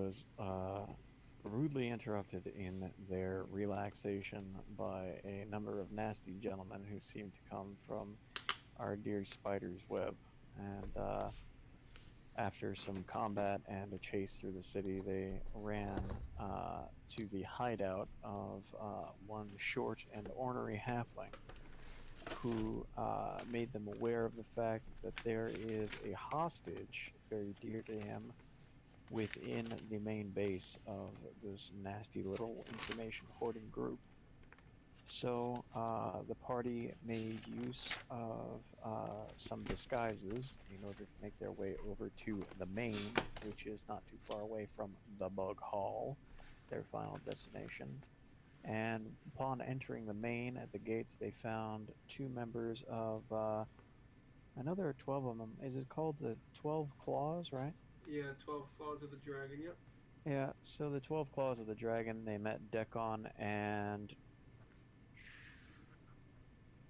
was rudely interrupted in their relaxation by a number of nasty gentlemen who seemed to come from our dear spider's web. And after some combat and a chase through the city, they ran to the hideout of one short and ornery halfling who made them aware of the fact that there is a hostage very dear to him within the main base of this nasty little information hoarding group. So the party made use of some disguises in order to make their way over to the main, which is not too far away from the Bug Hall, their final destination. And upon entering the main at the gates, they found two members of. I know there are 12 of them. Is it called the 12 Claws, right? Yeah, 12 Claws of the Dragon, yep. Yeah, so the 12 Claws of the Dragon, they met Dekon and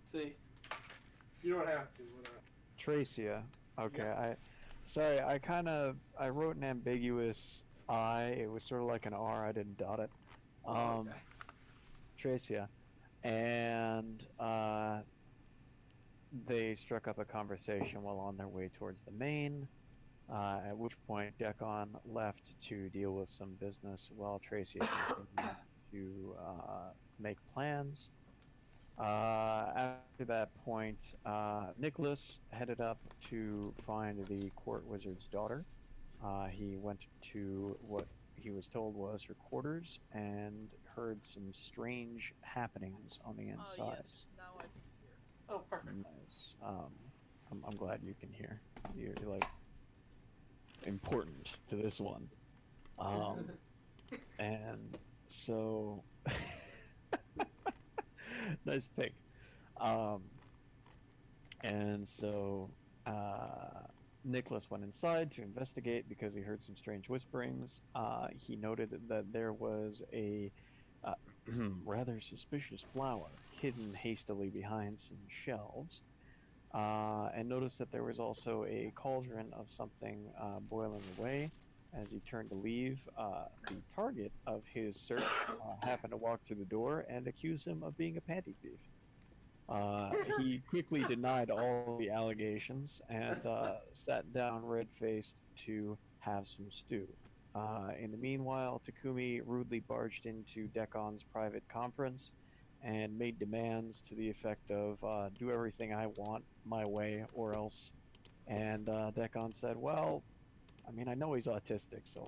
See, you don't have to. Tracia. Okay, Yep. I wrote an ambiguous I. It was sort of like an R. I didn't dot it. Oh, okay. Tracia, and they struck up a conversation while on their way towards the main. At which point, Dekon left to deal with some business while Tracia continued to make plans. After that point, Niklas headed up to find the court wizard's daughter. He went to what he was told was her quarters and heard some strange happenings on the Oh inside. yes, now I can hear. Oh, perfect. Nice. I'm glad you can hear. You're like important to this one. And so nice pick. Um, and so Nicholas went inside to investigate because he heard some strange whisperings. He noted that there was a uh, rather suspicious flower hidden hastily behind some shelves, and noticed that there was also a cauldron of something boiling away. As he turned to leave, the target of his search happened to walk through the door and accuse him of being a panty thief. He quickly denied all the allegations and sat down red faced to have some stew. In the meanwhile, Takumi rudely barged into Dekon's private conference and made demands to the effect of do everything I want my way or else. And Dekon said, well, I mean, I know he's autistic, so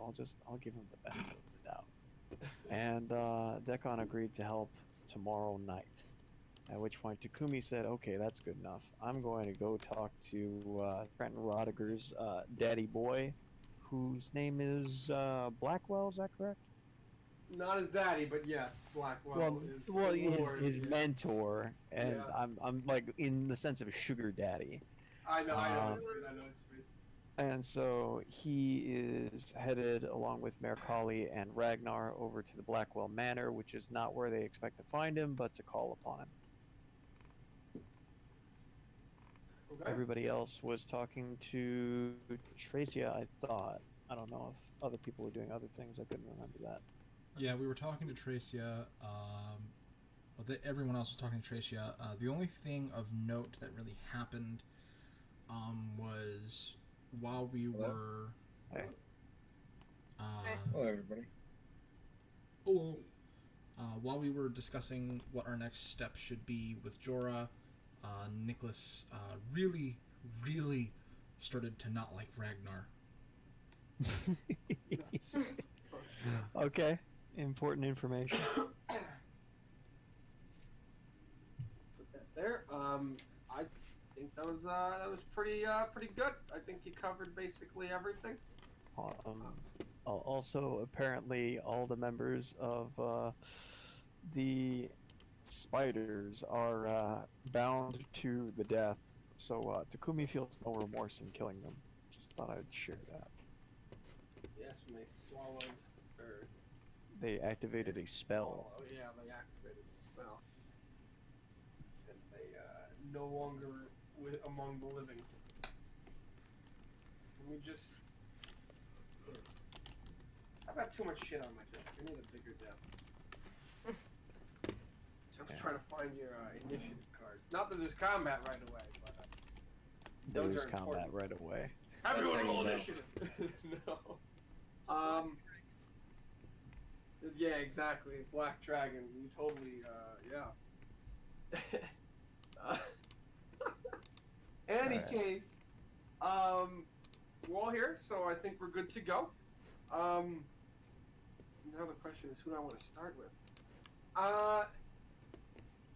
I'll give him the benefit of the doubt. And Dekon agreed to help tomorrow night. At which point Takumi said, okay, that's good enough. I'm going to go talk to Trenton Rodiger's daddy boy, whose name is Blackwell, is that correct? Not his daddy, but yes, Blackwell Well, is the well, Lord. his Yeah. mentor, and Yeah. I'm like in the sense of a sugar daddy. I know what Um, you mean. I know what you mean. and so he is headed along with Mercalli and Ragnar over to the Blackwell Manor, which is not where they expect to find him, but to call upon him. Okay. Everybody else was talking to Tracia, I thought. I don't know if other people were doing other things. I couldn't remember that. Yeah, we were talking to Tracia. Everyone else was talking to Tracia. The only thing of note that really happened was while we were. Hey. Hello, everybody. While we were discussing what our next step should be with Jorah, Niklas really started to not like Ragnar. Okay, important information. Put that there. I think that was pretty good. I think you covered basically everything. Also, apparently, all the members of the spiders are bound to the death. So Takumi feels no remorse in killing them. Just thought I'd share that. Yes, when they swallowed, or They activated a spell. oh yeah, they activated the spell, and they no longer among the living. Can we just have got too much shit on my desk. I need a bigger desk. So I'm trying to find your initiative cards. Not that there's combat right away, but those There's are combat important. right away. Everyone That's how roll you know. initiative. No. Yeah, exactly. Black Dragon. You totally. Yeah. Any Alright. case, we're all here, so I think we're good to go. Now the question is, who do I want to start with?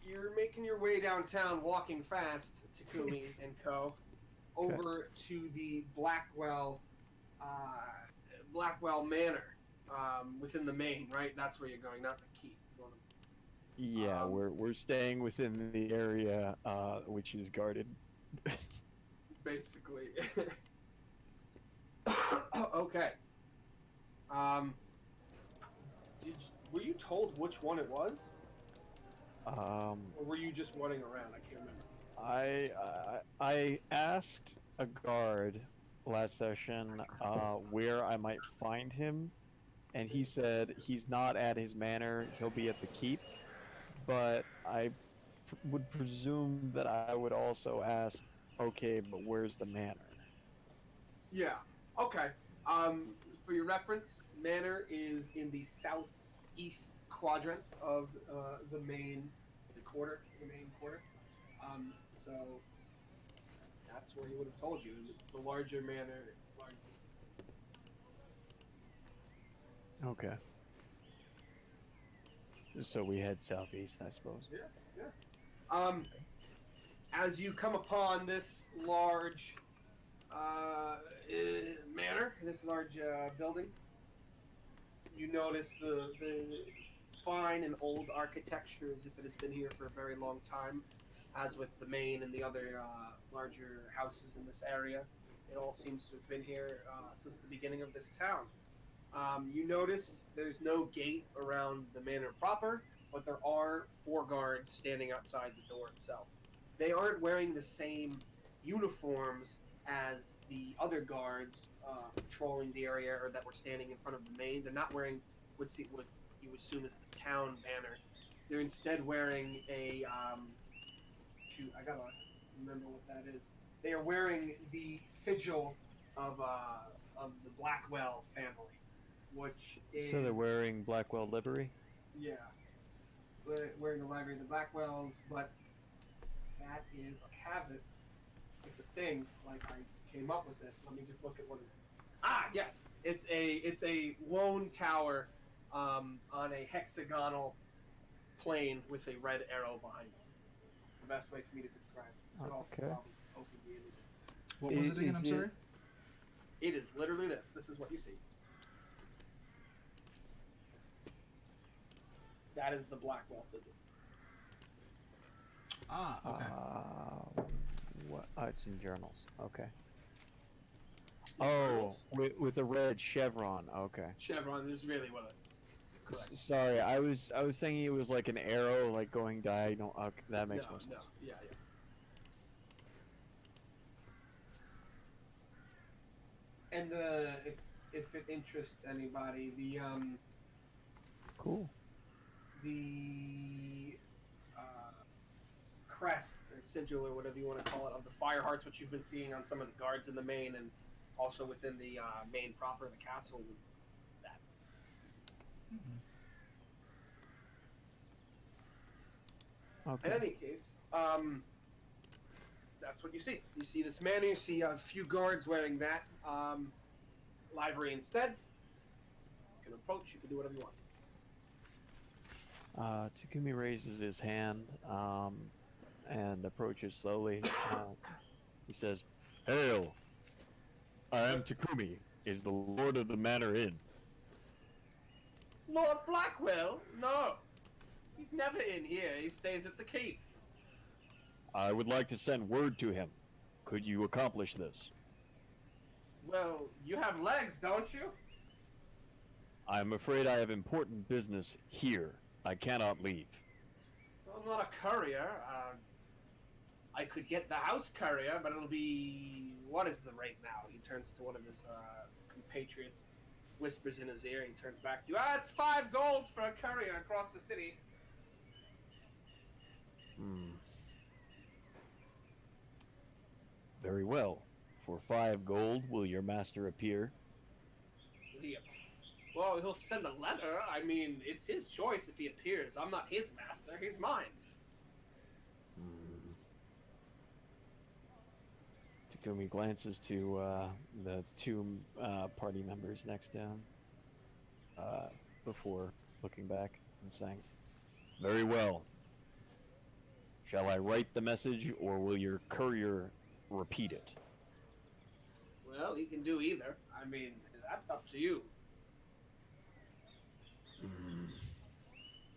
You're making your way downtown, walking fast, Takumi and Co. Over to the Blackwell Manor, within the main, right? That's where you're going, not the keep. You wanna- Yeah, we're staying within the area which is guarded. Basically. Okay. Were you told which one it was, or were you just running around? I can't remember. I asked a guard last session where I might find him, and he said he's not at his manor. He'll be at the keep, but I would presume that I would also ask, okay, but where's the manor? Yeah. Okay. For your reference, Manor is in the southeast quadrant of the main quarter. So that's where he would have told you. It's the larger manor. Okay. So we head southeast, I suppose. Yeah. As you come upon this large manor, this large building, you notice the fine and old architecture as if it has been here for a very long time, as with the main and the other larger houses in this area. It all seems to have been here since the beginning of this town. You notice there's no gate around the manor proper, but there are 4 guards standing outside the door itself. They aren't wearing the same uniforms as the other guards patrolling the area or that were standing in front of the main. They're not wearing what you would assume is the town banner. They're instead wearing a shoot. I gotta remember what that is. They are wearing the sigil of the Blackwell family, which is So they're wearing Blackwell livery? yeah, wearing the library of the Blackwells, but that is a habit. It's a thing. Like I came up with it. Let me just look at what it is. Ah, yes, it's a lone tower on a hexagonal plane with a red arrow behind it. The best way for me to describe it. I could also Okay. probably open the image. What was it again? Is I'm it- sorry. It is literally this. This is what you see. That is the Blackwell sigil. Ah, okay. What? Oh, it's in journals. Okay. Oh, with a red chevron. Okay. Chevron is really what it. Correct. Sorry, I was thinking it was like an arrow, like going diagonal. Okay, that makes more sense. No, yeah. And if it interests anybody, Cool. the crest or sigil or whatever you want to call it of the fire hearts, which you've been seeing on some of the guards in the main and also within the main proper of the castle. That. Okay. In any case, that's what you see. You see this manor. You see a few guards wearing that livery instead. You can approach. You can do whatever you want. Takumi raises his hand and approaches slowly. He says, "Hail! I am Takumi. Is the lord of the manor in?" Lord Blackwell? No. He's never in here. He stays at the keep. I would like to send word to him. Could you accomplish this? Well, you have legs, don't you? I'm afraid I have important business here. I cannot leave. Well, I'm not a courier. I could get the house courier, but it'll be... What is the rate now? He turns to one of his compatriots. whispers in his ear. He turns back to you. It's 5 gold for a courier across the city. Very well. For 5 gold, will your master appear? Well, he'll send a letter. I mean, it's his choice if he appears. I'm not his master. He's mine. Takumi glances to the 2 party members next to him before looking back and saying, very well. Shall I write the message, or will your courier repeat it? Well, he can do either. I mean, that's up to you.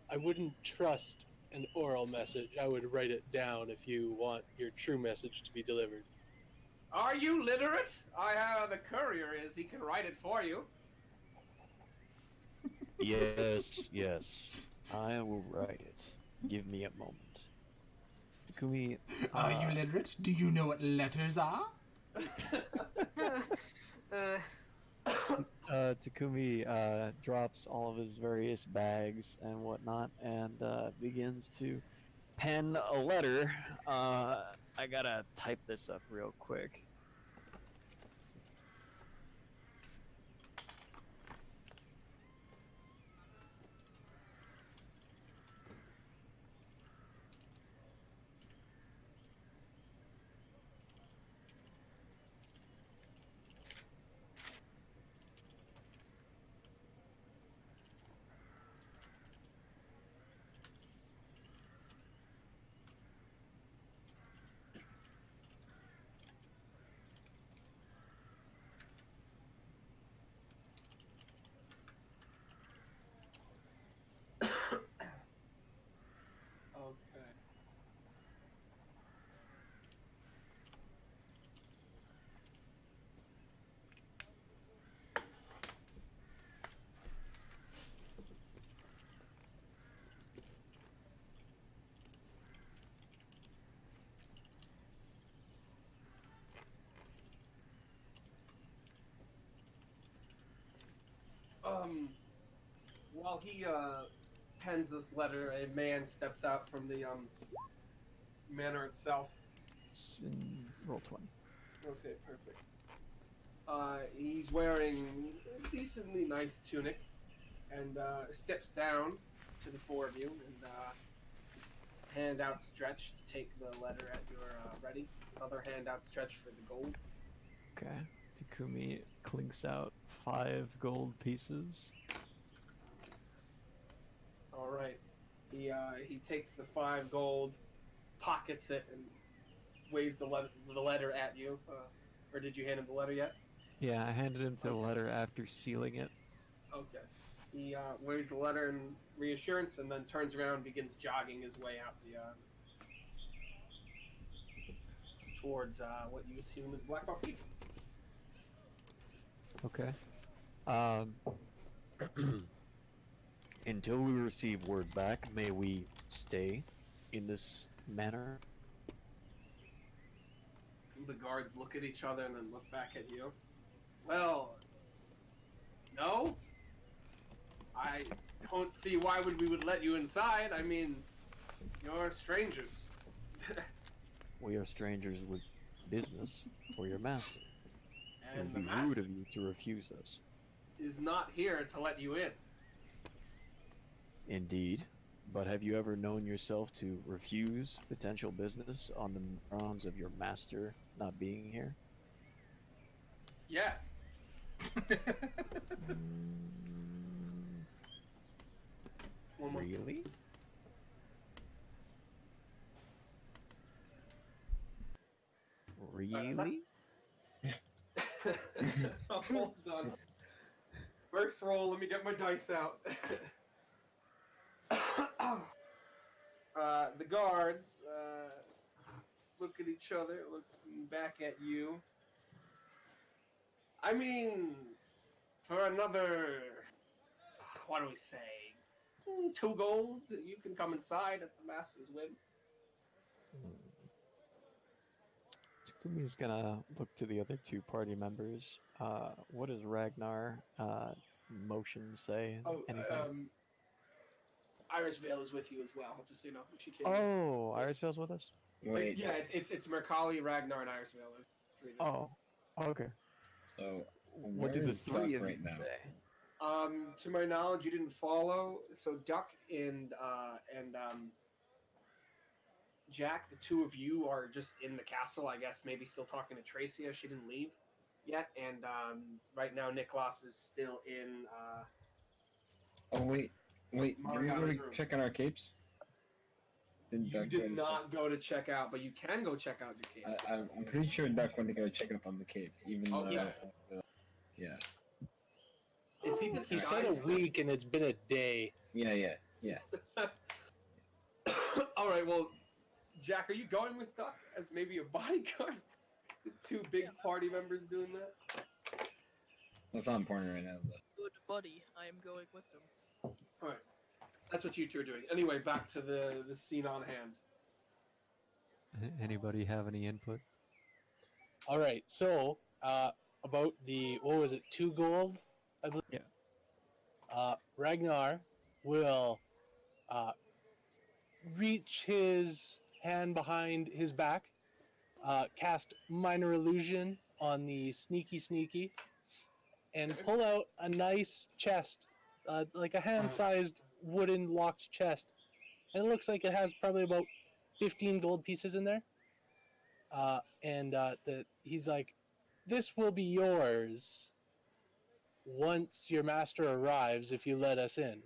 I wouldn't trust an oral message. I would write it down if you want your true message to be delivered. Are you literate? The courier is. He can write it for you. Yes. I will write it. Give me a moment. Takumi... Are you literate? Do you know what letters are? Takumi drops all of his various bags and whatnot and begins to pen a letter. I gotta type this up real quick. Okay. While he pens this letter, a man steps out from the manor itself. It's in roll 20. Okay, perfect. He's wearing a decently nice tunic and steps down to the 4 of you and hand outstretched to take the letter at your ready. His other hand outstretched for the gold. Okay. Takumi clinks out 5 gold pieces. All right. He takes the 5 gold, pockets it, and waves the letter at you. Or did you hand him the letter yet? Yeah, I handed him the letter after sealing it. Okay. He waves the letter in reassurance and then turns around and begins jogging his way out the towards what you assume is Black Rock Peak. Okay. Until we receive word back, may we stay in this manner? The guards look at each other and then look back at you. Well, no. I don't see why we would let you inside. I mean, you're strangers. We are strangers with business for your master. It And would the be rude master of you to refuse us. is not here to let you in. Indeed. But have you ever known yourself to refuse potential business on the grounds of your master not being here? Yes. One more. Really? Really? Hold on. First roll, let me get my dice out. The guards look at each other, looking back at you. I mean, for another, what do we say, 2 gold, you can come inside at the master's whim. Takumi's gonna look to the other 2 party members. What is Ragnar motion say? Oh, Anything? Iris Vale is with you as well. Just so you know, she came. Oh, Iris Vale's with us? Wait. It's Mercalli, Ragnar, and Iris Vale. Three of them. Oh, okay. So What where did the is three Duck of right you now? say? To my knowledge, you didn't follow. So Duck and Jack, the two of you are just in the castle. I guess maybe still talking to Tracia. She didn't leave yet, and right now Niklas is still in. Oh wait. Did we go Mariana's to room. check on our capes? You Duck did go to not go to check out, but you can go check out your cave. I'm pretty sure Duck went to go check up on the cape, even Oh, though. yeah. Yeah. Is he He disguised? said a week, and it's been a day. Yeah. All right. Well, Jack, are you going with Duck as maybe a bodyguard? The two big party members doing that. That's not important right now. But Good buddy, I am going with them. All right. That's what you two are doing. Anyway, back to the scene on hand. Anybody have any input? All right, so about the what was it, 2 gold, I believe. Yeah. Ragnar will reach his hand behind his back, cast minor illusion on the sneaky, and pull out a nice chest, like a hand-sized wooden locked chest, and it looks like it has probably about 15 gold pieces in there. He's like, "This will be yours once your master arrives, if you let us in."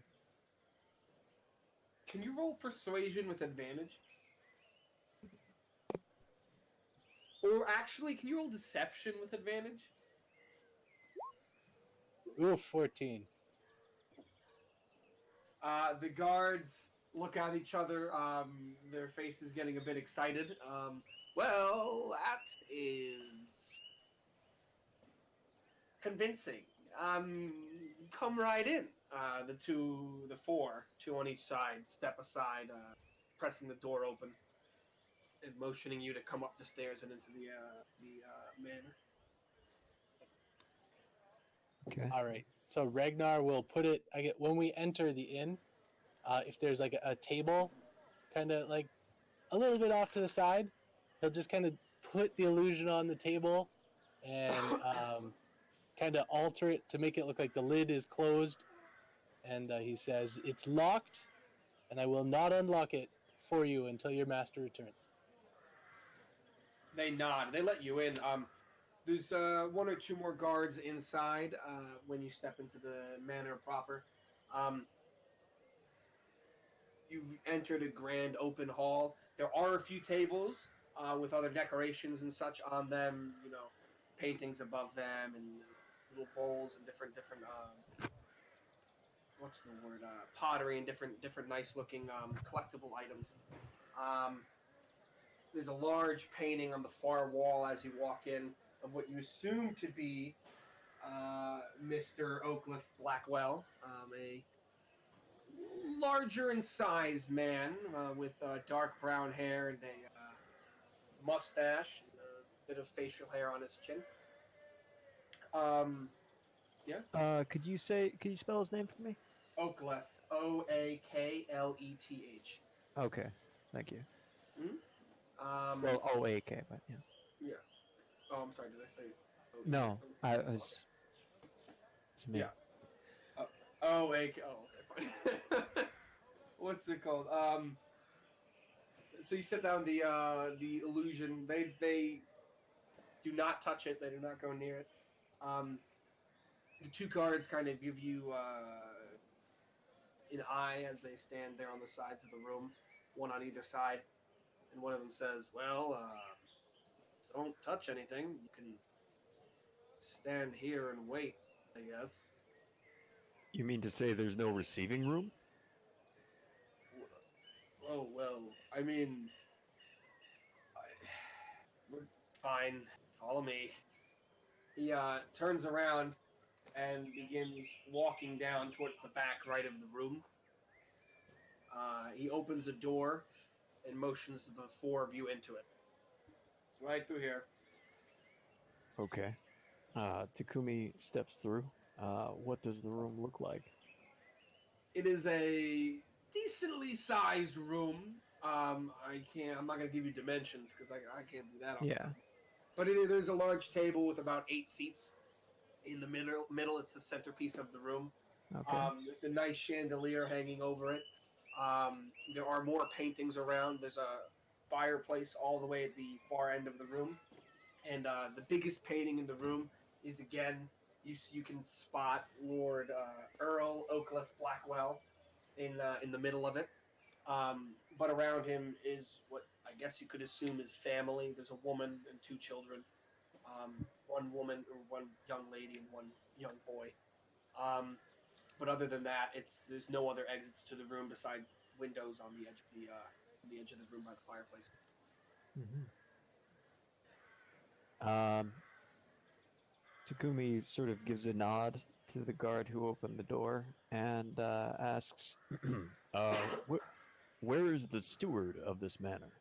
Can you roll persuasion with advantage? Or actually, can you roll deception with advantage? Ooh, 14. The guards look at each other. Their faces getting a bit excited. Well, that is convincing. Come right in. The four, two on each side, step aside, pressing the door open, and motioning you to come up the stairs and into the manor. Okay. All right. So Ragnar will put it. When we enter the inn, if there's like a table, kind of like a little bit off to the side, he'll just kind of put the illusion on the table, and kind of alter it to make it look like the lid is closed. And he says, "It's locked, and I will not unlock it for you until your master returns." They nod. They let you in. There's one or two more guards inside when you step into the manor proper. You've entered a grand open hall. There are a few tables with other decorations and such on them. You know, paintings above them and little bowls and different what's the word? Pottery and different nice looking collectible items. There's a large painting on the far wall as you walk in of what you assume to be Mr. Oakliff Blackwell, a larger in size man with dark brown hair and a mustache and a bit of facial hair on his chin. Could you spell his name for me? Oakliff, Oakleth. Okay, thank you. Mm-hmm. Well, OAK, but yeah. Yeah. Oh, I'm sorry. Did I say? Oakliff? No, I was. It's me. Yeah. Oh, okay, fine. What's it called? So you set down the illusion. They do not touch it. They do not go near it. The two guards kind of give you an eye as they stand there on the sides of the room, one on either side, and one of them says, "Well, don't touch anything. You can stand here and wait, I guess." You mean to say there's no receiving room? Oh, well, I mean, we're fine. Follow me. He turns around and begins walking down towards the back right of the room. He opens a door and motions the four of you into it. It's right through here. Okay. Takumi steps through, What does the room look like? It is a decently sized room. I'm not gonna give you dimensions because I can't do that. Yeah. But there's a large table with about 8 seats in the middle. Middle, it's the centerpiece of the room. Okay. There's a nice chandelier hanging over it. There are more paintings around. There's a fireplace all the way at the far end of the room, and the biggest painting in the room is again you can spot Lord Earl Oakcliff Blackwell in the middle of it. But around him is what I guess you could assume is family. There's a woman and 2 children. One woman or one young lady and one young boy. But other than that, there's no other exits to the room besides windows on the edge of the room by the fireplace. Um, Takumi sort of gives a nod to the guard who opened the door and asks, uh, where is the steward of this manor?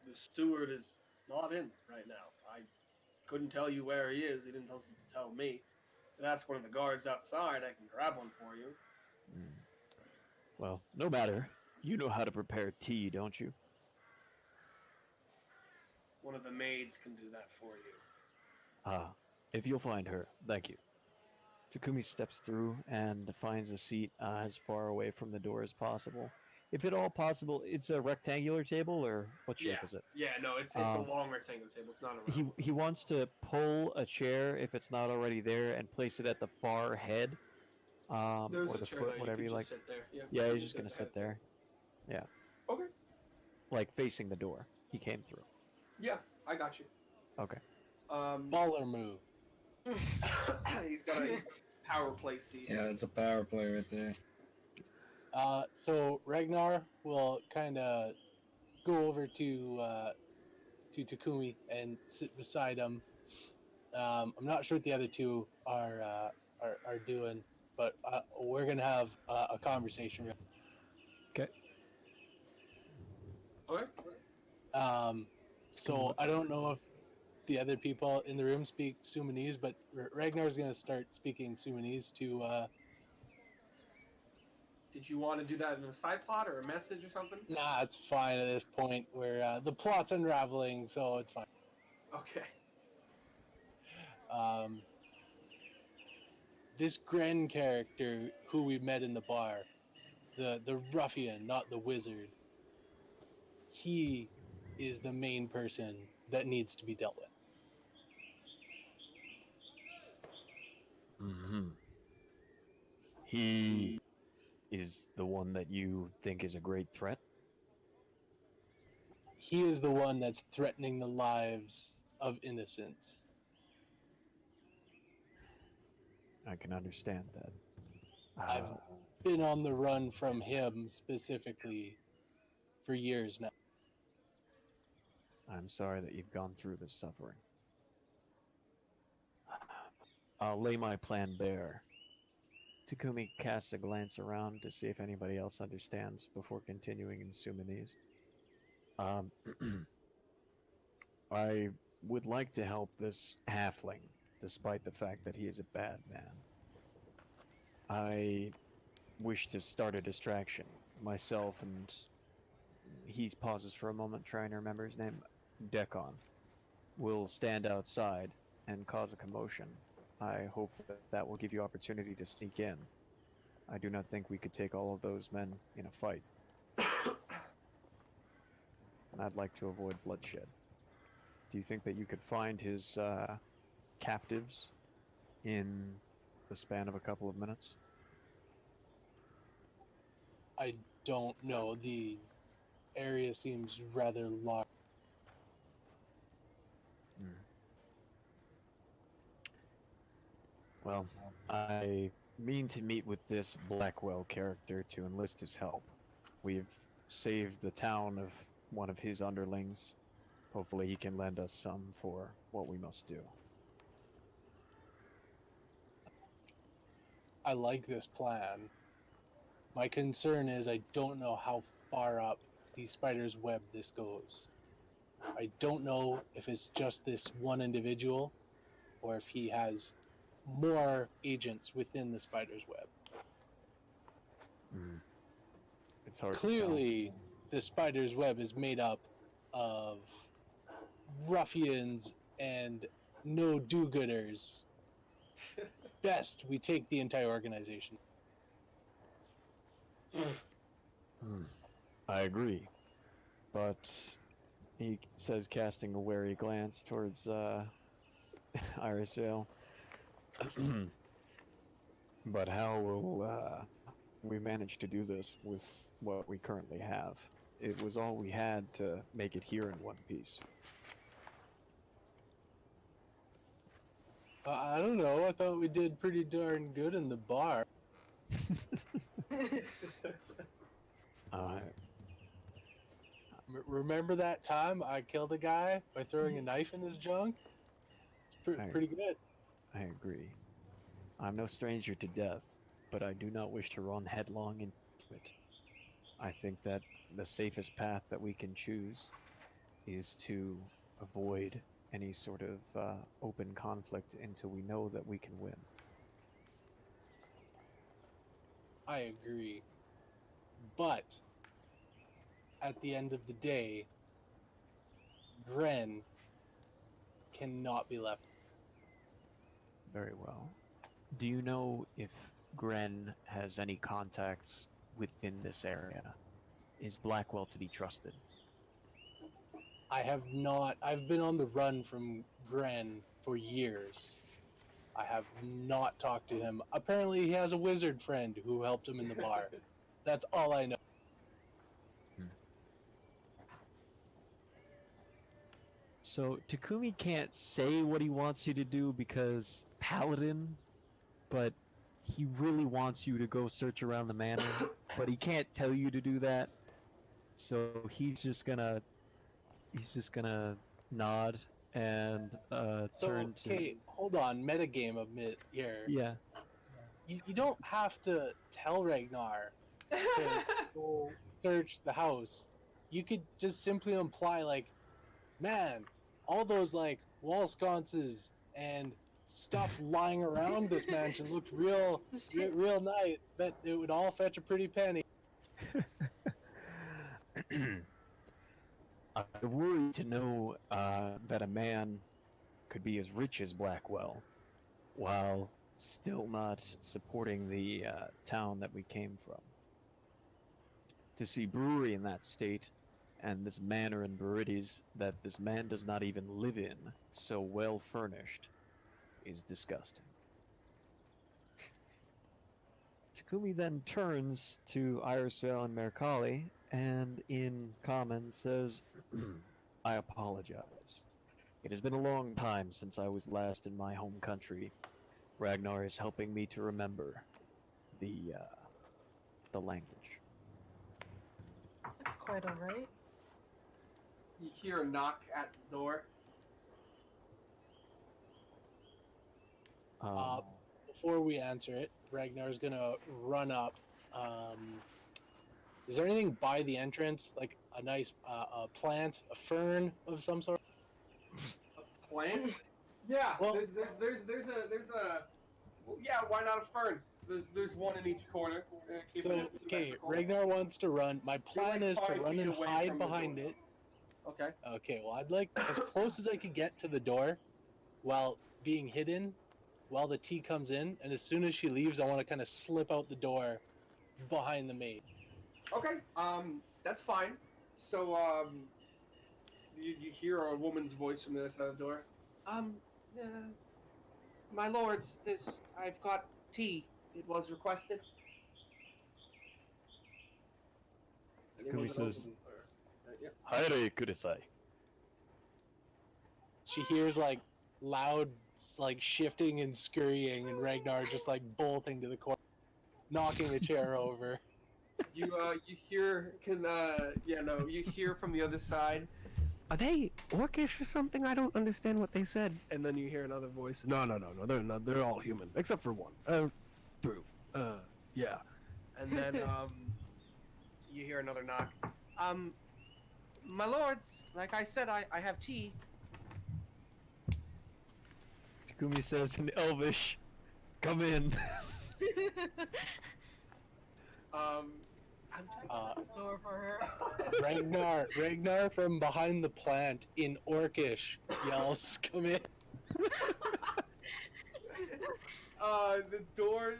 The steward is not in right now. I couldn't tell you where he is. He didn't tell me. And ask one of the guards outside. I can grab one for you. Well, no matter. You know how to prepare tea, don't you? One of the maids can do that for you. Ah, if you'll find her, thank you. Takumi steps through and finds a seat as far away from the door as possible. If at all possible, it's a rectangular table, or what shape is it? Yeah, no, it's a long rectangular table. It's not a round. He wants to pull a chair, if it's not already there, and place it at the far head, There's or a the chair foot, there. whatever you you can like. just sit there. Yeah, you he's can just gonna sit sit there. Yeah, Okay. like facing the door. He came through. Yeah, I got you. Okay. Baller move. He's got a power play seat. Yeah, it's a power play right there. So Ragnar will kind of go over to Takumi and sit beside him. I'm not sure what the other two are doing, but we're gonna have a conversation. Okay. Okay. So I don't know if the other people in the room speak Sumanese, but Ragnar's gonna start speaking Sumanese to. Did you want to do that in a side plot or a message or something? Nah, it's fine at this point. Where the plot's unraveling, so it's fine. Okay. This Gren character who we met in the bar, the ruffian, not the wizard, he is the main person that needs to be dealt with. Mm-hmm. He is the one that you think is a great threat? He is the one that's threatening the lives of innocents. I can understand that. I've been on the run from him specifically for years now. I'm sorry that you've gone through this suffering. I'll lay my plan bare. Takumi casts a glance around to see if anybody else understands before continuing in Sumanese. I would like to help this halfling, despite the fact that he is a bad man. I wish to start a distraction. Myself and... He pauses for a moment, trying to remember his name. Dekon will stand outside and cause a commotion. I hope that will give you opportunity to sneak in. I do not think we could take all of those men in a fight. And I'd like to avoid bloodshed. Do you think that you could find his captives in the span of a couple of minutes? I don't know. The area seems rather large. Well, I mean to meet with this Blackwell character to enlist his help. We've saved the town of one of his underlings. Hopefully he can lend us some for what we must do. I like this plan. My concern is I don't know how far up the spider's web this goes. I don't know if it's just this one individual or if he has more agents within the spider's web. It's hard. Clearly, the spider's web is made up of ruffians and no do-gooders. Best we take the entire organization. I agree, but he says, casting a wary glance towards Irisvale. But how will we manage to do this with what we currently have? It was all we had to make it here in one piece. I don't know. I thought we did pretty darn good in the bar. Remember that time I killed a guy by throwing a knife in his junk? It's pretty good. I agree. I'm no stranger to death, but I do not wish to run headlong into it. I think that the safest path that we can choose is to avoid any sort of open conflict until we know that we can win. I agree. But at the end of the day, Gren cannot be left. Very well. Do you know if Gren has any contacts within this area? Is Blackwell to be trusted? I have not. I've been on the run from Gren for years. I have not talked to him. Apparently, he has a wizard friend who helped him in the bar. That's all I know. So Takumi can't say what he wants you to do because Paladin, but he really wants you to go search around the manor, but he can't tell you to do that. So he's just gonna nod and turn to. Okay, hold on. Metagame a bit here. Yeah. You don't have to tell Ragnar to go search the house. You could just simply imply, like, man, all those, like, wall sconces and stuff lying around this mansion looked real nice. Bet it would all fetch a pretty penny. I worry to know that a man could be as rich as Blackwell, while still not supporting the town that we came from. To see brewery in that state, and this manor in Berides that this man does not even live in, so well furnished, is disgusting. Takumi then turns to Irisvale and Mercalli, and in common says, I apologize. It has been a long time since I was last in my home country. Ragnar is helping me to remember the language. That's quite alright. You hear a knock at the door. Before we answer it, Ragnar's gonna run up. Is there anything by the entrance, like a nice a plant, a fern of some sort? A plant? Yeah. Well- there's a. Well, yeah. Why not a fern? There's one in each corner. Keep So, it okay, symmetrical. Ragnar wants to run. My plan like is to 5 run feet and away hide from the behind door. it. Okay. Okay, well, I'd like as close as I could get to the door while being hidden while the tea comes in, and as soon as she leaves, I want to kind of slip out the door behind the maid. Okay. That's fine. So you hear a woman's voice from the other side of the door. My lords, I've got tea. It was requested. Takumi says, Yeah. Haire kudasai. She hears like loud, like shifting and scurrying, and Ragnar just like bolting to the corner, knocking a chair over. You hear you hear from the other side. Are they orcish or something? I don't understand what they said. And then you hear another voice. No, they're not. They're all human except for one. True. Yeah. And then you hear another knock. My lords, like I said, I have tea. Takumi says in Elvish, Come in. I'm Door for her. Ragnar from behind the plant in Orcish yells, "Come in!" the door.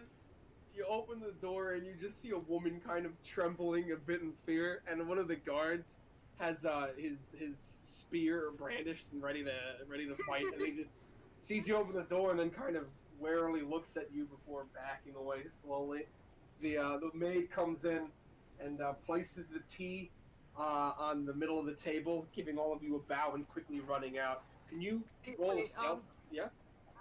You open the door and you just see a woman kind of trembling a bit in fear, and one of the guards has his spear brandished and ready to fight, and he just sees you open the door and then kind of warily looks at you before backing away slowly. The maid comes in and places the tea on the middle of the table, giving all of you a bow and quickly running out. Can you roll a stealth? Yeah.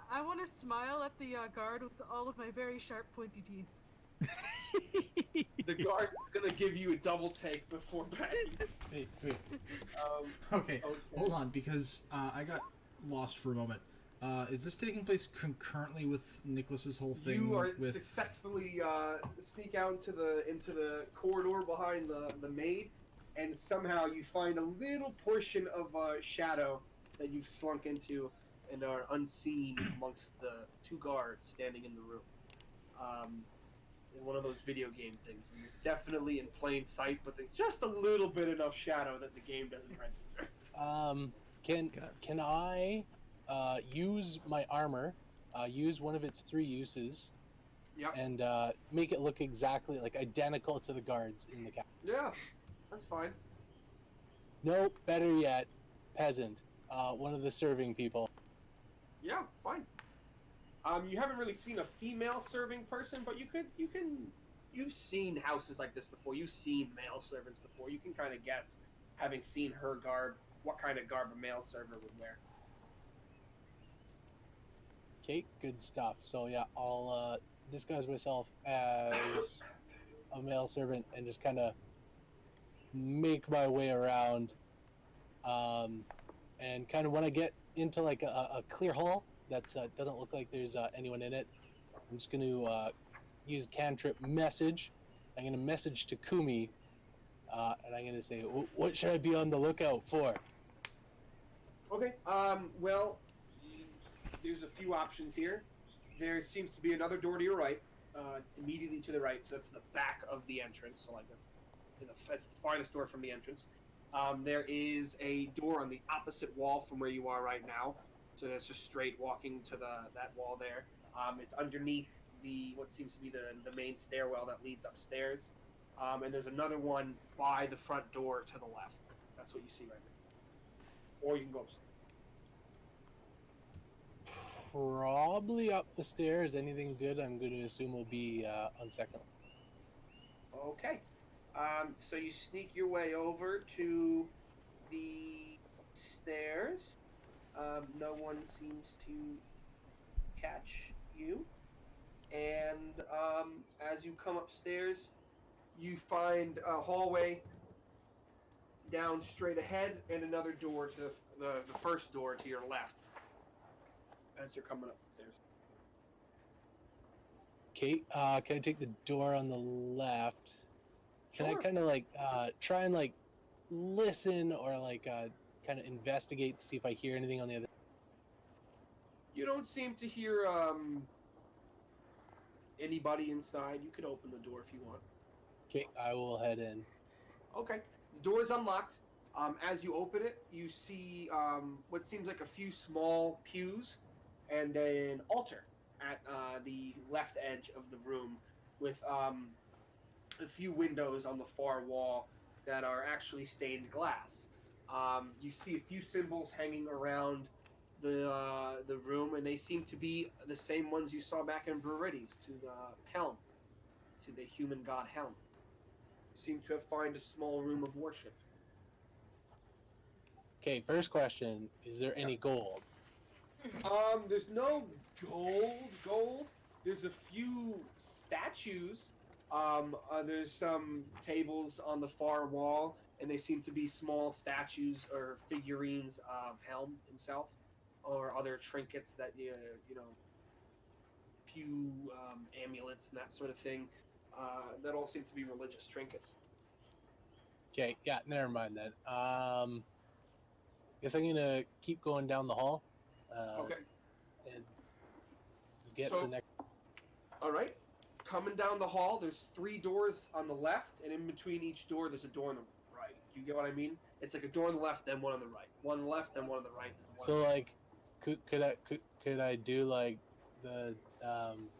I want to smile at the guard with all of my very sharp, pointy teeth. The guard is gonna give you a double take before backing. Wait. Um, Okay, hold on, because I got lost for a moment. Is this taking place concurrently with Niklas's whole thing? You are with... successfully sneak out into the corridor behind the maid, and somehow you find a little portion of shadow that you've slunk into and are unseen amongst the two guards standing in the room. In one of those video game things where you're definitely in plain sight, but there's just a little bit enough shadow that the game doesn't register. Can I use my armor, use one of its 3 uses, Yep. and make it look exactly like identical to the guards in the cap? Yeah, that's fine. Nope, better yet, peasant, one of the serving people. Yeah, fine. You haven't really seen a female serving person, but you've seen houses like this before. You've seen male servants before. You can kind of guess, having seen her garb, what kind of garb a male server would wear. Okay, good stuff. So yeah, I'll disguise myself as a male servant and just kind of make my way around. And kind of when I get into like a clear hall that doesn't look like there's anyone in it, I'm just going to use cantrip message. I'm going to message to Kumi, and I'm going to say, what should I be on the lookout for? Okay. Well, there's a few options here. There seems to be another door to your right, immediately to the right. So that's the back of the entrance. So like that's the farthest door from the entrance. There is a door on the opposite wall from where you are right now. So that's just straight walking to that wall there. It's underneath what seems to be the main stairwell that leads upstairs. And there's another one by the front door to the left. That's what you see right now. Or you can go upstairs. Probably up the stairs. Anything good, I'm going to assume will be on second. Okay. So you sneak your way over to the stairs. No one seems to catch you. And as you come upstairs, you find a hallway down straight ahead and another door to the first door to your left as you're coming up the stairs. Okay, can I take the door on the left? Can Sure. I kind of like try and like listen or like kind of investigate to see if I hear anything on the other? You don't seem to hear anybody inside. You could open the door if you want. Okay, I will head in. Okay. The door is unlocked. As you open it, you see what seems like a few small pews and an altar at the left edge of the room with a few windows on the far wall that are actually stained glass. You see a few symbols hanging around the room, and they seem to be the same ones you saw back in Brurides, to the helm, to the human god helm. You seem to have found a small room of worship. Okay, first question: is there any gold? There's no gold. There's a few statues. There's some tables on the far wall, and they seem to be small statues or figurines of Helm himself, or other trinkets that few amulets and that sort of thing. That all seem to be religious trinkets. Okay, yeah, never mind then. Guess I'm gonna keep going down the hall. Okay. And get So- to the next. All right. Coming down the hall, there's 3 doors on the left, and in between each door, there's a door on the right. Do you get what I mean? It's like a door on the left, then one on the right. One on the left, then one on the right. Then one So on the like, could I do like the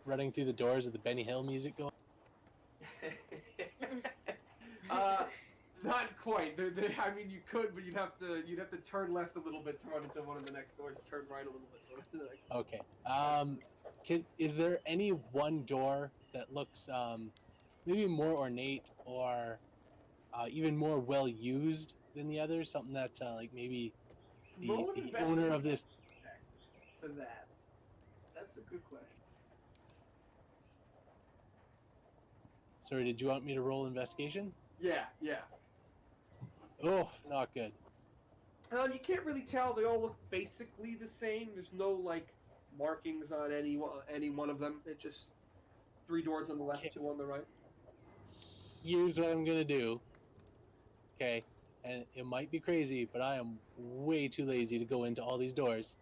running through the doors of the Benny Hill music going? Not quite. I mean, you could, but you'd have to turn left a little bit to run into one of the next doors. Turn right a little bit to run into the next. Okay. Is there any one door that looks maybe more ornate or even more well used than the others? Something that like maybe Roll an the owner of this. check for that. That's a good question. Sorry, did you want me to roll investigation? Yeah. Oh, not good. You can't really tell. They all look basically the same. There's no like markings on any one of them. It's just 3 doors on the left, Okay. 2 on the right. Here's what I'm gonna do. Okay, and it might be crazy, but I am way too lazy to go into all these doors.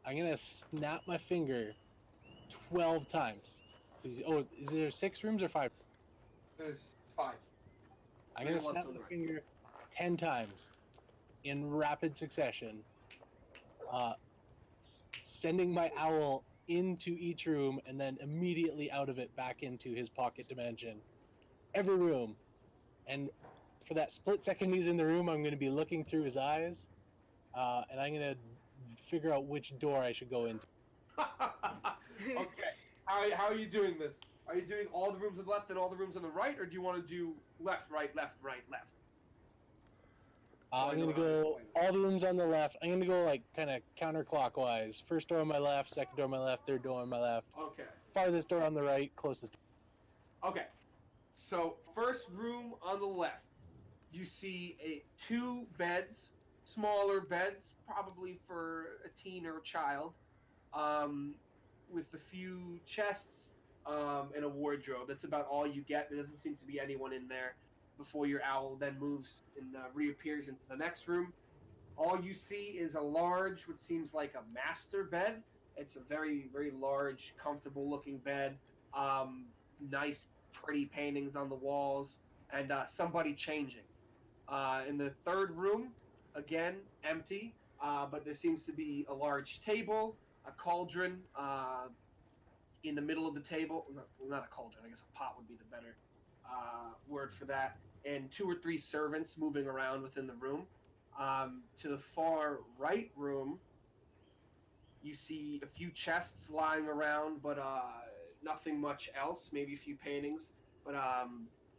I'm gonna snap my finger 12 times. Oh, is there 6 rooms or 5? There's 5. I'm Three gonna left snap on the my right. finger 10 times in rapid succession, sending my owl into each room and then immediately out of it back into his pocket dimension. Every room. And for that split second he's in the room, I'm going to be looking through his eyes, and I'm going to figure out which door I should go into. Okay. How are you doing this? Are you doing all the rooms on the left and all the rooms on the right, or do you want to do left, right, left, right, left? I'm going to go all the rooms on the left. I'm going to go like kind of counterclockwise. First door on my left, second door on my left, third door on my left. Okay. Farthest door on the right, closest door. Okay. So first room on the left, you see 2 beds, smaller beds, probably for a teen or a child, with a few chests and a wardrobe. That's about all you get. There doesn't seem to be anyone in there before your owl then moves and reappears into the next room. All you see is a large, what seems like a master bed. It's a very, very large, comfortable-looking bed. Nice, pretty paintings on the walls, and somebody changing. In the third room, again, empty, but there seems to be a large table, a cauldron in the middle of the table. Not a cauldron, I guess a pot would be the better word for that. And 2 or 3 servants moving around within the room. To the far right room, you see a few chests lying around, but nothing much else. Maybe a few paintings, but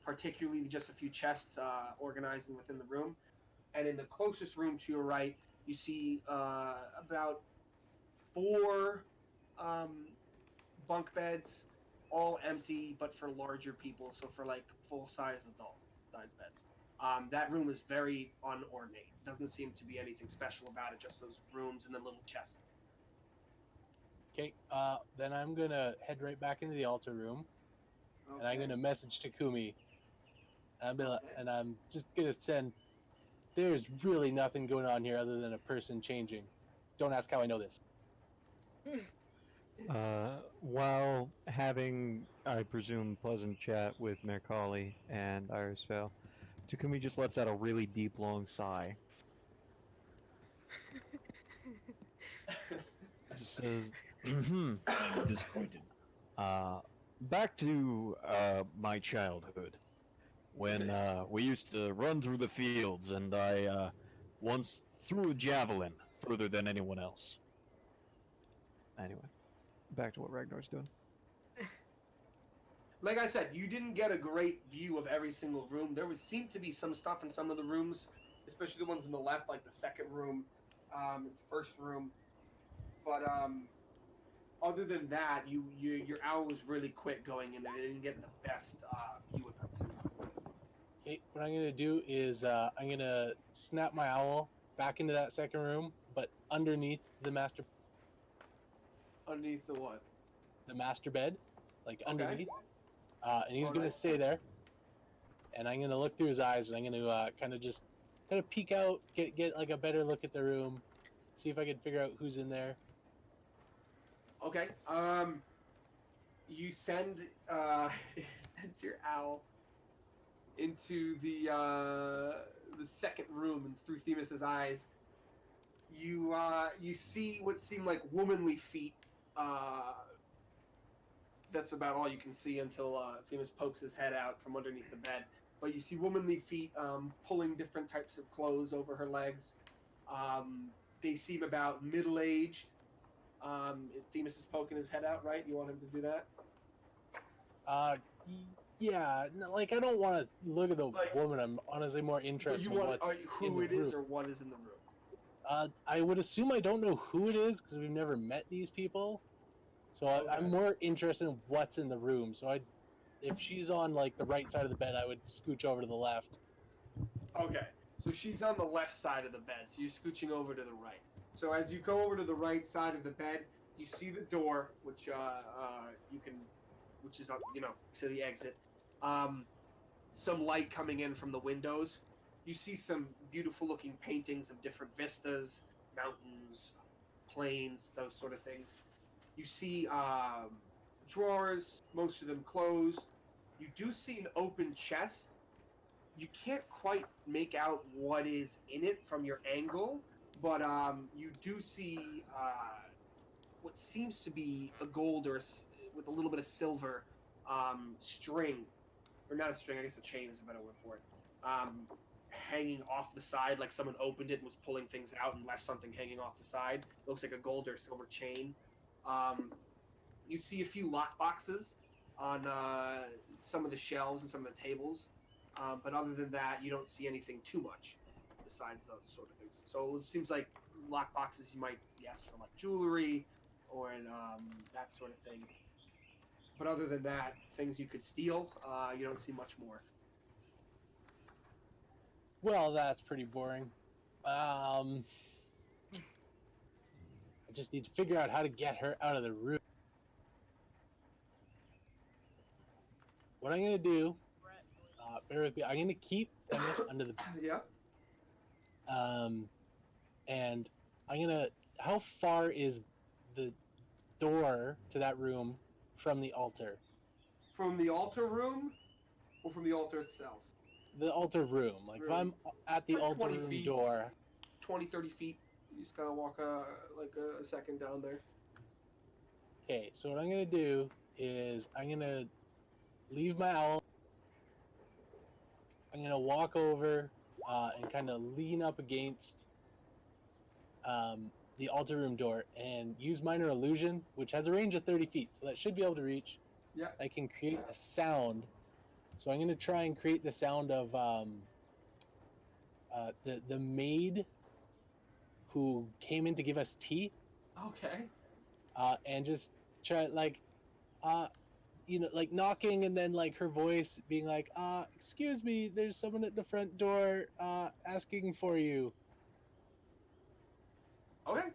particularly just a few chests organizing within the room. And in the closest room to your right, you see about 4 bunk beds, all empty, but for larger people, so for like full-size adult-size beds. That room is very unornate. Doesn't seem to be anything special about it, just those rooms and the little chests. Okay, then I'm going to head right back into the altar room, and I'm going to message Takumi. And I'm just going to send, there's really nothing going on here other than a person changing. Don't ask how I know this. While having, I presume, pleasant chat with Mercalli and Irisvale, Takumi just lets out a really deep, long sigh. Just says, Disappointed. back to my childhood, when we used to run through the fields, and I once threw a javelin further than anyone else. Anyway, back to what Ragnar's doing. Like I said, you didn't get a great view of every single room. There would seem to be some stuff in some of the rooms, especially the ones in the left, like the second room, first room. But other than that, your owl was really quick going in there. They didn't get the best view of everything. Okay, what I'm going to do is I'm going to snap my owl back into that second room, but underneath the master Underneath the what? the master bed, like Okay. underneath. And he's going to stay there. And I'm going to look through his eyes, and I'm going to kind of peek out, get like a better look at the room, see if I can figure out who's in there. Okay. you send send your owl into the second room, and through Themis's eyes, you see what seem like womanly feet. That's about all you can see until Themis pokes his head out from underneath the bed. But you see womanly feet pulling different types of clothes over her legs. They seem about middle-aged. Themis is poking his head out, right? You want him to do that? Yeah, like I don't want to look at the Like- woman. I'm honestly more But interested you in want what's in who the it is room. or what is in the room? I would assume I don't know who it is because we've never met these people. So Okay. I'm more interested in what's in the room. So if she's on like the right side of the bed, I would scooch over to the left. Okay, so she's on the left side of the bed, so you're scooching over to the right. So as you go over to the right side of the bed, you see the door, which which is on, to the exit. Some light coming in from the windows. You see some beautiful looking paintings of different vistas, mountains, plains, those sort of things. You see drawers, most of them closed. You do see an open chest. You can't quite make out what is in it from your angle, but you do see what seems to be a gold with a little bit of silver string, or not a string, I guess a chain is a better word for it, hanging off the side, like someone opened it and was pulling things out and left something hanging off the side. It looks like a gold or silver chain. You see a few lock boxes on some of the shelves and some of the tables. But other than that, you don't see anything too much besides those sort of things. So it seems like lock boxes you might guess for like jewelry or that sort of thing. But other than that, things you could steal, you don't see much more. Well, that's pretty boring. I just need to figure out how to get her out of the room. What I'm gonna do, bear with me. I'm gonna keep Themis under the Yeah. and I'm gonna. How far is the door to that room from the altar? From the altar room or from the altar itself? The altar room. Like if I'm at the Like altar 20 room feet. door. 20, 30 feet. You just gotta walk like a second down there. Okay, so what I'm gonna do is I'm gonna leave my owl. I'm gonna walk over and kind of lean up against the altar room door and use minor illusion, which has a range of 30 feet, so that should be able to reach. Yeah. I can create a sound. So I'm gonna try and create the sound of the maid who came in to give us tea, Okay. and just try like like knocking and then like her voice being like, excuse me, there's someone at the front door asking for you. Okay.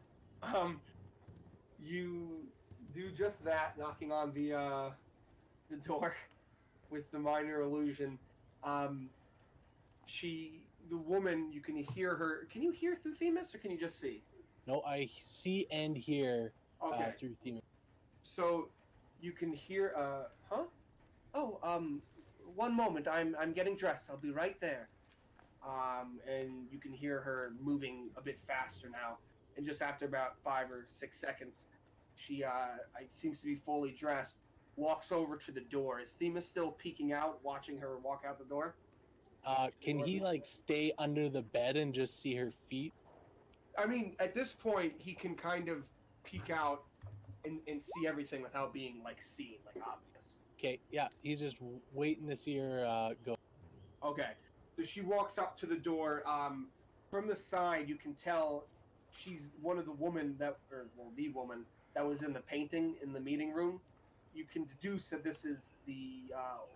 You do just that, knocking on the door with the minor illusion. The woman, you can hear her. Can you hear through Themis, or can you just see? No, I see and hear Okay. through theme. So you can hear. Huh? Oh. One moment. I'm getting dressed. I'll be right there. And you can hear her moving a bit faster now. And just after about 5 or 6 seconds, she seems to be fully dressed. Walks over to the door. Is Themis still peeking out, watching her walk out the door? Can he like stay under the bed and just see her feet? I mean, at this point, he can kind of peek out and see everything without being like seen, like obvious. Okay, yeah, he's just waiting to see her go. Okay, so she walks up to the door. From the side, you can tell she's one of the women the woman that was in the painting in the meeting room. You can deduce that this is the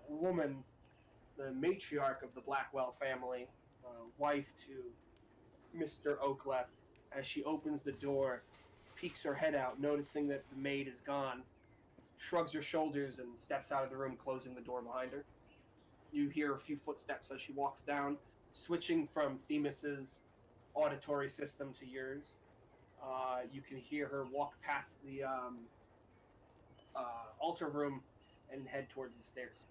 woman, the matriarch of the Blackwell family, wife to Mr. Oakleth. As she opens the door, peeks her head out, noticing that the maid is gone, shrugs her shoulders and steps out of the room, closing the door behind her. You hear a few footsteps as she walks down, switching from Themis's auditory system to yours. You can hear her walk past the altar room and head towards the stairs.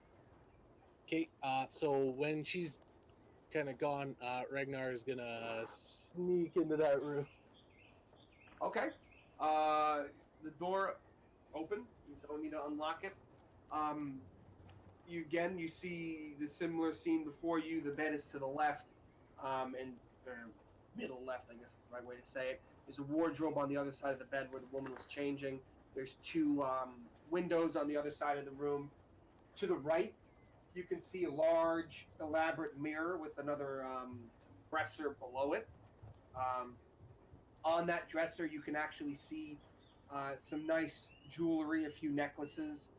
Okay, so when she's kind of gone, Ragnar is gonna sneak into that room. Okay. The door open. You don't need to unlock it. You see the similar scene before you. The bed is to the left, and or middle left, I guess is the right way to say it. There's a wardrobe on the other side of the bed where the woman was changing. There's two windows on the other side of the room. To the right, you can see a large, elaborate mirror with another dresser below it. On that dresser, you can actually see some nice jewelry, a few necklaces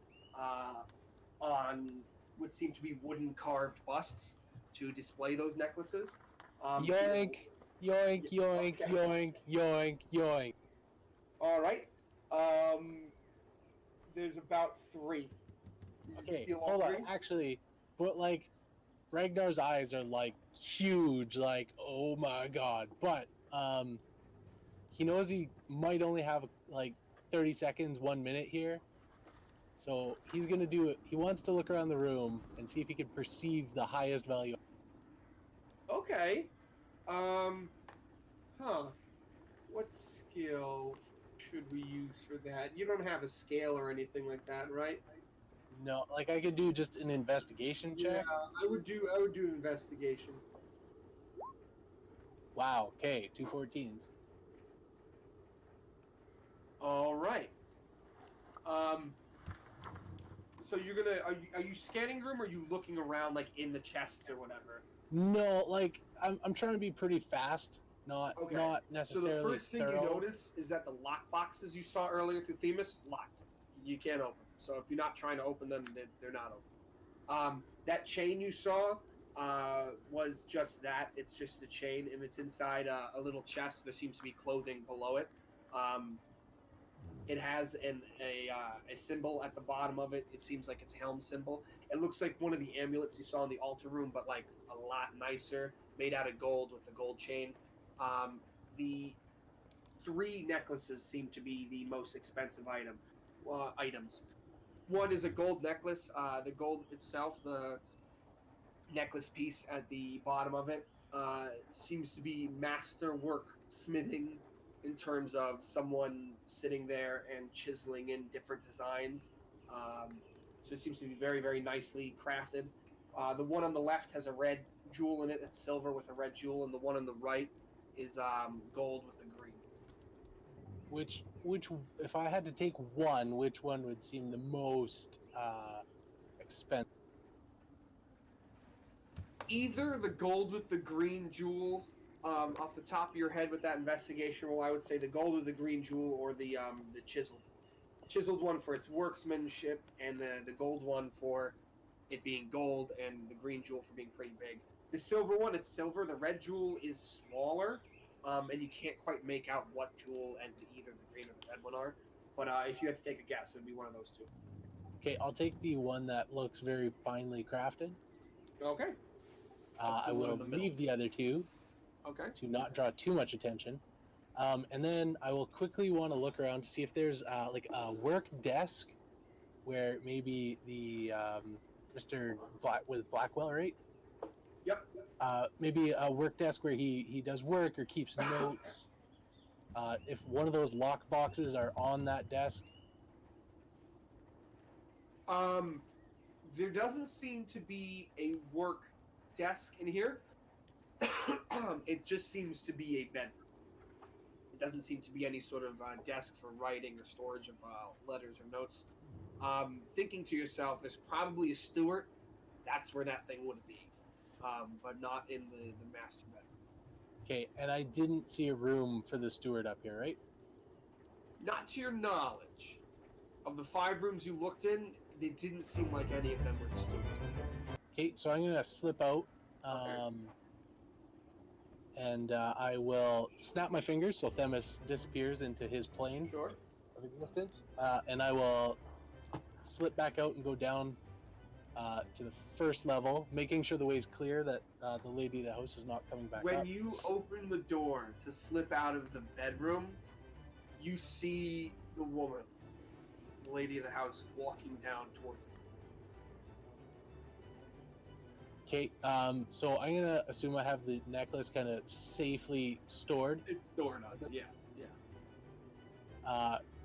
on what seem to be wooden carved busts to display those necklaces. Yoink, yoink, yoink, Okay. yoink, yoink, yoink. All right. There's about 3. You can Okay, steal all hold on. 3? Actually, but like, Ragnar's eyes are like huge, like oh my god. But he knows he might only have like 30 seconds, 1 minute here. So he's gonna do it. He wants to look around the room and see if he can perceive the highest value. Okay. Huh. What skill should we use for that? You don't have a scale or anything like that, right? No, like I could do just an investigation Yeah, check. I would do investigation. Wow. Okay, 2 14s. All right. So you're gonna are you scanning the room or are you looking around like in the chests or whatever? No, like I'm trying to be pretty fast, not Okay. not So necessarily the first thing thorough. you notice is that the lock boxes you saw earlier through Themis locked. You can't open them. So if you're not trying to open them, they're not open. That chain you saw was just that. It's just a chain, and it's inside a little chest. There seems to be clothing below it. It has a symbol at the bottom of it. It seems like it's helm symbol. It looks like one of the amulets you saw in the altar room, but like a lot nicer, made out of gold with a gold chain. The 3 necklaces seem to be the most expensive items. One is a gold necklace. The gold itself, the necklace piece at the bottom of it, seems to be masterwork smithing in terms of someone sitting there and chiseling in different designs. So it seems to be very, very nicely crafted. The one on the left has a red jewel in it. It's silver with a red jewel, and the one on the right is gold with a green. Which, if I had to take one, which one would seem the most expensive? Either the gold with the green jewel, off the top of your head with that investigation roll, I would say the gold with the green jewel or the chiseled one for its workmanship, and the gold one for it being gold, and the green jewel for being pretty big. The silver one, it's silver. The red jewel is smaller, and you can't quite make out what jewel and either the green or the red one are. But if you had to take a guess, it would be one of those 2. Okay, I'll take the one that looks very finely crafted. Okay. That's the I one will in the middle. leave the other 2 Okay. to not draw too much attention. And then I will quickly want to look around to see if there's like a work desk where maybe the Mr. Blackwell, right? Yep. Maybe a work desk where he does work or keeps notes. If one of those lock boxes are on that desk. There doesn't seem to be a work desk in here. It just seems to be a bedroom. It doesn't seem to be any sort of desk for writing or storage of letters or notes. Thinking to yourself, there's probably a steward. That's where that thing would be, but not in the master bedroom. Okay, and I didn't see a room for the steward up here, right? Not to your knowledge. Of the 5 rooms you looked in, it didn't seem like any of them were the steward. Okay, so I'm gonna slip out. Okay. And I will snap my fingers so Themis disappears into his plane Sure. of existence. And I will slip back out and go down to the first level, making sure the way is clear that the lady of the house is not coming back When up. you open the door to slip out of the bedroom, you see the woman, the lady of the house, walking down towards them. Okay, so I'm gonna assume I have the necklace kind of safely stored. It's stored on. Yeah.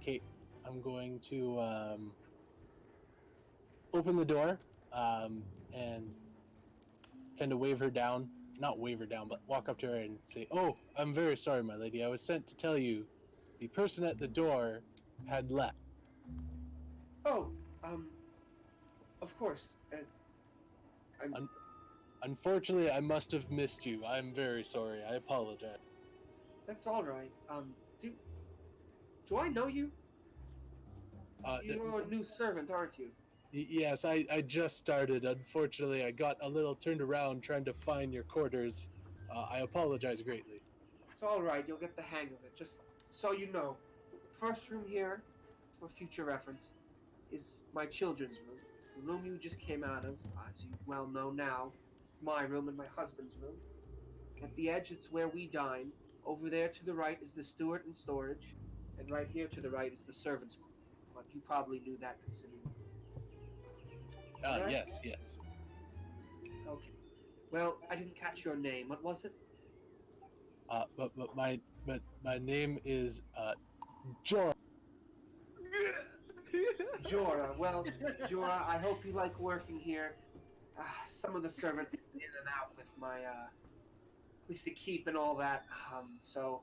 Okay, I'm going to open the door and kind of wave her down. Not wave her down, but walk up to her and say, "Oh, I'm very sorry, my lady. I was sent to tell you the person at the door had left." Oh, of course. I'm. Un- Unfortunately, I must have missed you. I'm very sorry. I apologize. That's all right. Do I know you? You're a new servant, aren't you? Yes, I just started. Unfortunately, I got a little turned around trying to find your quarters. I apologize greatly. It's all right. You'll get the hang of it. Just so you know, first room here, for future reference, is my children's room. The room you just came out of, as you well know now, my room and my husband's room. At the edge, it's where we dine. Over there to the right is the steward and storage, and right here to the right is the servants' room. But you probably knew that considering. Right? Yes, yes. Okay. Well, I didn't catch your name. What was it? But my name is Jorah. Jorah. Well, Jorah, I hope you like working here. Some of the servants have been in and out with with the keep and all that. So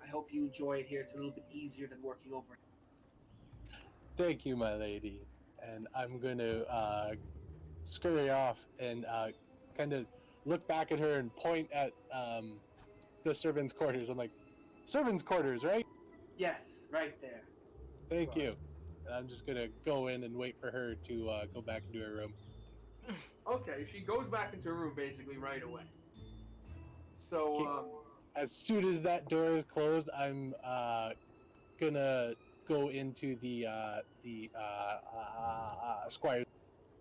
I hope you enjoy it here. It's a little bit easier than working over. Thank you, my lady. And I'm going to scurry off and kind of look back at her and point at the servants' quarters. I'm like, servants' quarters, right? Yes, right there. Thank you. And I'm just going to go in and wait for her to go back into her room. Okay, she goes back into her room basically right away. So, As soon as that door is closed, I'm gonna go into the squire.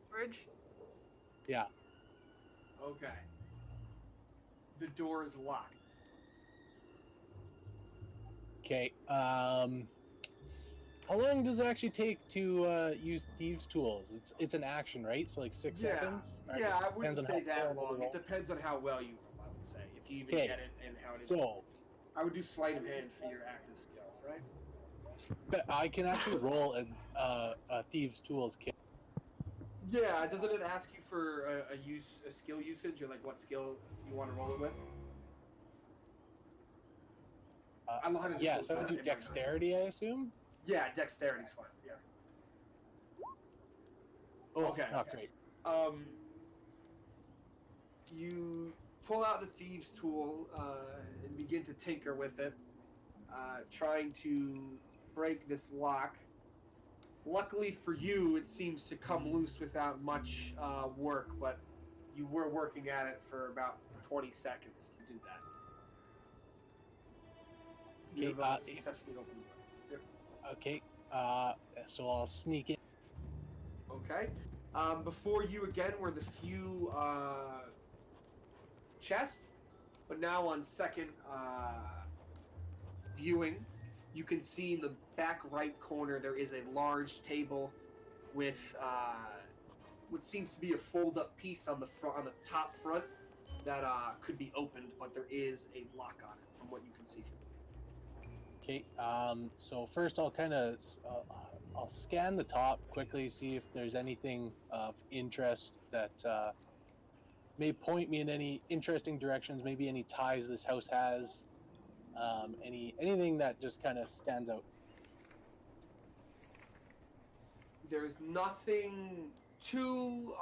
Bridge. Yeah. okay. The door is locked. Okay. How long does it actually take to use thieves' tools? It's an action, right? So like 6 seconds. Or Yeah, I depends wouldn't on say how that well long. you It depends on how well you roll, I would say. If you even Okay. get it and how it is. So, I would do sleight of hand for your active skill, right? but I can actually roll a thieves' tools kit. Yeah, doesn't it ask you for a skill usage, or like what skill you want to roll it with? I lied to Yeah, just so I look would do at it in my mind. dexterity, I assume. Yeah, dexterity's fine. Yeah. Oh, Okay. not great. You pull out the thieves' tool and begin to tinker with it, trying to break this lock. Luckily for you, it seems to come loose without much work, but you were working at it for about 20 seconds to do that. You Okay, have successfully opened the door. Okay. So I'll sneak in. Okay. Before you again were the few chests, but now on second viewing, you can see in the back right corner there is a large table with what seems to be a fold-up piece on the front, on the top front, that could be opened, but there is a lock on it from what you can see. Okay. So first I'll kind of I'll scan the top quickly, see if there's anything of interest that may point me in any interesting directions. Maybe any ties this house has. Anything that just kind of stands out. There's nothing too.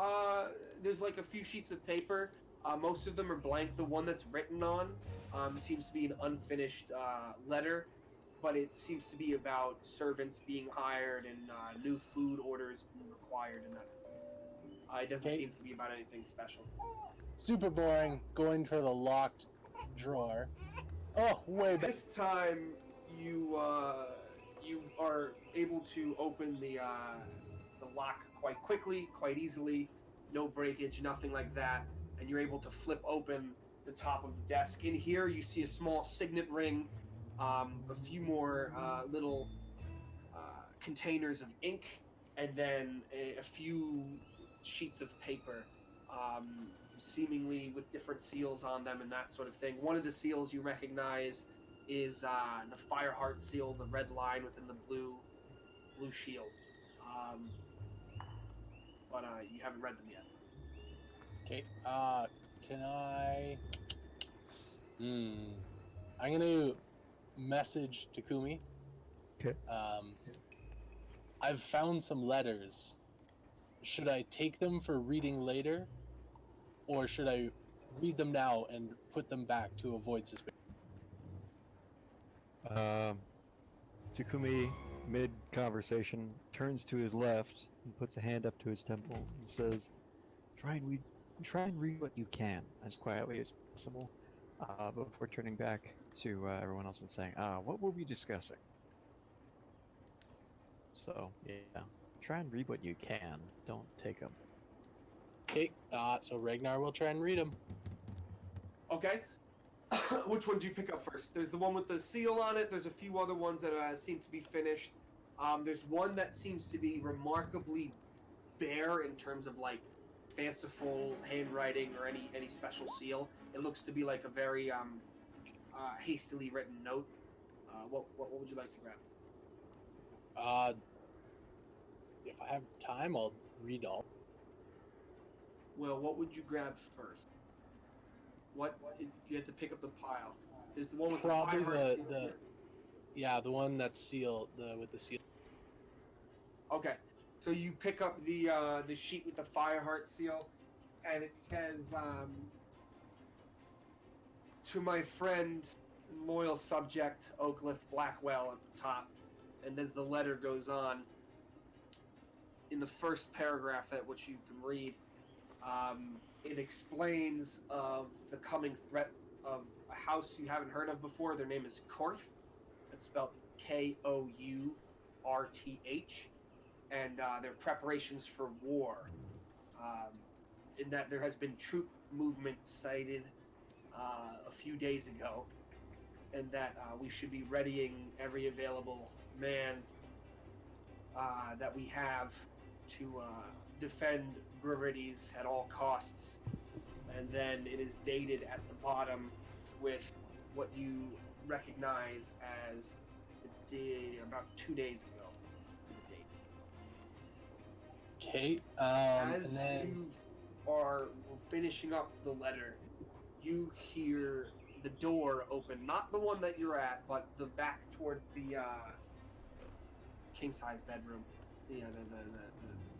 There's like a few sheets of paper. Most of them are blank. The one that's written on seems to be an unfinished letter, but it seems to be about servants being hired and new food orders being required, and that. It doesn't Okay. seem to be about anything special. Super boring. Going for the locked drawer. Oh, way back. This time, you are able to open the lock quite quickly, quite easily. No breakage, nothing like that, and you're able to flip open the top of the desk. In here, you see a small signet ring, a few more little containers of ink, and then a few sheets of paper seemingly with different seals on them and that sort of thing. One of the seals you recognize is the Fireheart seal, the red line within the blue shield. But you haven't read them yet. Okay. Can I? I'm gonna message Takumi. Okay. I've found some letters. Should I take them for reading later, or should I read them now and put them back to avoid suspicion? Takumi, mid conversation, turns to his left and puts a hand up to his temple and says, "Try and read what you can as quietly as possible." Before turning back to everyone else and saying, "What were we discussing?" So yeah, try and read what you can. Don't take them. Okay. So Ragnar will try and read them. Okay. Which one do you pick up first? There's the one with the seal on it. There's a few other ones that seem to be finished. There's one that seems to be remarkably bare in terms of like fanciful handwriting or any special seal. It looks to be like a very hastily written note. What would you like to grab? If I have time, I'll read all. Well, what would you grab first? What you have to pick up the pile? Is the one with Probably the the one that's sealed, with the seal. Okay, so you pick up the sheet with the Fireheart seal, and it says, "To my friend, and loyal subject, Oakleaf Blackwell" at the top, and as the letter goes on, in the first paragraph at which you can read, it explains of the coming threat of a house you haven't heard of before. Their name is Korth. It's spelled Kourth, and their preparations for war. In that there has been troop movement sighted a few days ago, and that we should be readying every available man that we have to defend Gravides at all costs. And then it is dated at the bottom with what you recognize as the day about 2 days ago. The date. Okay. As And then you are finishing up the letter, you hear the door open. Not the one that you're at, but the back towards the king-size bedroom, the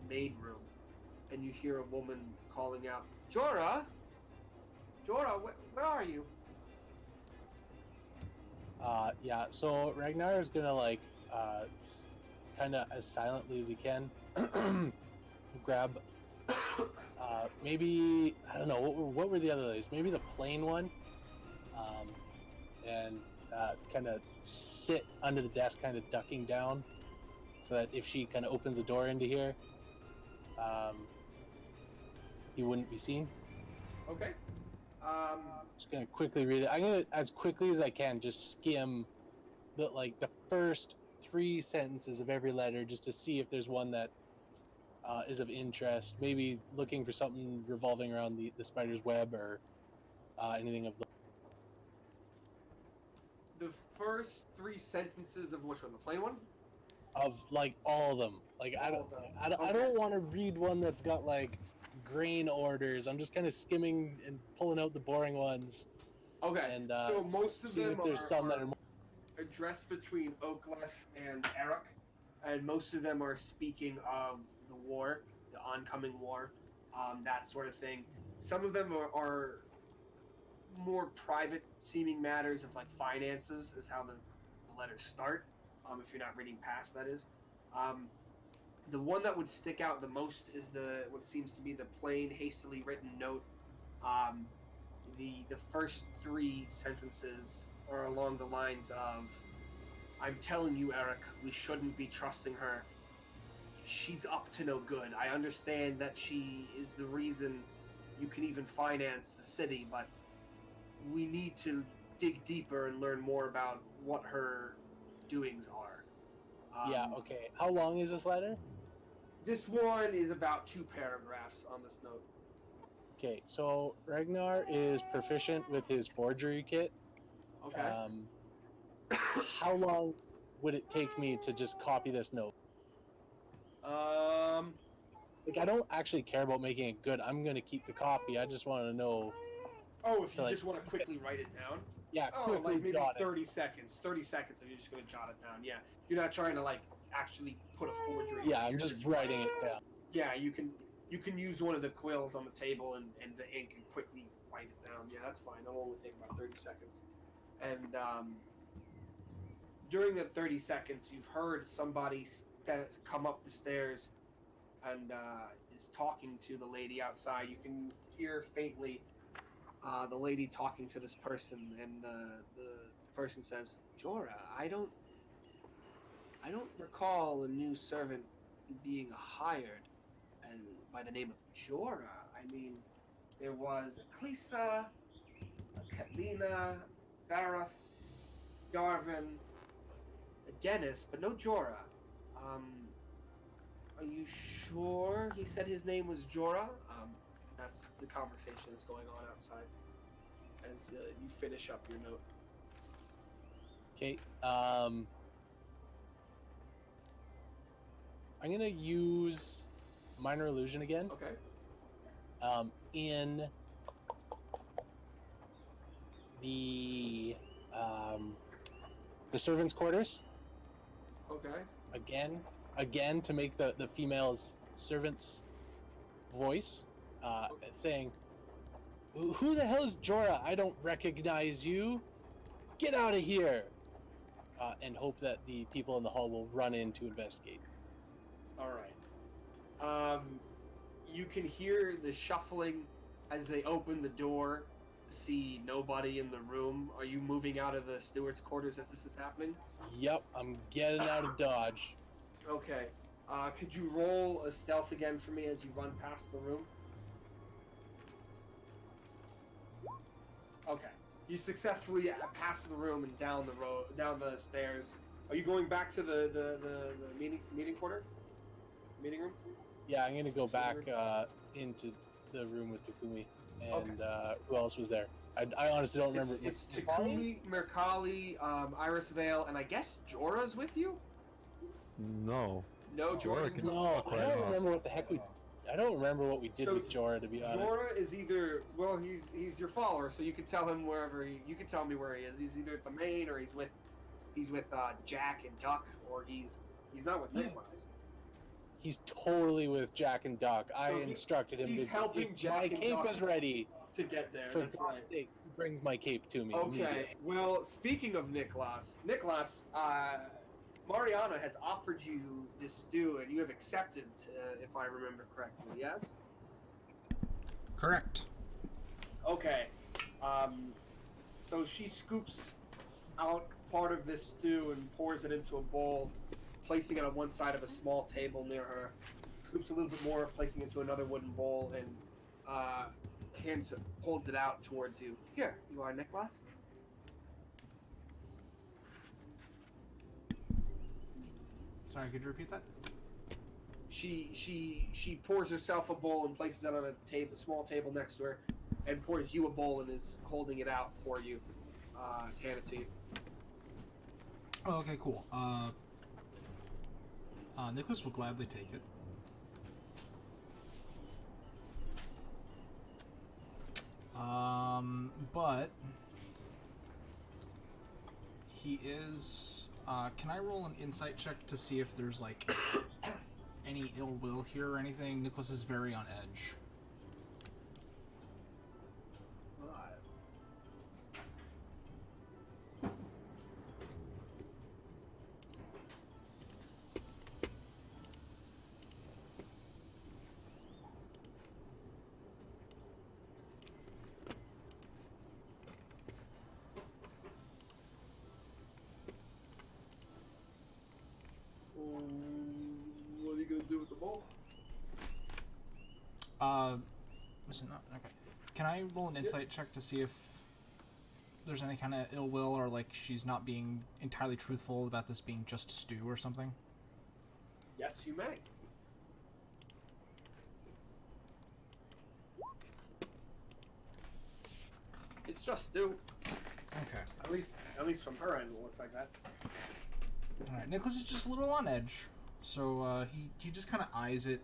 maid room. And you hear a woman calling out, "Jorah! Jorah, where are you?" yeah. So Ragnar is gonna like, kind of as silently as he can, grab. Maybe I don't know what were the other letters. Maybe the plain one. And kind of sit under the desk, kind of ducking down, so that if she kind of opens the door into here, he wouldn't be seen. Okay. Just gonna quickly read it. I'm gonna, as quickly as I can, just skim the first 3 sentences of every letter, just to see if there's one that is of interest. Maybe looking for something revolving around the spider's web or anything of the. The first 3 sentences of which one? The plain one? Of like all of them. Like I All don't, of them. I don't want to read one that's got like grain orders. I'm just kind of skimming and pulling out the boring ones. Okay. And So most of seeing them if there's some that are more. addressed between Oakleaf and Eric, and most of them are speaking of the war, the oncoming war, that sort of thing. Some of them are more private seeming matters of like finances, is how the letters start. If you're not reading past, that is. The one that would stick out the most is what seems to be the plain, hastily written note. The first 3 sentences are along the lines of, "I'm telling you, Eric, we shouldn't be trusting her. She's up to no good. I understand that she is the reason you can even finance the city, but we need to dig deeper and learn more about what her doings are." Yeah. Okay. How long is this letter? This one is about 2 paragraphs on this note. Okay, so Ragnar is proficient with his forgery kit. Okay. How long would it take me to just copy this note? Like, I don't actually care about making it good. I'm gonna keep the copy. I just want to know. oh, if you like, just want to quickly write it down. Yeah, Oh, quickly like maybe jot it. 30 seconds. 30 seconds if you're just going to jot it down. Yeah. You're not trying to, like, actually put a forgery. Yeah, You're I'm just writing it down. Yeah, you can use one of the quills on the table and the ink and quickly write it down. Yeah, that's fine. That'll only take about 30 seconds. And during the 30 seconds, you've heard somebody come up the stairs and is talking to the lady outside. You can hear faintly the lady talking to this person, and the person says, "Jorah, I don't recall a new servant being hired by the name of Jorah. I mean, there was Klisa, Katlina, Barath, Darvin, Dennis, but no Jorah. Are you sure he said his name was Jorah?" That's the conversation that's going on outside as you finish up your note. Okay. I'm gonna use minor illusion again. Okay. In the servants' quarters. Okay. Again to make the female's servant's voice, saying, "Who the hell is Jorah? I don't recognize you. Get out of here!" And hope that the people in the hall will run in to investigate. All right. You can hear the shuffling as they open the door. See nobody in the room. Are you moving out of the steward's quarters as this is happening? Yep, I'm getting out of Dodge. Okay. Could you roll a stealth again for me as you run past the room? Okay. You successfully pass the room and down the stairs. Are you going back to the meeting quarter? Meeting room? Yeah, I'm gonna go back into the room with Takumi. And who else was there? I honestly don't remember. It's Takumi, Mercalli, Iris Vale, and I guess Jorah's with you? No. No, Jorah. No, I don't remember what the heck I don't remember what we did with Jorah, to be honest. Jorah is either he's your follower, so you can tell him you can tell me where he is. He's either at the main or he's with Jack and Duck, or he's not with Niklas. He's totally with Jack and Duck. I instructed him he's to helping Jack my and cape Duck was ready. To get there. For That's God's right. sake, bring my cape to me. Okay. Well, speaking of Niklas, Mariana has offered you this stew, and you have accepted, if I remember correctly. Yes. Correct. Okay. So she scoops out part of this stew and pours it into a bowl, placing it on one side of a small table near her. Scoops a little bit more, placing it into another wooden bowl, and holds it out towards you. Here, you are, Niklas. Sorry, could you repeat that? She pours herself a bowl and places it on a small table next to her, and pours you a bowl and is holding it out for you to hand it to you. Oh, okay, cool. Niklas will gladly take it. But he is. Can I roll an insight check to see if there's like any ill will here or anything? Niklas is very on edge. What are you gonna do with the bowl? Listen, okay. Can I roll an insight check to see if there's any kind of ill will or like she's not being entirely truthful about this being just stew or something? Yes, you may. It's just stew. Okay. At least from her end, it looks like that. Alright, Niklas is just a little on edge. So he just kind of eyes it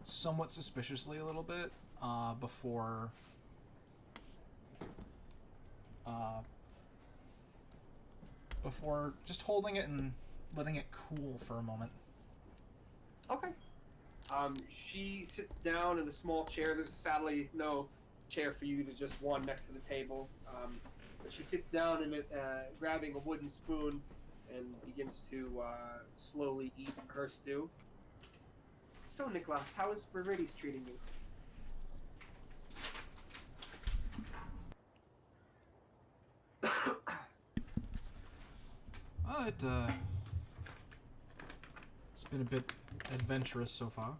somewhat suspiciously a little bit before just holding it and letting it cool for a moment. Okay. She sits down in a small chair. There's sadly no chair for you. There's just one next to the table. But she sits down and grabbing a wooden spoon and begins to slowly eat her stew. So, Niklas, how is Meridi's treating you? It's been a bit adventurous so far.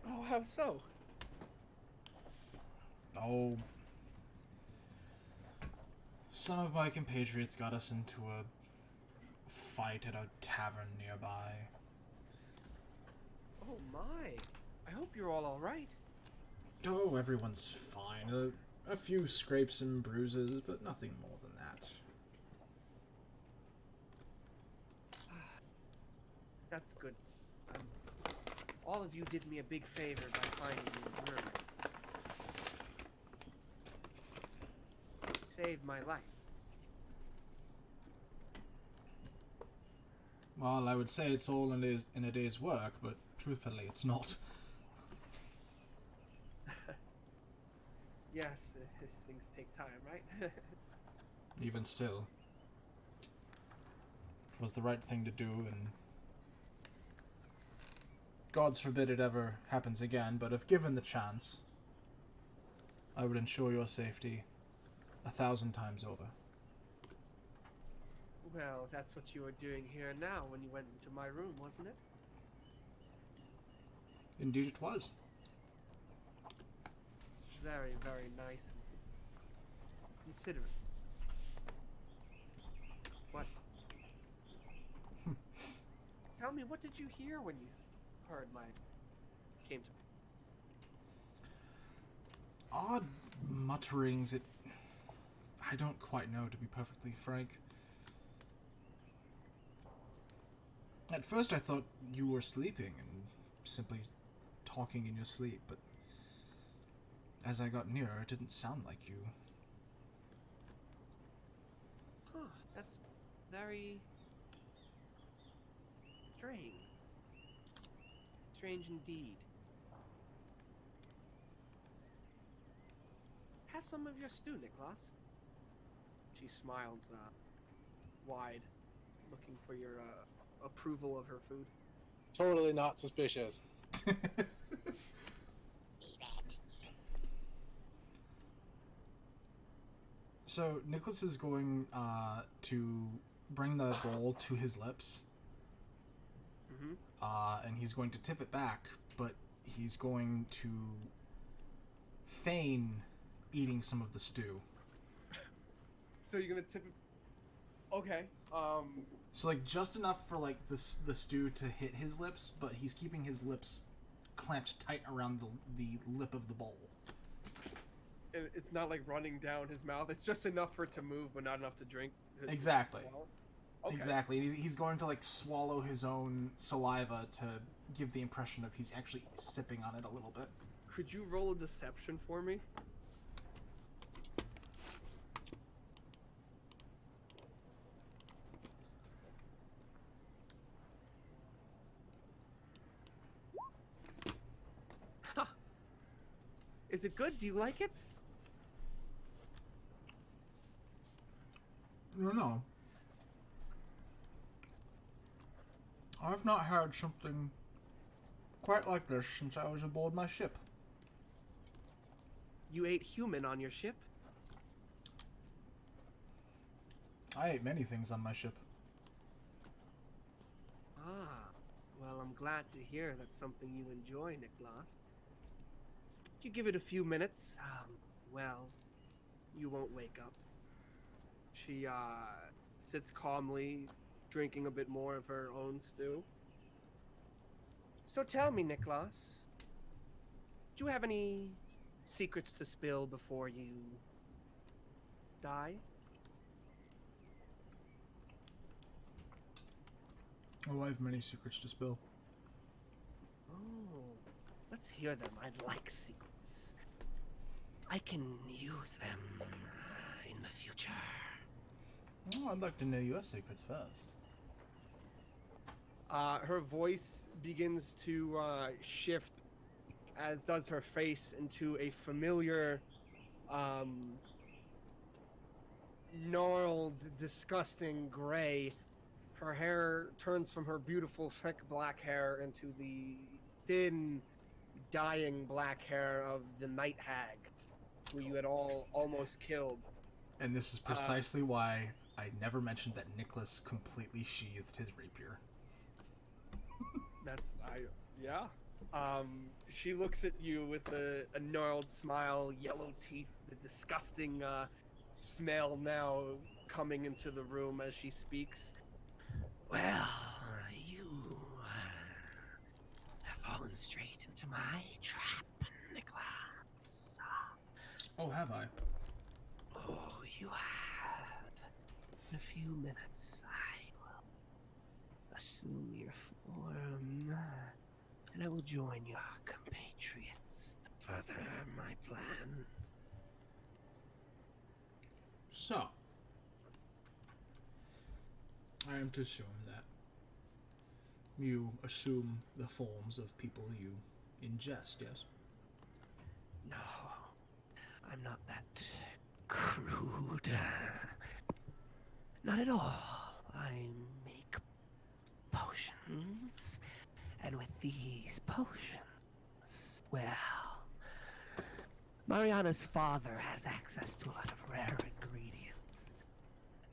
Oh, how so? Oh, some of my compatriots got us into a fight at a tavern nearby. Oh my! I hope you're all right. Oh, everyone's fine. A few scrapes and bruises, but nothing more than that. That's good. All of you did me a big favor by finding me a mermaid. Saved my life. Well, I would say it's all in a day's work, but truthfully, it's not. Yes, things take time, right? Even still. It was the right thing to do, and God's forbid it ever happens again, but if given the chance, I would ensure your safety 1,000 times over. Well, that's what you were doing here now when you went into my room, wasn't it? Indeed it was. Very, very nice and considerate. What? Tell me, what did you hear when you heard my... came to... Odd mutterings, I don't quite know, to be perfectly frank. At first I thought you were sleeping and simply talking in your sleep, but as I got nearer, it didn't sound like you. Huh, that's very... strange. Strange indeed. Have some of your stew, Niklas. She smiles wide, looking for your approval of her food. Totally not suspicious. So Niklas is going to bring the bowl to his lips, and he's going to tip it back, but he's going to feign eating some of the stew. So you're gonna tip it? Okay. So like just enough for like the stew to hit his lips, but he's keeping his lips clamped tight around the lip of the bowl. It's not like running down his mouth. It's just enough for it to move, but not enough to drink. Exactly. Okay. Exactly. And he's going to like swallow his own saliva to give the impression of he's actually sipping on it a little bit. Could you roll a deception for me? Ha! Is it good? Do you like it? No. I've not had something quite like this since I was aboard my ship. You ate human on your ship? I ate many things on my ship. Ah, well, I'm glad to hear that's something you enjoy, Niklas. If you give it a few minutes, well, you won't wake up. She, sits calmly, drinking a bit more of her own stew. So tell me, Niklas, do you have any secrets to spill before you die? Oh, I have many secrets to spill. Oh, let's hear them. I'd like secrets. I can use them in the future. Oh, I'd like to know your secrets first. Her voice begins to shift, as does her face, into a familiar, gnarled, disgusting gray. Her hair turns from her beautiful, thick black hair into the thin, dying black hair of the night hag, who you had all almost killed. And this is precisely why I never mentioned that Niklas completely sheathed his rapier. Yeah. She looks at you with a gnarled smile, yellow teeth, the disgusting smell now coming into the room as she speaks. Well, you have fallen straight into my trap, Niklas. Oh, have I? Oh, you have. In a few minutes, I will assume your form, and I will join your compatriots to further my plan. So, I am to assume that you assume the forms of people you ingest, yes? No, I'm not that crude. Not at all. I make potions, and with these potions, well, Mariana's father has access to a lot of rare ingredients,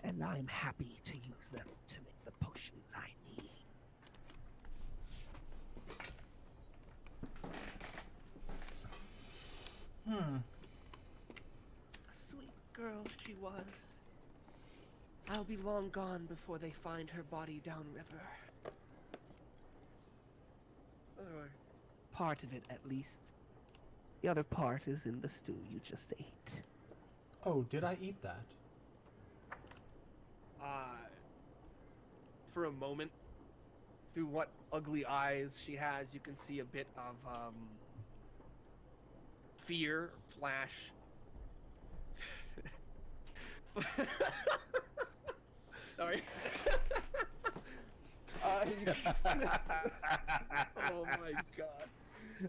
and I'm happy to use them to make the potions I need. A sweet girl she was. I'll be long gone before they find her body downriver. Part of it, at least. The other part is in the stew you just ate. Oh, did I eat that? For a moment, through what ugly eyes she has, you can see a bit of fear flash. Sorry. Oh my god.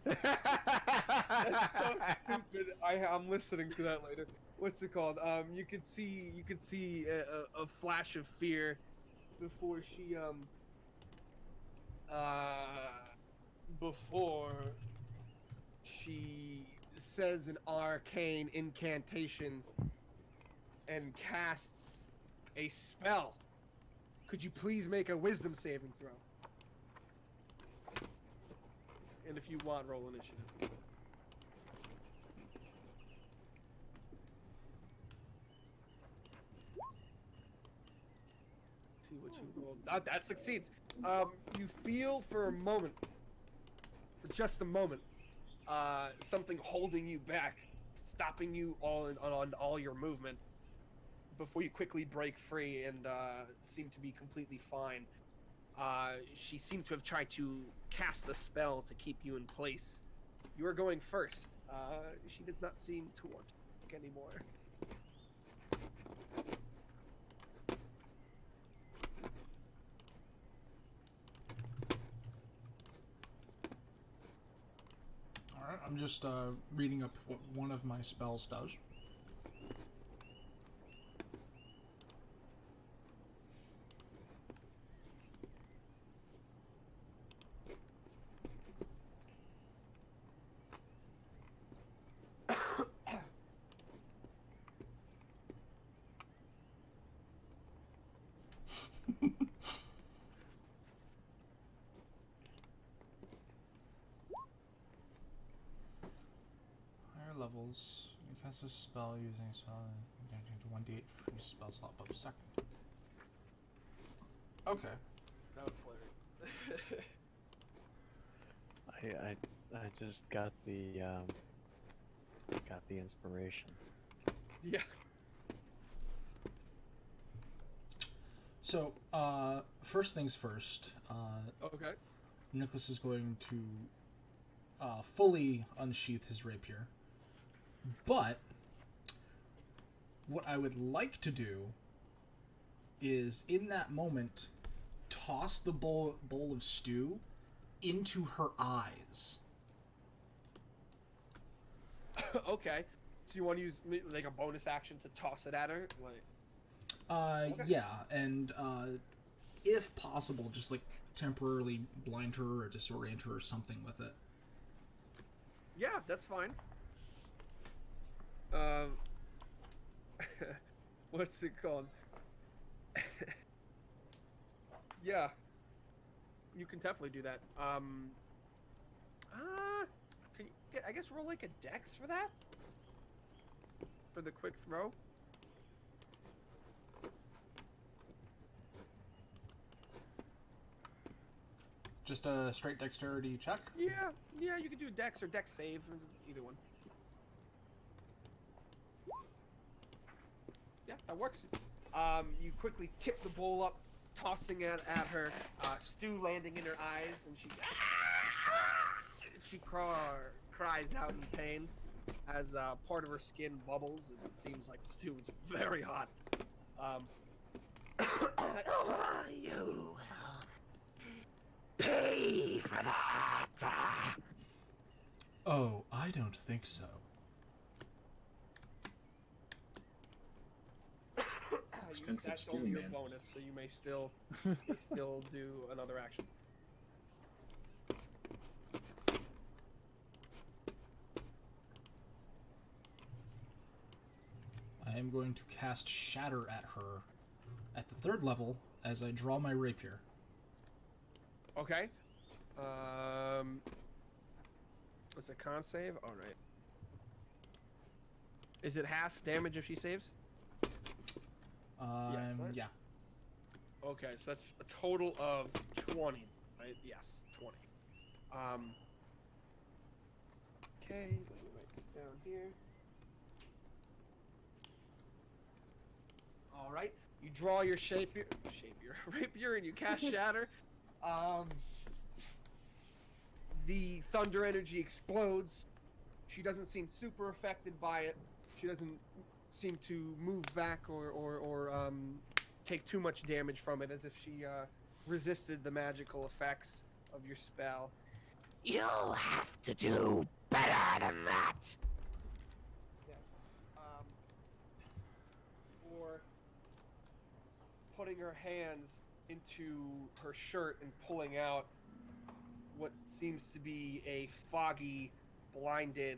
That's so stupid. I'm listening to that later. What's it called? You could see a flash of fear before she says an arcane incantation and casts a spell. Could you please make a wisdom saving throw? And if you want, roll initiative. See what you rolled. That succeeds. You feel for a moment, for just a moment, something holding you back, stopping you on all your movement, before you quickly break free and seem to be completely fine. She seemed to have tried to cast a spell to keep you in place. You are going first. She does not seem to want to work anymore. Alright, I'm just reading up what one of my spells does. Higher levels, you cast a spell using a spell connecting to 1d8 free spell slot above second. Okay. That was hilarious. I just got the inspiration. Yeah. So, first things first. Okay. Niklas is going to fully unsheath his rapier. But what I would like to do is, in that moment, toss the bowl of stew into her eyes. Okay. So you want to use like a bonus action to toss it at her? Like, okay. Yeah, and if possible, just like temporarily blind her or disorient her or something with it. Yeah, that's fine. What's it called? Yeah, you can definitely do that. Can you, I guess roll like a dex for that? For the quick throw? Just a straight dexterity check? Yeah, you can do dex or dex save, either one. Yeah, that works. You quickly tip the bowl up, tossing it at her, stew landing in her eyes, and she cries out in pain as part of her skin bubbles, and it seems like the stew is very hot. You pay for that. Oh, I don't think so. That's only your bonus, so you may still do another action. I am going to cast Shatter at her at the 3rd level as I draw my rapier. Okay. What's a con save? All right. Is it half damage if she saves? Yes, right? Yeah. Okay, so that's a total of 20, right? Yes, 20. Okay, let me write it down here. All right, you draw your rapier, and you cast Shatter. The thunder energy explodes. She doesn't seem super affected by it. She doesn't seem to move back or take too much damage from it, as if she resisted the magical effects of your spell. You'll have to do better than that. Yeah. Or putting her hands into her shirt and pulling out what seems to be a foggy, blinded,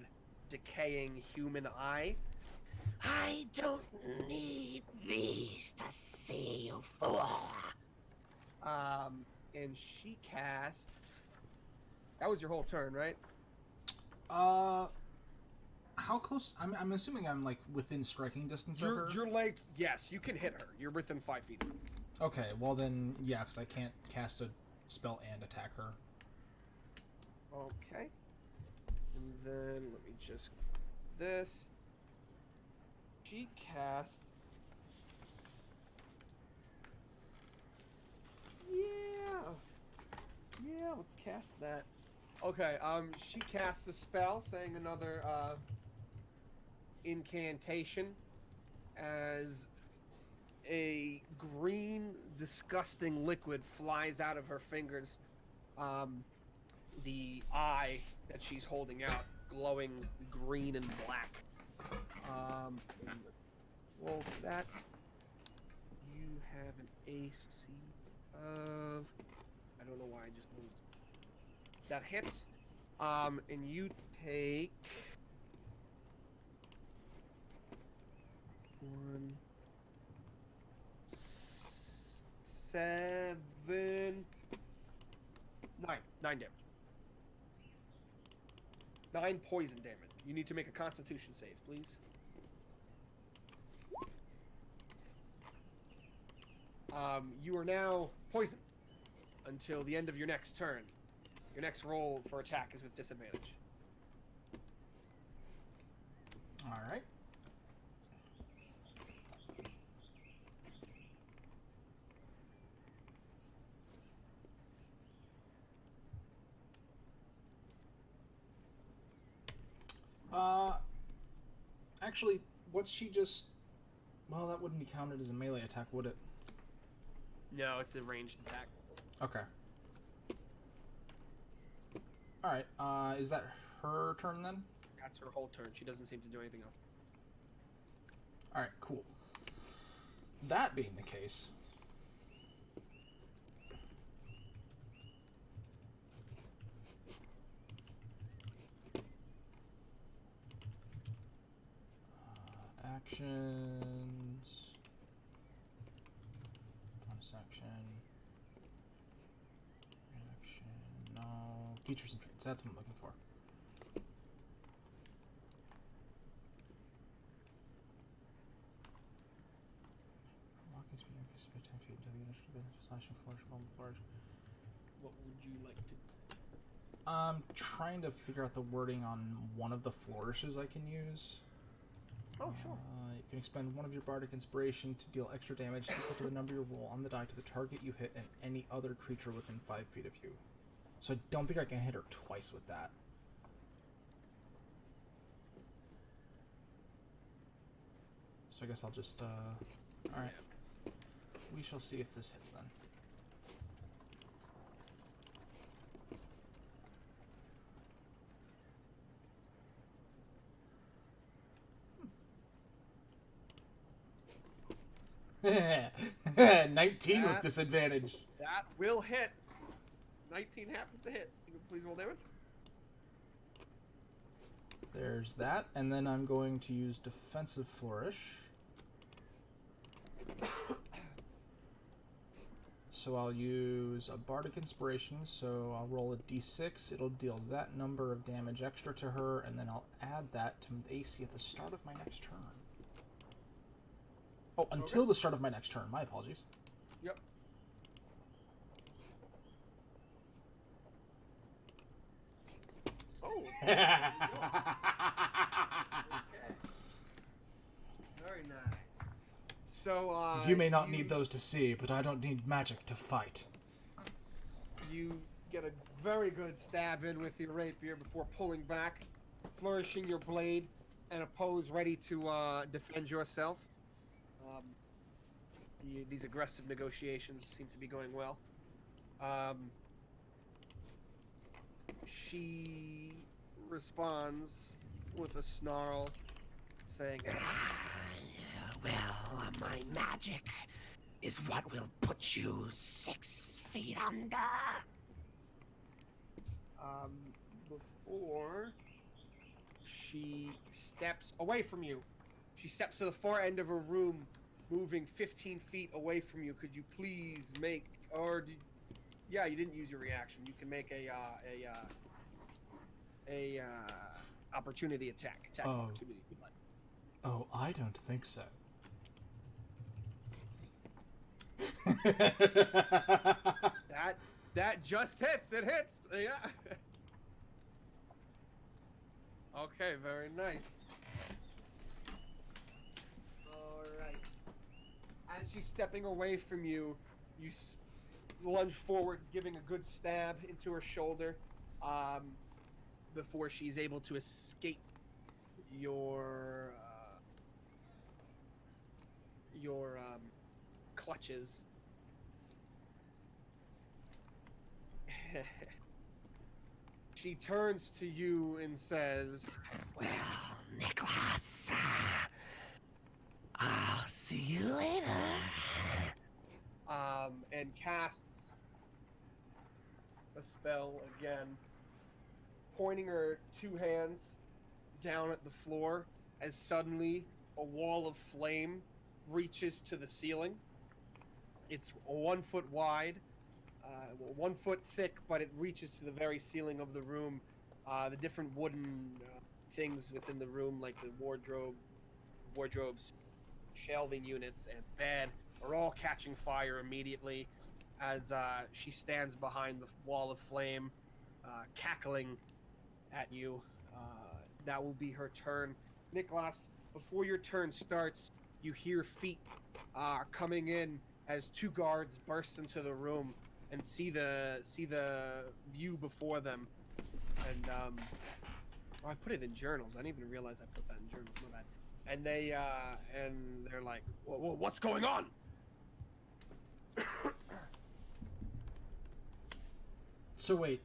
decaying human eye. I don't need these to see you, fool. And she casts. That was your whole turn, right? How close? I'm assuming I'm like within striking distance of her. You're like, yes, you can hit her. You're within 5 feet. Okay, well then, yeah, because I can't cast a spell and attack her. Okay. And then let me just this. She casts. Yeah, let's cast that. Okay, she casts a spell saying another incantation as a green, disgusting liquid flies out of her fingers. The eye that she's holding out, glowing green and black. Roll for that. You have an AC of... I don't know why I just moved. That hits. And you take... 7... 9 damage. 9 poison damage. You need to make a Constitution save, please. You are now poisoned until the end of your next turn. Your next roll for attack is with disadvantage. All right. Actually, what she just... Well, that wouldn't be counted as a melee attack, would it? No, it's a ranged attack. Okay. Alright, is that her turn then? That's her whole turn. She doesn't seem to do anything else. Alright, cool. That being the case... actions... bonus action... reaction... no... features and traits, that's what I'm looking for. Walking speed increases by 10 feet until the initial benefit slash and flourish, bomb flourish. What would you like to do? I'm trying to figure out the wording on one of the flourishes I can use. Oh, sure. You can expend one of your bardic inspiration to deal extra damage equal to the number you roll on the die to the target you hit and any other creature within 5 feet of you. So I don't think I can hit her twice with that. So I guess I'll just, alright. We shall see if this hits then. Hmm. 19 with disadvantage. That will hit. 19 happens to hit. You can please roll damage. There's that, and then I'm going to use Defensive Flourish. So I'll use a Bardic Inspiration, so I'll roll a d6. It'll deal that number of damage extra to her, and then I'll add that to the AC at the start of my next turn. Oh, until the start of my next turn. My apologies. Yep. Oh. There you go. Okay. Very nice. So, you may not need those to see, but I don't need magic to fight. You get a very good stab in with your rapier before pulling back, flourishing your blade, and a pose ready to defend yourself. These aggressive negotiations seem to be going well. She responds with a snarl, saying, Well, my magic is what will put you 6 feet under. Before she steps away from you, she steps to the far end of her room, moving 15 feet away from you. Could you please make, yeah, you didn't use your reaction. You can make a opportunity attack. Opportunity. If you'd like. Oh, I don't think so. That just hits. It hits. Yeah. Okay, very nice. All right. As she's stepping away from you, you lunge forward, giving a good stab into her shoulder, before she's able to escape your clutches. She turns to you and says, Well, Niklas, I'll see you later. And casts a spell again, pointing her two hands down at the floor as suddenly a wall of flame reaches to the ceiling. It's 1 foot wide, 1 foot thick, but it reaches to the very ceiling of the room. The different wooden things within the room, like the wardrobes, shelving units, and bed, are all catching fire immediately as she stands behind the wall of flame, cackling at you. That will be her turn. Niklas, before your turn starts, you hear feet coming in as 2 guards burst into the room and see the view before them. And Oh, I put it in journals. I didn't even realize I put that in journals. My bad. And they're like, what's going on? So wait,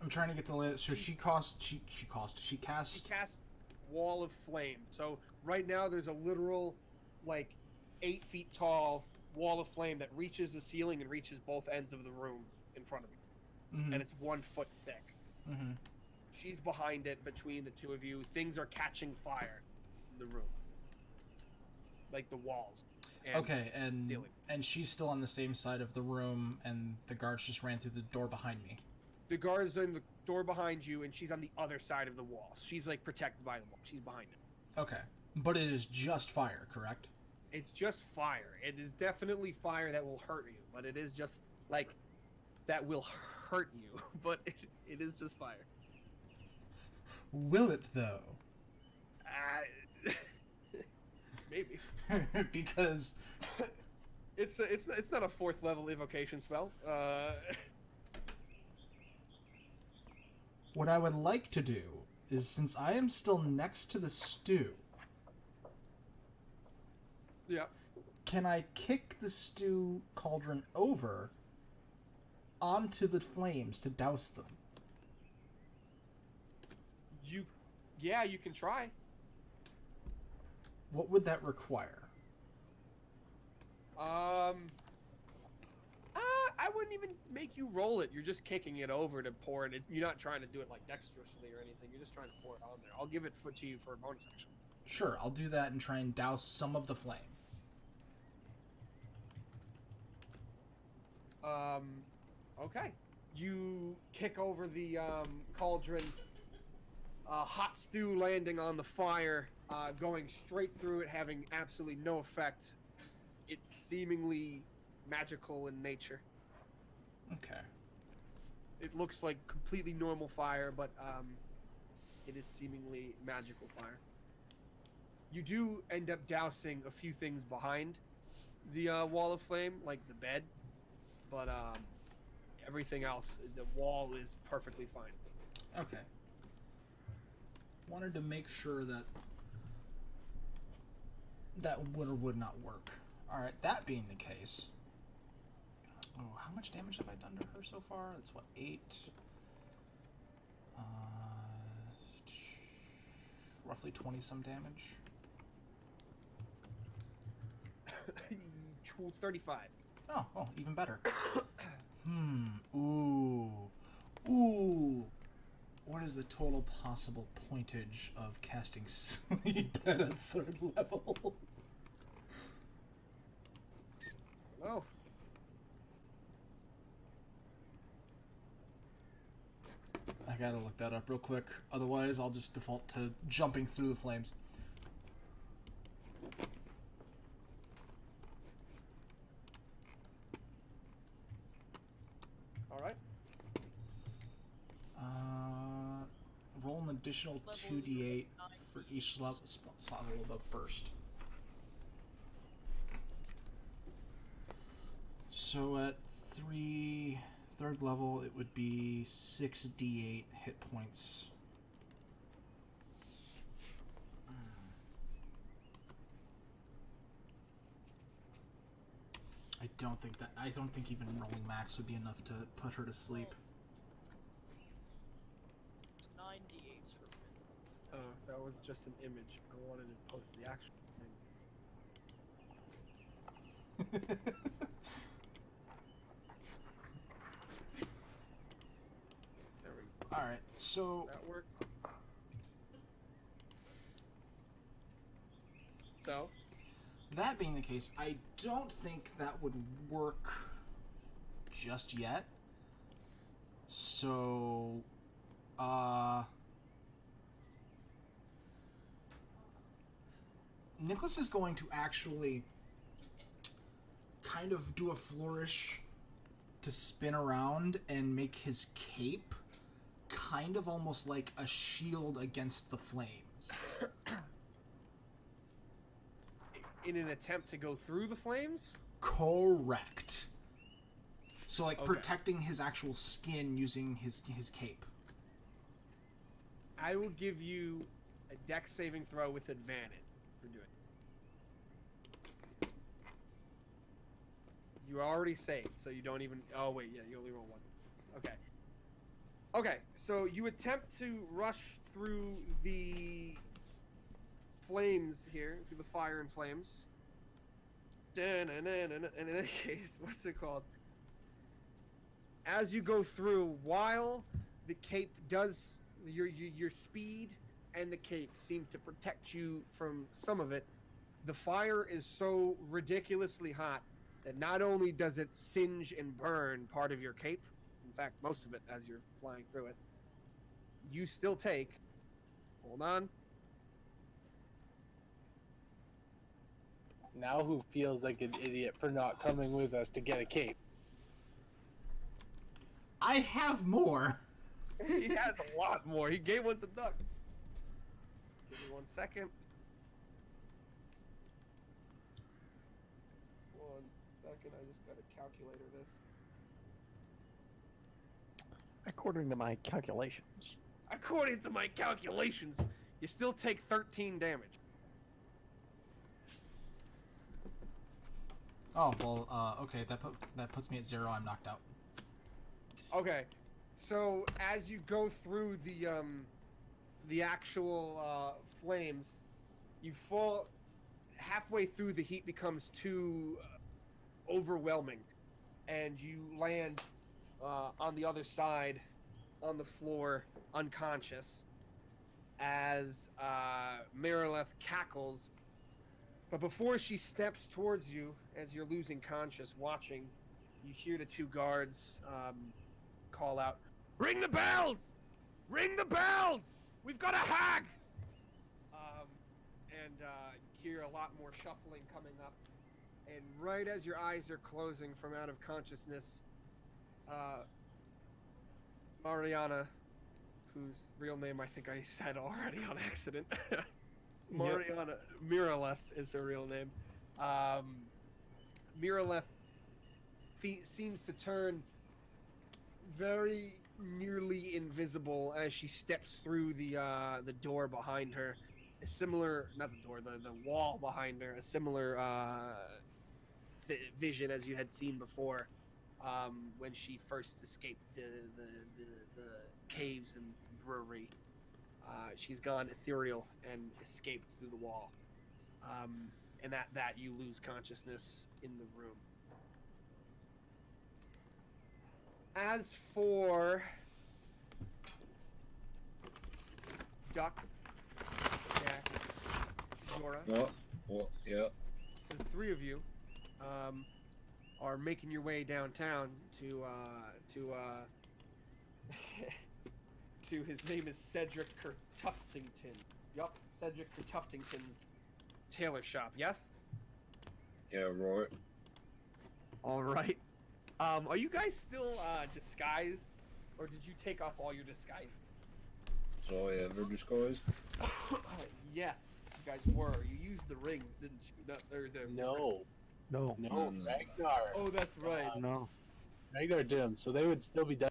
I'm trying to get the latest. So she cast. She cast Wall of Flame. So right now there's a literal, like, 8 feet tall wall of flame that reaches the ceiling and reaches both ends of the room in front of me. Mm-hmm. And it's 1 foot thick. Mm-hmm. She's behind it between the two of you. Things are catching fire in the room. Like the walls. Okay, and ceiling. And she's still on the same side of the room, and the guards just ran through the door behind me. The guards are in the door behind you, and she's on the other side of the wall. She's, like, protected by the wall. She's behind it. Okay, but it is just fire, correct? It's just fire. It is definitely fire that will hurt you, but it is just, like, that will hurt you, but it is just fire. Will it, though? Maybe. Because it's not a 4th level evocation spell. What I would like to do is, since I am still next to the stew, Yeah. can I kick the stew cauldron over onto the flames to douse them? Yeah, you can try. What would that require? I wouldn't even make you roll it. You're just kicking it over to pour it. You're not trying to do it, like, dexterously or anything. You're just trying to pour it on there. I'll give it to you for a bonus action. Sure, I'll do that and try and douse some of the flame. Okay. You kick over the cauldron. Hot stew landing on the fire, going straight through it, having absolutely no effect. It's seemingly magical in nature. Okay. It looks like completely normal fire, but it is seemingly magical fire. You do end up dousing a few things behind the wall of flame, like the bed, but everything else, the wall is perfectly fine. Okay. Wanted to make sure that would or would not work. Alright, that being the case... Oh, how much damage have I done to her so far? That's what, 8? Roughly 20-some damage. 35. Oh, even better. Ooh. What is the total possible pointage of casting sleep at a 3rd level? Oh. I gotta look that up real quick. Otherwise, I'll just default to jumping through the flames. Alright. Roll an additional 2d8 for each slot level above first. So at 3rd level, it would be 6d8 hit points. I don't think even rolling max would be enough to put her to sleep. It's 9d8s for 5th. That was just an image. I wanted to post the actual thing. There we go. Alright, so... That worked. So? That being the case, I don't think that would work just yet. So, Niklas is going to actually kind of do a flourish to spin around and make his cape kind of almost like a shield against the flames. In an attempt to go through the flames? Correct. So, like, Okay. protecting his actual skin using his cape. I will give you a dex saving throw with advantage for doing it. You already saved, so you don't even... Oh, wait, yeah, you only roll one. Okay. Okay, so you attempt to rush through the flames here, through the fire and flames. And in any case, what's it called? As you go through, while the cape does... Your speed and the cape seem to protect you from some of it, the fire is so ridiculously hot that not only does it singe and burn part of your cape, in fact, most of it as you're flying through it, you still take... Hold on. Now who feels like an idiot for not coming with us to get a cape? I have more. He has a lot more. He gave one to Duck. Give me 1 second. 1 second. I just got to calculator this. According to my calculations. According to my calculations, you still take 13 damage. Oh well. Okay. That puts me at 0. I'm knocked out. Okay, so as you go through the actual flames, you fall halfway through. The heat becomes too overwhelming, and you land on the other side, on the floor, unconscious, as Marileth cackles. But before she steps towards you, as you're losing conscious, watching, you hear the two guards call out, "Ring the bells! Ring the bells! We've got a hag!" And you hear a lot more shuffling coming up. And right as your eyes are closing from out of consciousness, Mariana, whose real name I think I said already on accident. Mariana, Miraleth is her real name. Miraleth seems to turn very nearly invisible as she steps through the door behind her. A similar, not the door, the wall behind her. A similar vision as you had seen before when she first escaped the caves and brewery. She's gone ethereal and escaped through the wall. And that you lose consciousness in the room. As for Duck, Jack, Zora, What? Yeah. the three of you are making your way downtown to to his name is Cedric Kertuftington. Yup, Cedric Kertuftington's tailor shop. Yes. Yeah, right. All right. Are you guys still disguised, or did you take off all your disguise? So I ever disguised? Yes, you guys were. You used the rings, didn't you? No, No. Ragnar. Oh, that's right. No. Ragnar did them, so they would still be done.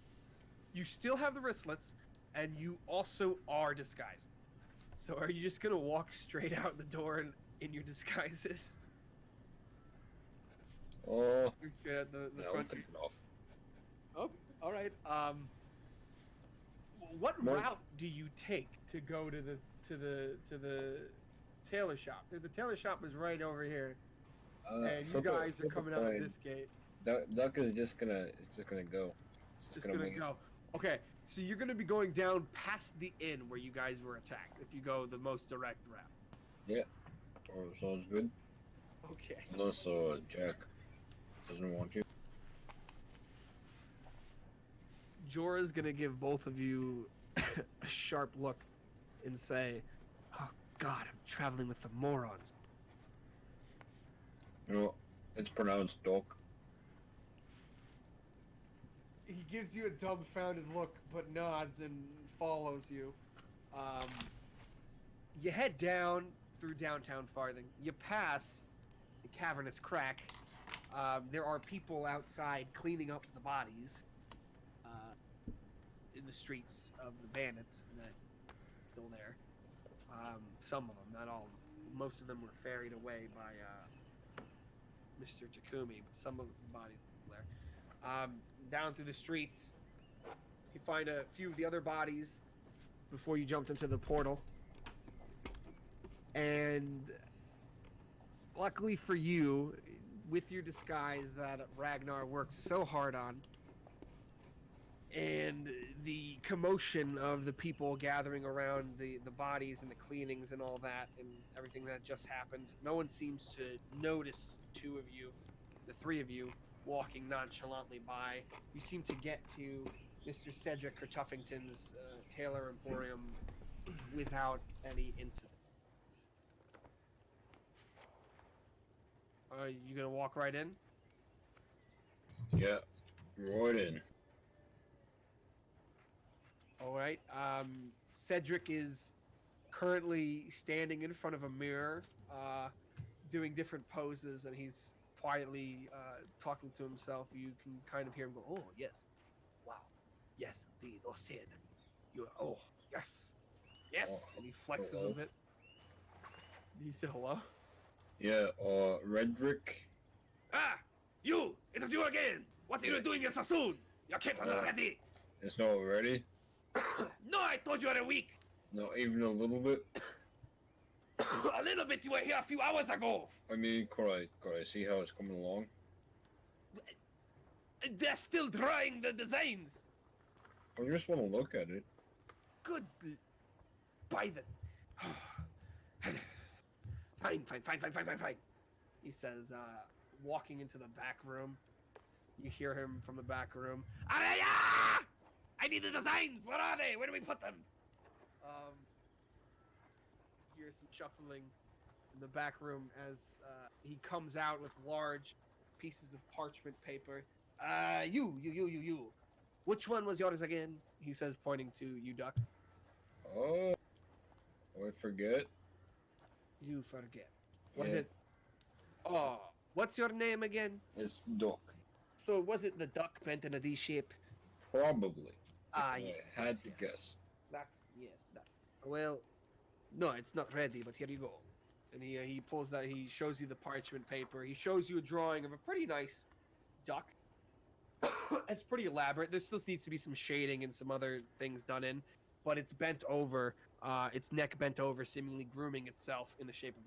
You still have the wristlets, and you also are disguised. So are you just gonna walk straight out the door in your disguises? Oh, The yeah, I'll front. take it off. Oh, all right. What More- route do you take to go to the tailor shop? The tailor shop is right over here, and you guys are coming out of this gate. Duck is just gonna go. It's Just gonna go. Okay, so you're gonna be going down past the inn where you guys were attacked. If you go the most direct route. Yeah. Oh, sounds good. Okay. Unless Jack doesn't want you. Jorah's gonna give both of you a sharp look and say, "Oh God, I'm traveling with the morons." No, it's pronounced Duck. He gives you a dumbfounded look, but nods and follows you. You head down through downtown Farthing. You pass the cavernous crack. There are people outside cleaning up the bodies in the streets of the bandits that still there. Some of them, not all of them. Most of them were ferried away by Mr. Takumi, but some of the bodies were there. Down through the streets, you find a few of the other bodies before you jumped into the portal. And luckily for you, with your disguise that Ragnar worked so hard on, and the commotion of the people gathering around the bodies and the cleanings and all that and everything that just happened, no one seems to notice the two of you, the three of you, walking nonchalantly by. You seem to get to Mr. Cedric Kertuffington's Taylor Emporium without any incident. Are you gonna walk right in? Yeah, right in. All right. Cedric is currently standing in front of a mirror, doing different poses, and he's quietly talking to himself. You can kind of hear him go, "Oh yes, wow, yes indeed. Oh Sid, you. Oh yes, yes." And he flexes hello. a bit. He said hello. Yeah, Redrick. Ah! You! It is you again! What are you doing here so soon? Your kit was not ready! It's not ready? No, I told you you were weak! Not even a little bit? A little bit, you were here a few hours ago! I mean, could I see how it's coming along? They're still drawing the designs! I just want to look at it. Good. By the. Fine. He says, walking into the back room. You hear him from the back room. Araya! I need the designs! Where are they? Where do we put them? Hear some shuffling in the back room as he comes out with large pieces of parchment paper. You. Which one was yours again? He says, pointing to you, Duck. Oh, I forget. You forget. Was Yeah. it? Oh, what's your name again? It's Duck. So was it the duck bent in a D shape? Probably. Ah, If yes. I had yes, to yes. guess. That, yes, that. Well, no, it's not ready, but here you go. And he pulls that. He shows you the parchment paper. He shows you a drawing of a pretty nice duck. It's pretty elaborate. There still needs to be some shading and some other things done in, but it's bent over. Its neck bent over, seemingly grooming itself in the shape of.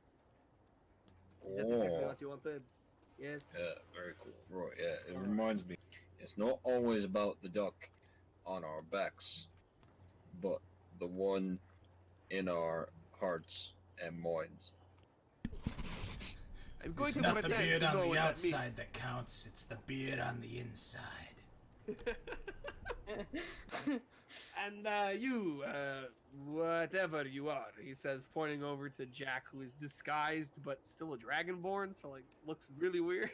Is that exactly what you wanted? Yes. Yeah, very cool. Right, yeah, it reminds me. It's not always about the duck on our backs, but the one in our hearts and minds. I'm going It's to not the pretend beard to know on what the that outside that counts, it's the beard on the inside. And you, whatever you are, he says, pointing over to Jack, who is disguised but still a dragonborn, so like looks really weird.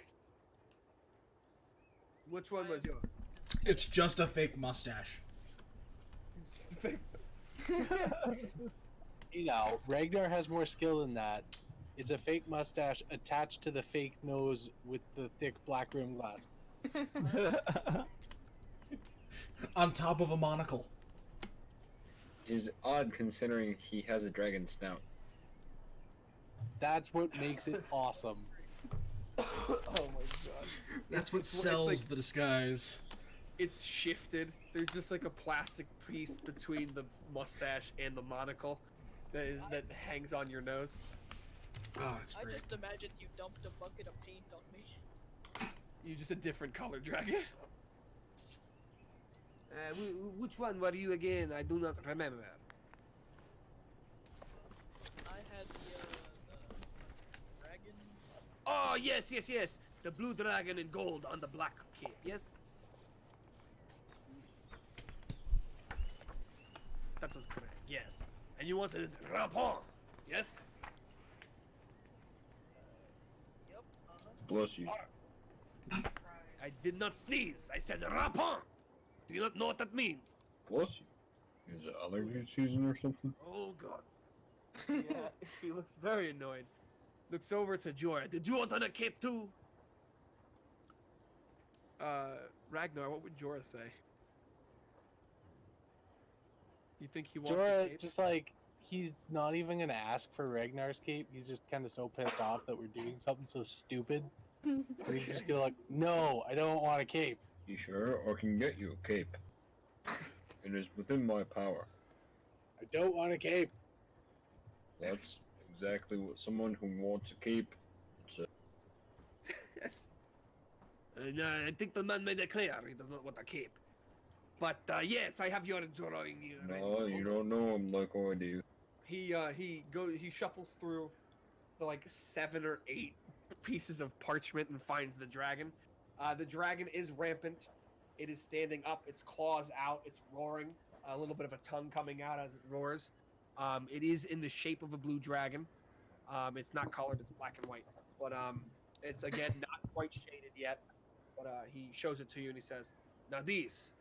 Which one was yours? It's just a fake mustache. You know, Ragnar has more skill than that. It's a fake mustache attached to the fake nose with the thick black rimmed glass. On top of a monocle. Is odd considering he has a dragon snout. That's what makes it awesome. Oh my god. That's what It's sells like- the disguise. It's shifted. There's just like a plastic piece between the mustache and the monocle that hangs on your nose. Oh, it's I great. just imagined you dumped a bucket of paint on me. You're just a different color dragon. Which one were you again? I do not remember. I had the dragon. Oh, yes. The blue dragon in gold on the black cape, yes? That was correct, yes. And you wanted Rapon, yes? Yep. Bless you. I did not sneeze. I said Rapon. Do you not know what that means? Bless you. Is it allergy season or something? Oh, God. Yeah, he looks very annoyed. Looks over to Jorah. Did you want on a cape too? Ragnar, what would Jorah say? You think he wants a Jorah cape? just like he's not even gonna ask for Ragnar's cape. He's just kind of so pissed off that we're doing something so stupid. He's just gonna like, no, I don't want a cape. You sure? I can get you a cape. It is within my power. I don't want a cape. That's exactly what someone who wants a cape would say. Yes. No, I think the man made it clear he does not want a cape. But yes, I have your drawing here. No, you don't know him like I do. He shuffles through the like 7 or 8 pieces of parchment and finds the dragon. The dragon is rampant. It is standing up, its claws out, it's roaring, a little bit of a tongue coming out as it roars. It is in the shape of a blue dragon. It's not colored, it's black and white. But it's again not quite shaded yet. But he shows it to you and he says, "Now this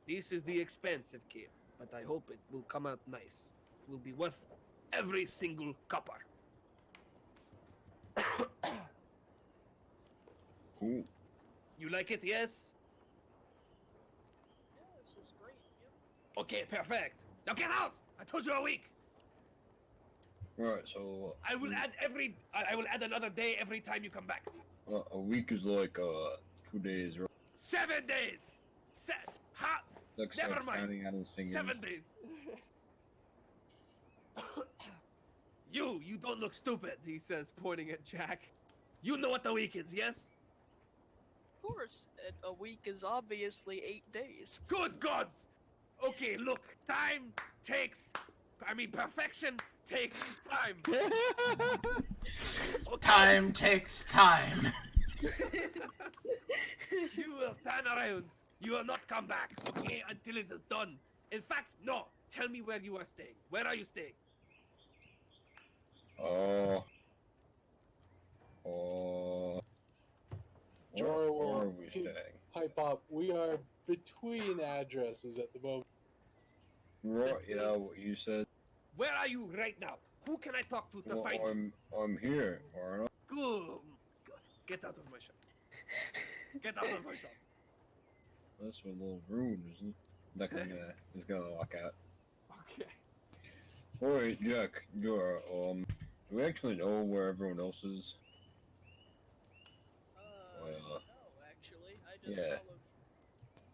is the expensive cape, but I hope it will come out nice. It will be worth every single copper." Cool. You like it, yes? Yeah, this is great. Yep. Okay, perfect. Now get out! I told you a week. Right, so I will add another day every time you come back. a week is like 2 days, right? 7 days. Ha! Like Never starts mind. counting on his fingers. 7 days. You don't look stupid, he says, pointing at Jack. You know what the week is, yes? Of course, a week is obviously 8 days. Good gods! Okay, look, perfection takes time. Okay. Time takes time. You will turn around. You will not come back, okay, until it is done. In fact, no. Tell me where you are staying. Where are you staying? Jorah will Where are we staying? pipe up. We are between addresses at the moment. Right, yeah, what you said. Where are you right now? Who can I talk to Well, find you? I'm here, aren't I? Good. Get out of my shop. Get out of my shop. That's a little rude, isn't it? He's gonna walk out. Okay. Alright, Jack, Jorah, do we actually know where everyone else is? No, actually, I just yeah. followed.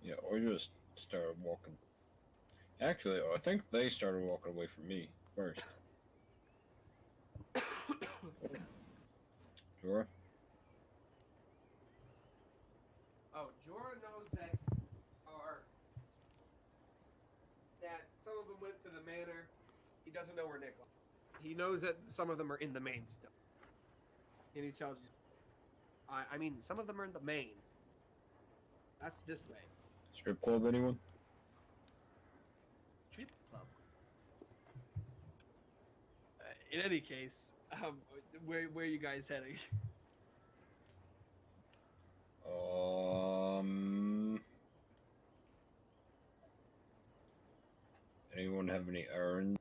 Yeah, or just started walking. Actually, I think they started walking away from me first. Jorah? Oh, Jorah knows that some of them went to the manor. He doesn't know where Niklas. He knows that some of them are in the main still. And he tells you, I mean, some of them are in the main. That's this way. Strip club, anyone? Strip club. In any case, where are you guys heading? Anyone have any errands?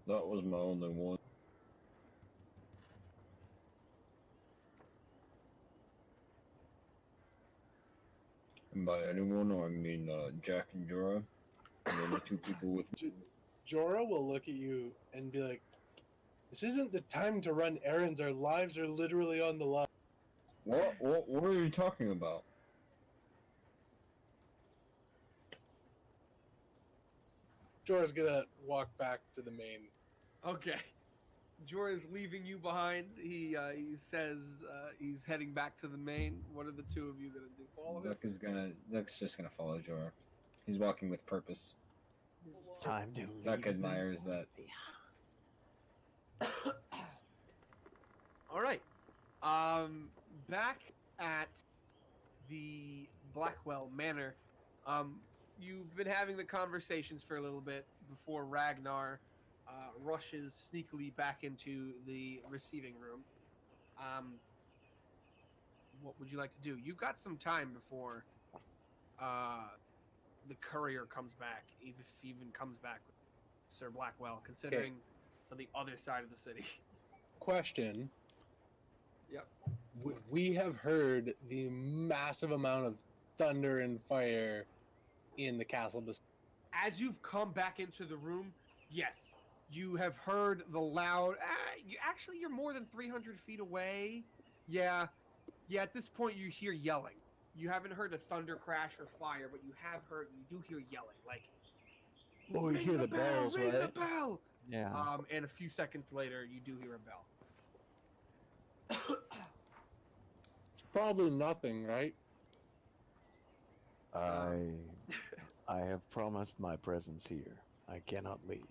That was my only one. And by anyone, I mean Jack and Jorah. And then the 2 people with me. Jorah will look at you and be like, "This isn't the time to run errands. Our lives are literally on the line." What are you talking about? Jorah's gonna walk back to the main. Okay. Jorah's leaving you behind. He says he's heading back to the main. What are the 2 of you gonna do? Follow him? Duck's just gonna follow Jorah. He's walking with purpose. It's time to leave. Duck admires that. All right. Back at the Blackwell Manor, you've been having the conversations for a little bit before Ragnar rushes sneakily back into the receiving room. What would you like to do? You've got some time before the courier comes back, if he even comes back with Sir Blackwell, considering it's on the other side of the city. Question. Yep. Would we have heard the massive amount of thunder and fire in the castle? as you've come back into the room, yes, you have heard the loud. You're more than 300 feet away. Yeah, at this point, you hear yelling. You haven't heard a thunder crash or fire, but you do hear yelling. Like, Well, we ring hear the the bell, bells, ring the right? bell. Yeah. And a few seconds later, you do hear a bell. Probably nothing, right? I have promised my presence here. I cannot leave.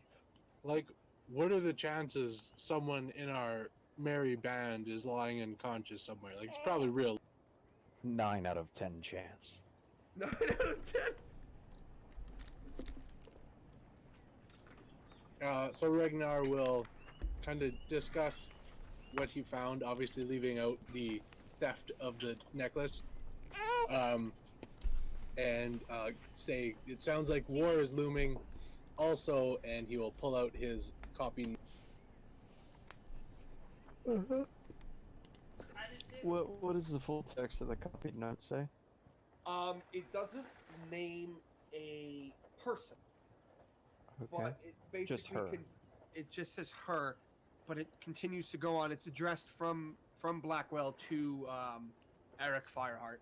Like, what are the chances someone in our merry band is lying unconscious somewhere? Like, it's probably real. 9 out of 10 chance. 9 out of 10. So Ragnar will kind of discuss what he found, obviously leaving out the theft of the necklace. And say it sounds like war is looming also, and he will pull out his copy. What does the full text of the copied note say? It doesn't name a person, Okay. but it basically Just her. It just says her, but it continues to go on. It's addressed from Blackwell to Eric Fireheart.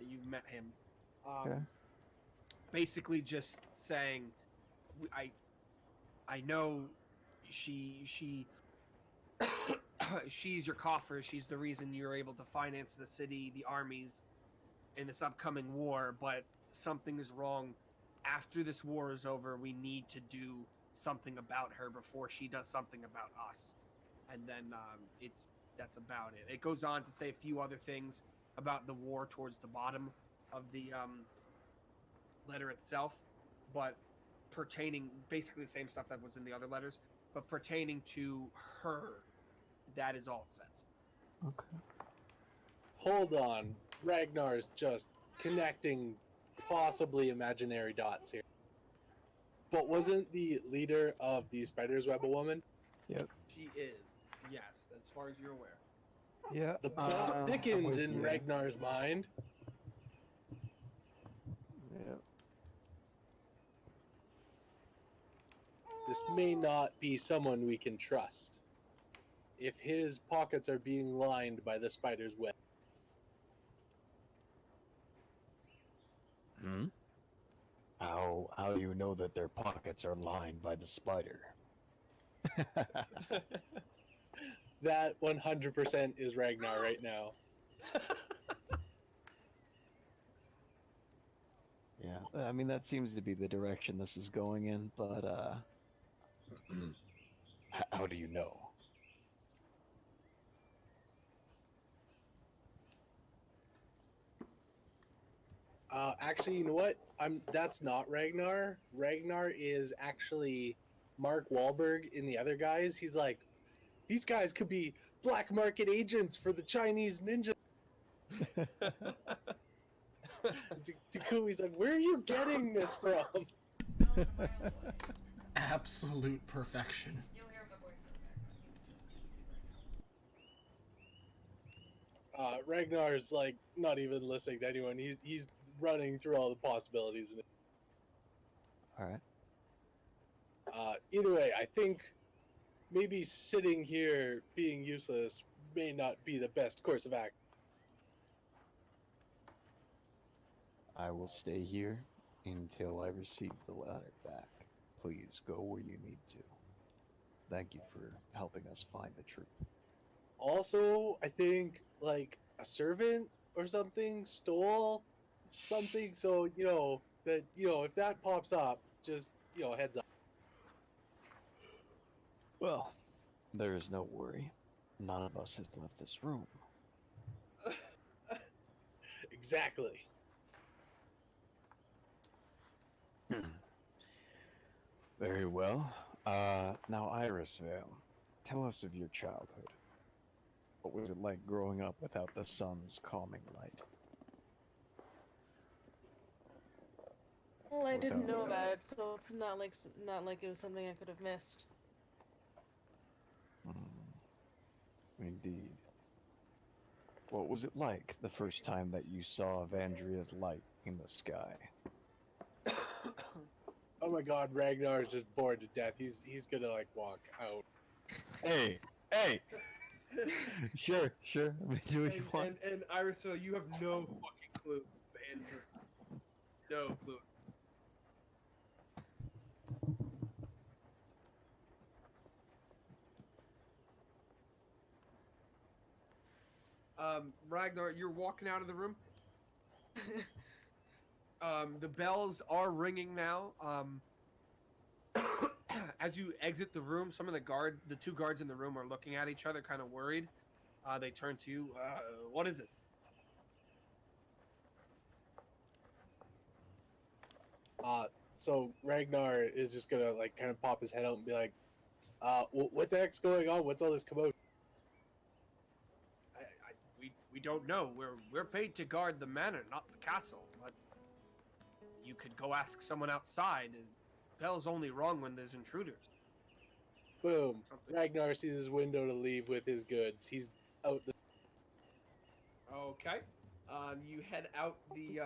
You've met him. Okay. Basically, just saying, I know she she's your coffer. She's the reason you're able to finance the city, the armies, in this upcoming war. But something is wrong. After this war is over, we need to do something about her before she does something about us. And then that's about it. It goes on to say a few other things about the war towards the bottom of the letter itself, but pertaining basically the same stuff that was in the other letters, but pertaining to her, that is all it says. Okay. Hold on, Ragnar's just connecting possibly imaginary dots here. But wasn't the leader of the Spider's Web a woman? Yep. She is, yes, as far as you're aware. Yeah. The plot thickens with in you. Ragnar's mind. Yep. This may not be someone we can trust. If his pockets are being lined by the spider's web. Hmm? How do you know that their pockets are lined by the spider? That 100% is Ragnar right now. Yeah, I mean that seems to be the direction this is going in, but how do you know? Actually, you know what? That's not Ragnar. Ragnar is actually Mark Wahlberg in The Other Guys. He's like, these guys could be black market agents for the Chinese ninja. Takumi's like, where are you getting this from? Absolute perfection. Ragnar's like not even listening to anyone. He's running through all the possibilities. All right. Either way, I think maybe sitting here being useless may not be the best course of action. I will stay here until I receive the ladder back. Please go where you need to. Thank you for helping us find the truth. Also, I think like a servant or something stole something, so that if that pops up, just heads up. Well, there is no worry. None of us has left this room. Exactly. Very well. Now, Irisvale, tell us of your childhood. What was it like growing up without the sun's calming light? Well, I didn't know about it, so it's not like it was something I could have missed. Indeed. What was it like the first time that you saw Evandria's light in the sky? Oh my God, Ragnar is just bored to death. He's gonna like walk out. Hey, hey. Sure. I mean, do what you want. And Irisville, you have no fucking clue, Andrew. No clue. Ragnar, you're walking out of the room. The bells are ringing now. As you exit the room, some of the two guards in the room are looking at each other, kind of worried. They turn to you. What is it? So Ragnar is just gonna like kind of pop his head out and be like, what the heck's going on? What's all this commotion? We don't know. We're paid to guard the manor, not the castle. But you could go ask someone outside. Bells only rung when there's intruders. Boom. Something. Ragnar sees his window to leave with his goods. He's out the. Okay. You head out the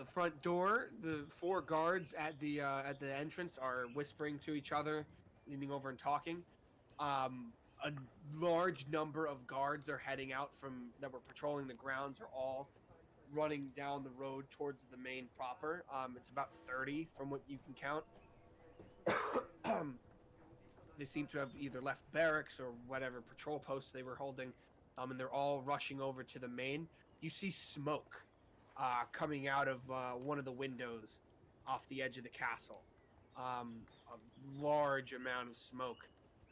front door. The four guards at the entrance are whispering to each other, leaning over and talking. A large number of guards are heading out that were patrolling the grounds are all running down the road towards the main proper. It's about 30 from what you can count. They seem to have either left barracks or whatever patrol posts they were holding, and they're all rushing over to the main. You see smoke coming out of one of the windows off the edge of the castle. A large amount of smoke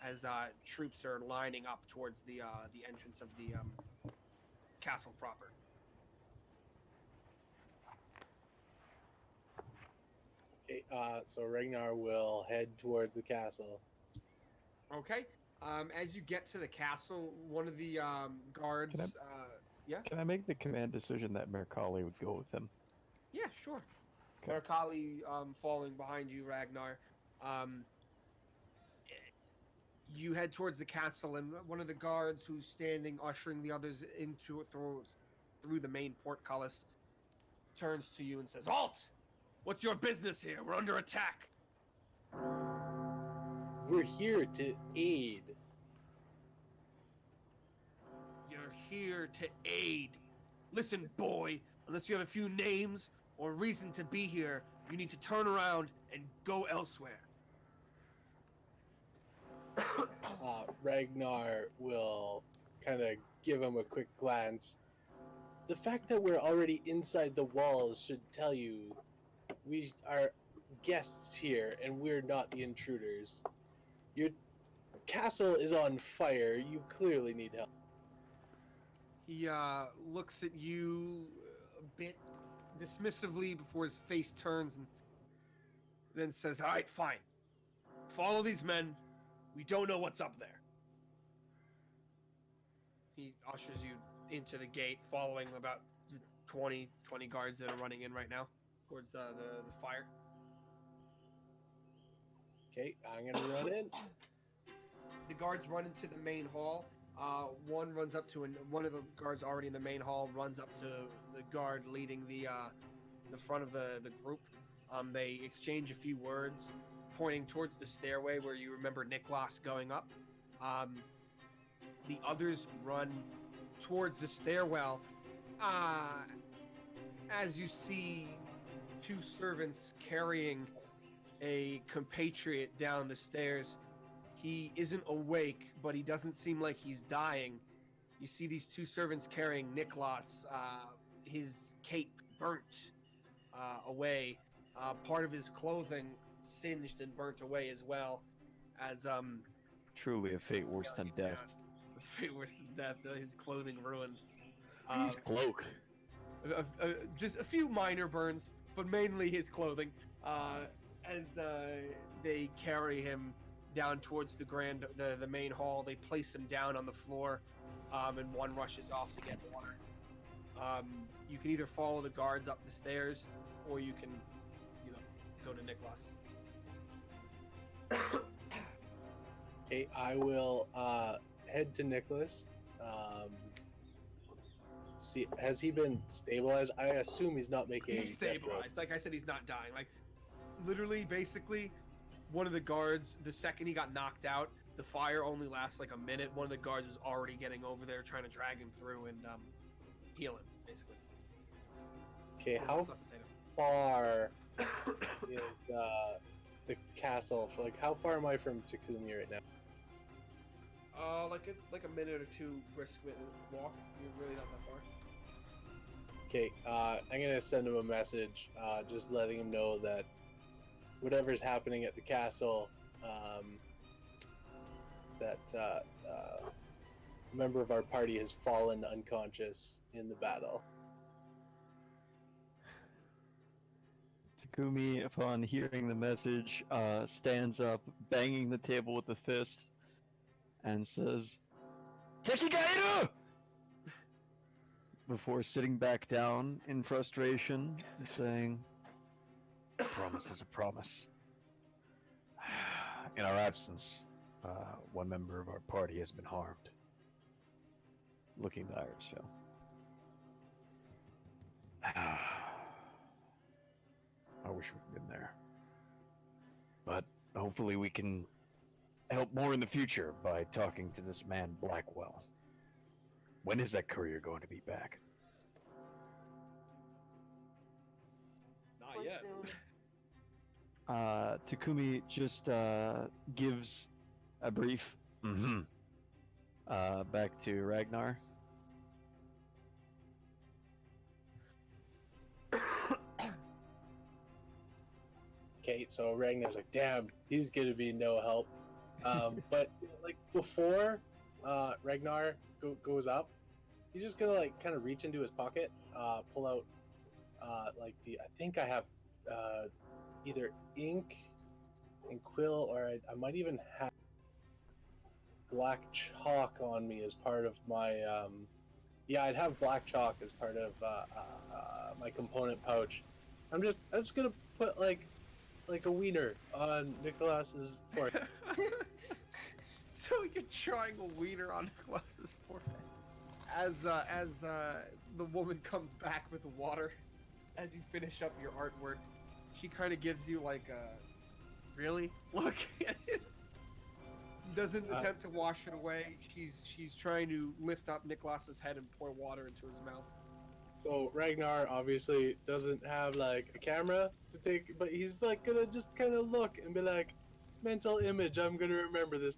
as troops are lining up towards the entrance of the castle proper. Okay, so Ragnar will head towards the castle. Okay. As you get to the castle, one of the guards. Can I make the command decision that Mercalli would go with him? Yeah, sure. Okay. Mercalli falling behind you, Ragnar. You head towards the castle, and one of the guards who's standing, ushering the others into through the main portcullis, turns to you and says, "Halt! What's your business here? We're under attack." We're here to aid. You're here to aid. Listen, boy, unless you have a few names or reason to be here, you need to turn around and go elsewhere. Ragnar will kind of give him a quick glance. The fact that we're already inside the walls should tell you we are guests here and we're not the intruders. Your castle is on fire. You clearly need help. He looks at you a bit dismissively before his face turns and then says, "All right, fine. Follow these men. We don't know what's up there." He ushers you into the gate, following about 20 guards that are running in right now towards the fire. Okay, I'm gonna run in. The guards run into the main hall. One runs up to one of the guards already in the main hall runs up to the guard leading the front of the group. They exchange a few words, pointing towards the stairway where you remember Niklas going up. The others run towards the stairwell. As you see two servants carrying a compatriot down the stairs. He isn't awake, but he doesn't seem like he's dying. You see these two servants carrying Niklas, his cape burnt away, part of his clothing singed and burnt away as well, as Truly a fate worse than death. fate worse than death. His clothing ruined. His cloak. Just a few minor burns, but mainly his clothing. As they carry him down towards the main hall, they place him down on the floor, and one rushes off to get water. You can either follow the guards up the stairs, or you can, go to Niklas. Okay, I will head to Niklas. see, has he been stabilized? I assume he's not making. He's stabilized. Like I said, he's not dying. Like, literally, basically, one of the guards, the second he got knocked out, the fire only lasts like a minute. One of the guards was already getting over there, trying to drag him through and heal him, basically. Okay, how far is the castle? Like, how far am I from Takumi right now? Like a minute or two brisk walk. You're really not that far. Okay, I'm gonna send him a message, just letting him know that whatever's happening at the castle, that a member of our party has fallen unconscious in the battle. Takumi, upon hearing the message, stands up, banging the table with the fist, and says, "Tekigairu!" before sitting back down in frustration, saying, "A promise is a promise. In our absence, one member of our party has been harmed." Looking to Irisville. I wish we'd been there. But hopefully we can help more in the future by talking to this man Blackwell. When is that courier going to be back? Not yet. Takumi just gives a brief back to Ragnar. Okay, so Ragnar's like, damn, he's gonna be no help. But like before Ragnar goes up, he's just gonna like kind of reach into his pocket, pull out like I think I have either ink and quill, or I might even have black chalk on me as part of my yeah, I'd have black chalk as part of my component pouch. I'm just gonna put like a wiener on Niklas's forehead. So you're trying a wiener on Niklas's forehead. As the woman comes back with the water, as you finish up your artwork, she kind of gives you like a really look. Doesn't attempt to wash it away. She's trying to lift up Niklas's head and pour water into his mouth. So Ragnar obviously doesn't have like a camera to take, but he's like gonna just kind of look and be like, mental image, I'm gonna remember this.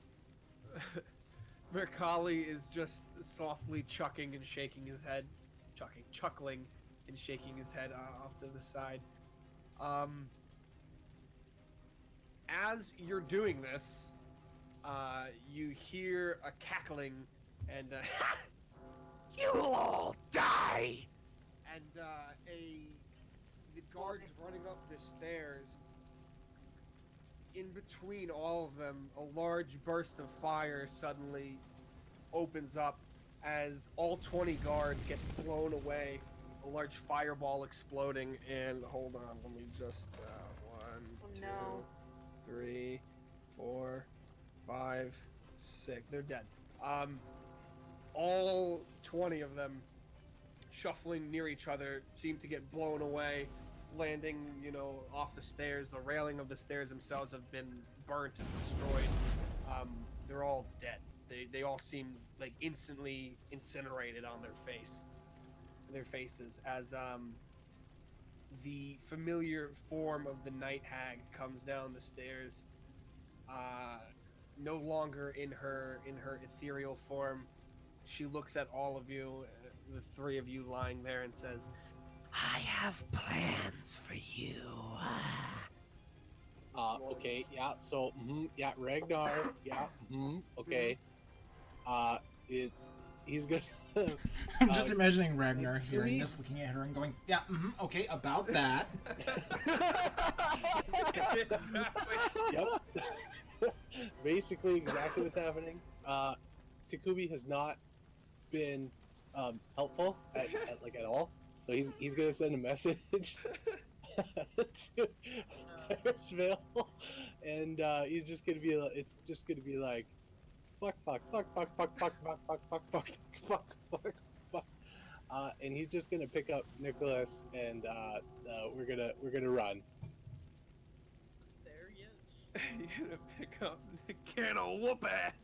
Mercalli is just softly chuckling and shaking his head off to the side. As you're doing this, you hear a cackling and You will all die! and the guards running up the stairs. In between all of them, a large burst of fire suddenly opens up as all 20 guards get blown away. A large fireball exploding, and hold on, let me just 1, 2, 3, 4, 5, 6. They're dead. All 20 of them, shuffling near each other, seem to get blown away, landing, off the stairs. The railing of the stairs themselves have been burnt and destroyed. They're all dead. They all seem like instantly incinerated on their faces, as the familiar form of the night hag comes down the stairs, no longer in her ethereal form. She looks at all of you, the three of you lying there, and says, I have plans for you. Okay, yeah, so, yeah, Ragnar, yeah, okay. He's gonna... I'm just imagining Ragnar hearing this, looking at her and going, yeah, okay, about that. Yep. Basically, exactly what's happening. Takumi has not been helpful at all. So he's gonna send a message to Irisville, and he's just gonna be like, it's just gonna be like, fuck, and he's just gonna pick up Nicholas, and we're gonna run. There he is. You're gonna pick up the can of whoop ass.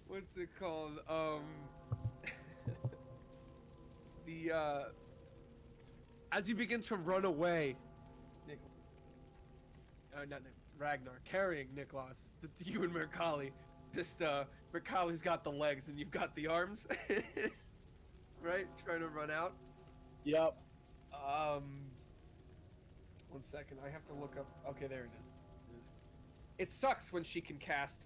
What's it called? The as you begin to run away, Ragnar carrying Niklas, you and Mercalli. Just Mercalli's got the legs and you've got the arms, right? Trying to run out. Yep. 1 second, I have to look up. Okay, there it is. It sucks when she can cast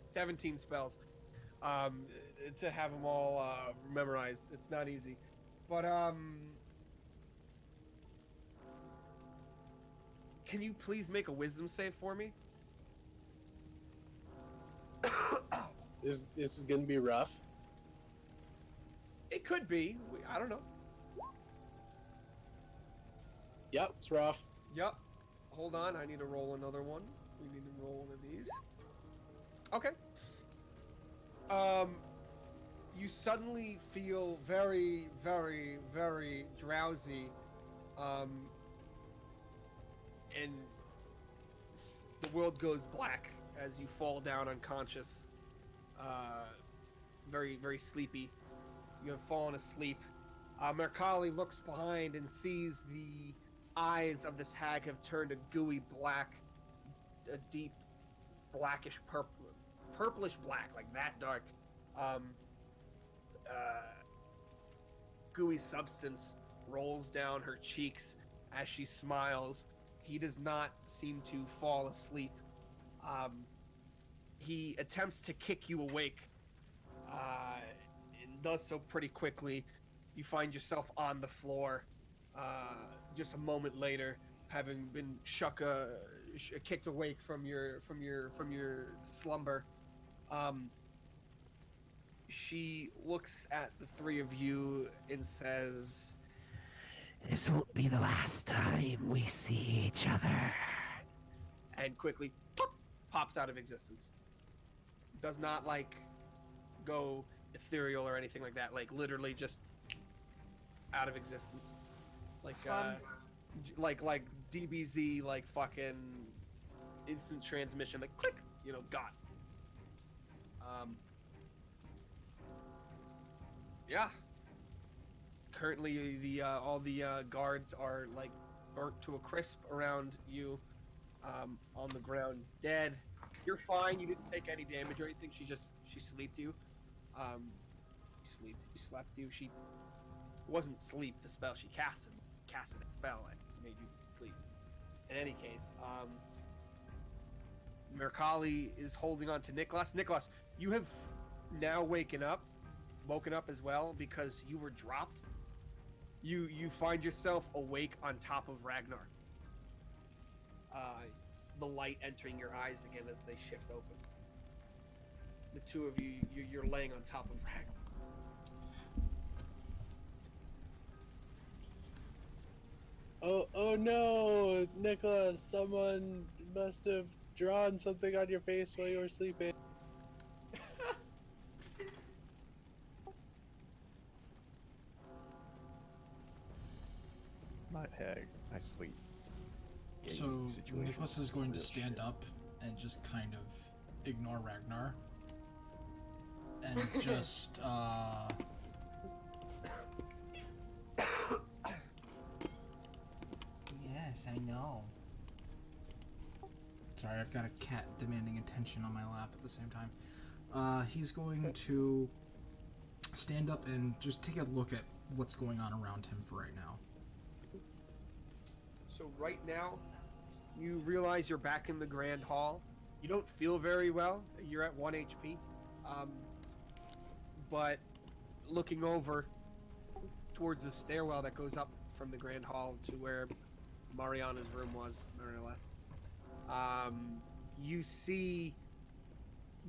17 spells. To have them all memorized, it's not easy. But can you please make a wisdom save for me? This is gonna be rough. It could be. I don't know. Yep, it's rough. Yep. Hold on, I need to roll another one. We need to roll one of these. Okay. You suddenly feel very, very, very drowsy. And the world goes black as you fall down unconscious. Very, very sleepy. You have fallen asleep. Mercalli looks behind and sees the eyes of this hag have turned a gooey black, a deep blackish purplish black, like that dark. Gooey substance rolls down her cheeks as she smiles. He does not seem to fall asleep. He attempts to kick you awake, and does so pretty quickly. You find yourself on the floor just a moment later, having been kicked awake from your slumber. She looks at the three of you and says, This won't be the last time we see each other. and quickly pops out of existence. Does not go ethereal or anything like that. Like literally just out of existence. Like DBZ, like fucking instant transmission, like click, gone. Yeah. Currently, all the guards are like burnt to a crisp around you, on the ground, dead. You're fine. You didn't take any damage or anything. She sleeped you. She slept you. She wasn't sleep. The spell she casted a spell and made you sleep. In any case, Mercalli is holding on to Niklas. Niklas, you have now woken up as well because you were dropped. You find yourself awake on top of Ragnar. The light entering your eyes again as they shift open. The two of you're laying on top of Ragnar. Oh no, Nicholas! Someone must have drawn something on your face while you were sleeping. Not hag, I sleep. So Niklas is going to stand up and just kind of ignore Ragnar. And just, Yes, I know. Sorry, I've got a cat demanding attention on my lap at the same time. He's going to stand up and just take a look at what's going on around him for right now. So right now, you realize you're back in the Grand Hall. You don't feel very well. You're at 1 HP. But looking over towards the stairwell that goes up from the Grand Hall to where Mariana's room was, Mariana, you see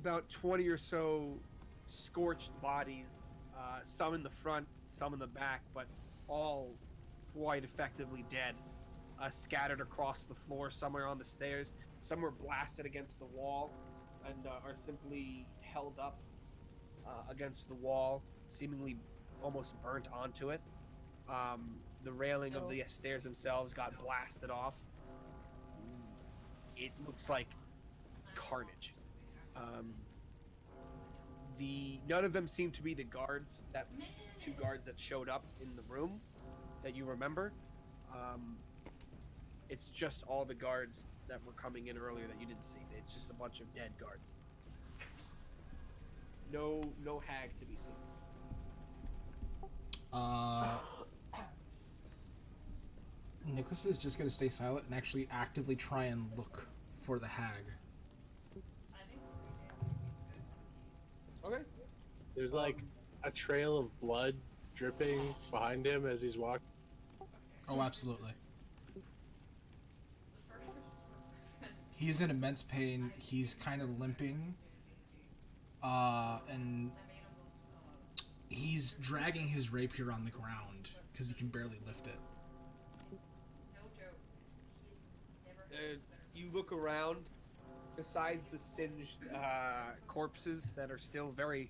about 20 or so scorched bodies, some in the front, some in the back, but all quite effectively dead. Scattered across the floor, somewhere on the stairs. Some were blasted against the wall and are simply held held up against the wall, seemingly almost burnt onto it. The railing of the stairs themselves got blasted off. It looks like carnage. None of them seem to be the guards, that 2 guards that showed up in the room that you remember. It's just all the guards that were coming in earlier that you didn't see. It's just a bunch of dead guards. No hag to be seen. Niklas is just gonna stay silent and actually actively try and look for the hag. Okay. There's like a trail of blood dripping behind him as he's walking. Oh, absolutely. He's in immense pain. He's kind of limping. And he's dragging his rapier on the ground because he can barely lift it. You look around. Besides the singed corpses that are still very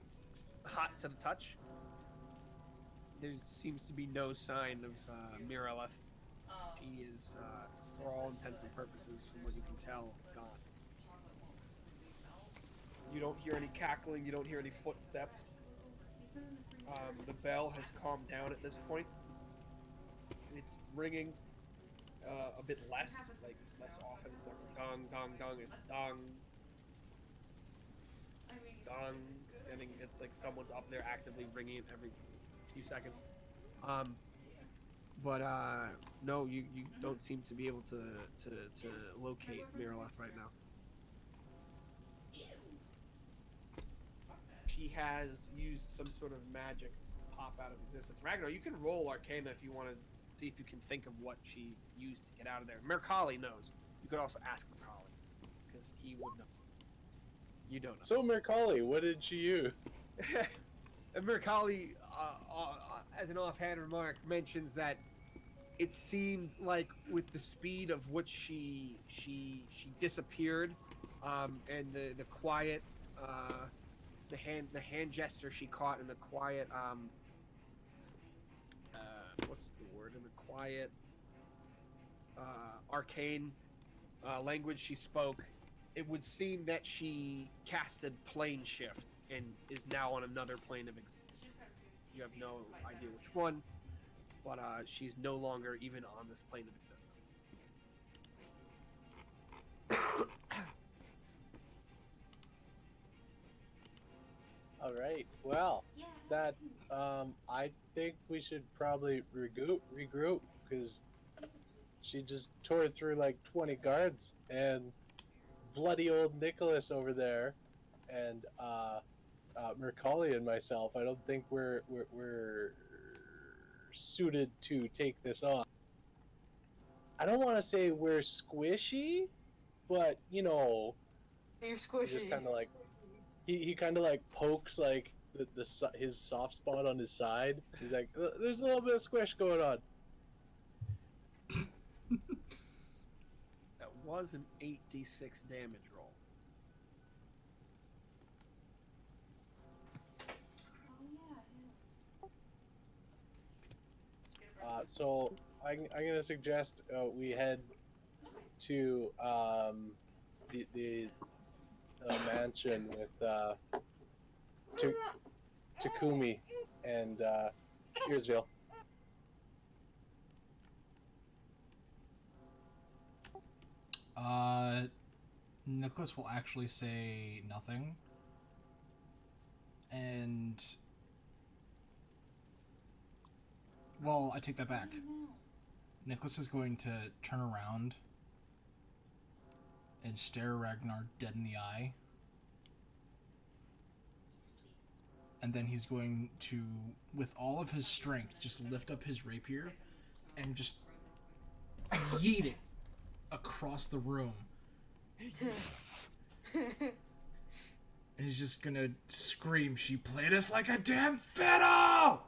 hot to the touch, there seems to be no sign of Miraleth. She is, for all intents and purposes, from what you can tell, gone. You don't hear any cackling, you don't hear any footsteps. The bell has calmed down at this point. It's ringing a bit less often. It's not dong, dong, dong, it's dong, dong. I mean, it's like someone's up there actively ringing it every few seconds. But no, you don't seem to be able to locate Miraleth right now. She has used some sort of magic to pop out of existence. Ragnar, you can roll Arcana if you want to see if you can think of what she used to get out of there. Mercalli knows. You could also ask Mercalli, because he would know. You don't know. So Mercalli, what did she use? Mercalli, as an offhand remark, mentions that it seemed like with the speed of which she disappeared, and the quiet, the hand gesture she caught, and the quiet, what's the word? In the quiet, arcane language she spoke, it would seem that she casted plane shift and is now on another plane of existence. You have no idea which one, but she's no longer even on this plane of existence. All right. Well, that I think we should probably regroup because she just tore through like 20 guards and bloody old Niklas over there, and Mercalli and myself. I don't think we're suited to take this on. I don't want to say we're squishy, but you know, You're squishy. just kind of like he kind of like pokes like his soft spot on his side. He's like, there's a little bit of squish going on. That was an 8d6 damage roll. So I'm gonna suggest we head to the mansion with Takumi and Earsville. Niklas will actually say nothing, and well, I take that back. Niklas is going to turn around and stare Ragnar dead in the eye, and then he's going to, with all of his strength, just lift up his rapier and just yeet it across the room. And he's just gonna scream, "She played us like a damn fiddle!"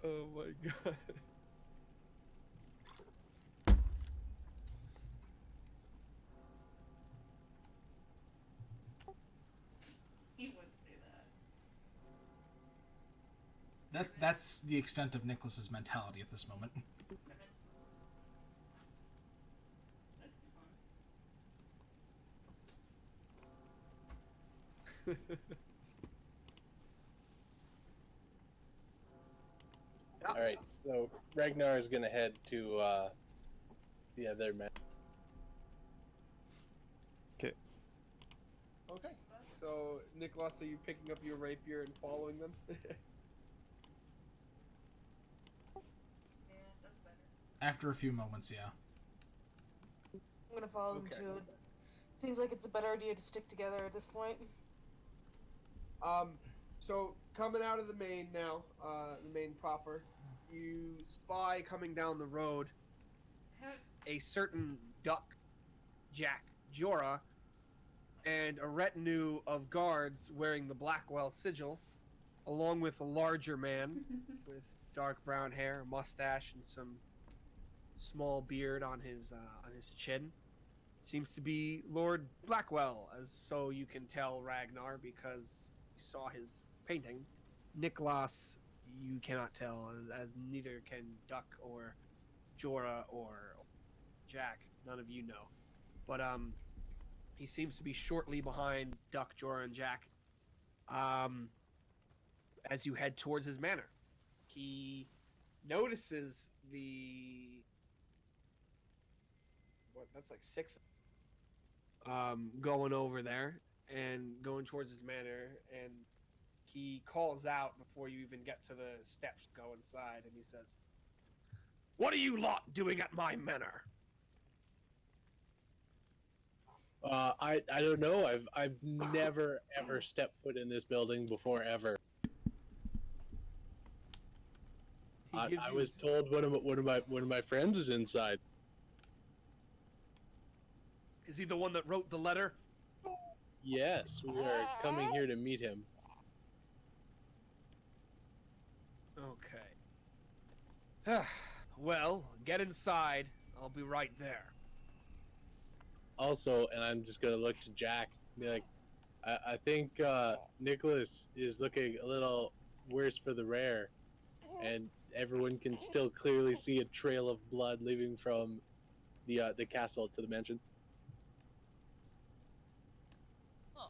Oh my god. That's the extent of Niklas's mentality at this moment. All right, so Ragnar is gonna head to the other man. Okay. Okay. So, Niklas, are you picking up your rapier and following them? After a few moments, yeah. I'm gonna follow them Okay. too. Seems like it's a better idea to stick together at this point. So coming out of the main now, the main proper, you spy coming down the road a certain duck, Jack Jorah, and a retinue of guards wearing the Blackwell sigil, along with a larger man with dark brown hair, a mustache, and some small beard on his chin. Seems to be Lord Blackwell, as so you can tell Ragnar because you saw his painting. Niklas, you cannot tell, as neither can Duck or Jorah or Jack. None of you know, but he seems to be shortly behind Duck, Jorah, and Jack. As you head towards his manor, he notices that's like six going over there and going towards his manor, and he calls out before you even get to the steps, go inside, and he says, "What are you lot doing at my manor?" I don't know. I've never ever stepped foot in this building before ever. I was told one of my friends is inside. Is he the one that wrote the letter? Yes, we are coming here to meet him. Okay. Well, get inside. I'll be right there. Also, and I'm just gonna look to Jack and be like, I think Nicholas is looking a little worse for the wear, and everyone can still clearly see a trail of blood leaving from the castle to the mansion. Huh.